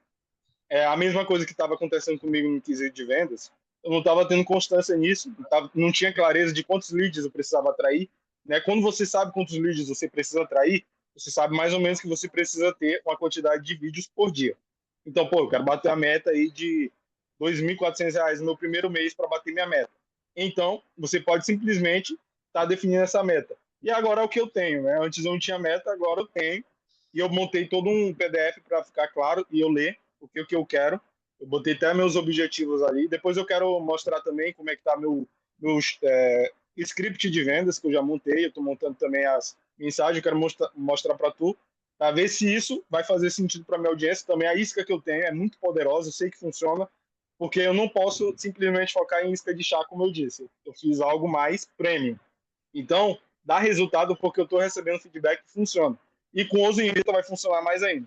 é a mesma coisa que estava acontecendo comigo no quesito de vendas. Eu não estava tendo constância nisso, não tinha clareza de quantos leads eu precisava atrair, né? Quando você sabe quantos leads você precisa atrair, você sabe mais ou menos que você precisa ter uma quantidade de vídeos por dia. Então, pô, eu quero bater a meta aí de R$ 2.400 no meu primeiro mês para bater minha meta. Então, você pode simplesmente estar definindo essa meta. E agora é o que eu tenho, né? Antes eu não tinha meta, agora eu tenho. E eu montei todo um PDF para ficar claro e eu ler o que eu quero. Eu botei até meus objetivos ali. Depois eu quero mostrar também como é que está meu script de vendas que eu já montei. Eu estou montando também as mensagens. Eu quero mostrar para tu, para ver se isso vai fazer sentido para minha audiência. Também a isca que eu tenho é muito poderosa. Eu sei que funciona, porque eu não posso simplesmente focar em isca de chá, como eu disse. Eu fiz algo mais premium. Então, dá resultado porque eu estou recebendo feedback que funciona. E com o Zenrita vai funcionar mais ainda.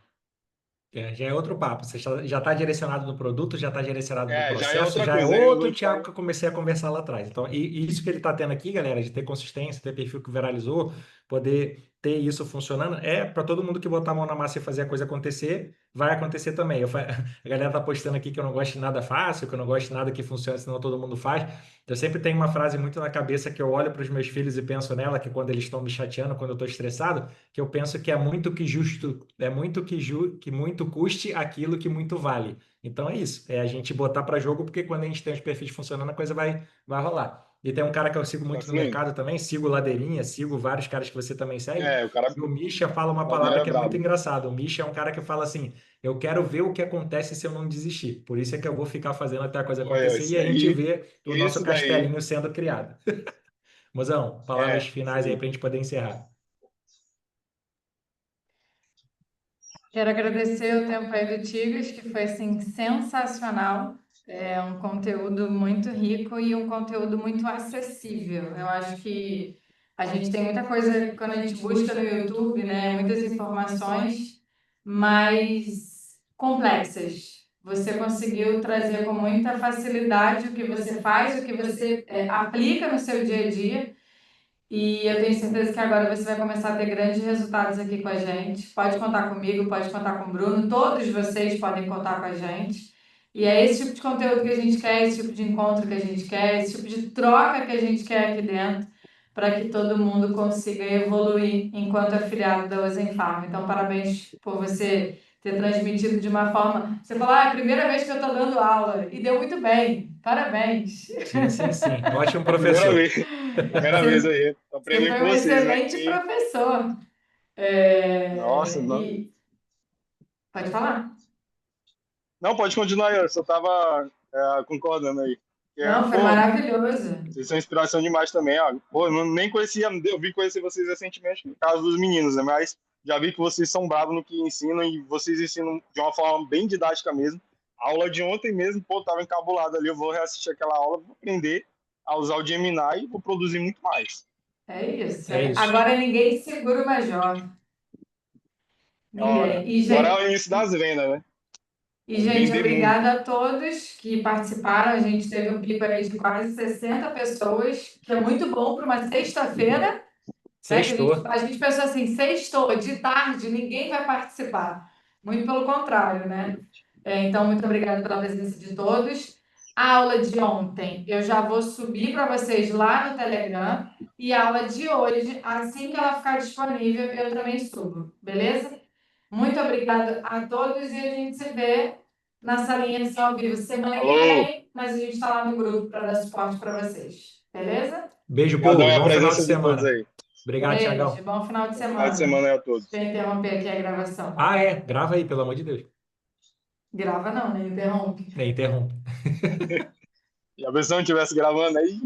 Já é outro papo. Você já está direcionado no produto, já está direcionado no Já é processo, outra já é coisa. Aí eu outro vou te Thiago falar. que eu comecei a conversar lá atrás. Então, e isso que ele está tendo aqui, galera, de ter consistência, ter perfil que viralizou, poder ter isso funcionando, é para todo mundo que botar a mão na massa e fazer a coisa acontecer, vai acontecer também. A galera tá postando aqui que eu não gosto de nada fácil, que eu não gosto de nada que funcione, senão todo mundo faz. Eu sempre tenho uma frase muito na cabeça que eu olho para os meus filhos e penso nela, que quando eles estão me chateando, quando eu estou estressado, que eu penso que é muito que justo, é muito que muito custe aquilo que muito vale. Então é isso, é a gente botar para jogo, porque quando a gente tem os perfis funcionando, a coisa vai rolar. E tem um cara que eu sigo muito no Assim, mercado também, sigo o Ladeirinha, sigo vários caras que você também segue. o cara, E o Misha fala uma o Ladeira palavra é que é muito brabo. engraçada. O Misha é um cara que fala assim: eu quero ver o que acontece se eu não desistir. Por isso é que eu vou ficar fazendo até a coisa Olha, acontecer e a gente vê o nosso isso daí, castelinho sendo criado. Mozão, palavras isso finais aí aí. para a gente poder encerrar. Quero agradecer o tempo aí do Tigres, que foi assim sensacional. É um conteúdo muito rico e um conteúdo muito acessível. Eu acho que a gente tem muita coisa quando a gente busca no YouTube, né? Muitas informações, mas complexas. Você conseguiu trazer com muita facilidade o que você faz, o que você aplica no seu dia a dia. E eu tenho certeza que agora você vai começar a ter grandes resultados aqui com a gente. Pode contar comigo, pode contar com o Bruno, todos vocês podem contar com a gente. E é esse tipo de conteúdo que a gente quer, esse tipo de encontro que a gente quer, esse tipo de troca que a gente quer aqui dentro, para que todo mundo consiga evoluir enquanto afiliado da Ozen Farm. Então, parabéns por você ter transmitido de uma forma. Você falou, é a primeira vez que eu estou dando aula, e deu muito bem. Parabéns. Sim, sim, sim. Ótimo Primeira professor. vez, primeira vez aí. Tô Você aprendendo foi com um vocês, né? excelente Que, professor. nossa, não, E pode falar. não, pode continuar aí, eu só tava concordando aí. Não, foi Pô, maravilhoso. vocês são inspiração demais também, ó. Pô, eu nem conhecia, eu vim conhecer vocês recentemente no caso dos meninos, né? Mas já vi que vocês são bravos no que ensinam e vocês ensinam de uma forma bem didática mesmo. A aula de ontem mesmo, pô, tava encabulado ali, eu vou reassistir aquela aula, vou aprender a usar o Gemini e vou produzir muito mais. É isso. É isso. Agora ninguém segura o Major. Ora, Ninguém. E, agora é o gente, início das vendas, né? Vamos gente, vender muito. obrigada a todos que participaram. A gente teve um pico aí de quase 60 pessoas, que é muito bom para uma sexta-feira, né? Que Sextou. a gente pensou assim, sextou, de tarde, ninguém vai participar. Muito pelo contrário, né? Então, muito obrigada pela presença de todos. A aula de ontem eu já vou subir para vocês lá no Telegram. E a aula de hoje, assim que ela ficar disponível, eu também subo, beleza? Muito obrigada a todos e a gente se vê na salinha assim, ao vivo semana que Falou! vem, mas a gente está lá no grupo para dar suporte para vocês, beleza? Beijo, Obrigadão povo. e a Bom final de presença de todos semana. aí. Obrigado, Beijo, Tiagão. bom final de Bom final de semana. semana aí a todos. Deixa eu interromper aqui a gravação. Ah, é. Grava aí, pelo amor de Deus. Grava não, né? Interrompe. Nem interrompe. E a pessoa não estivesse gravando aí,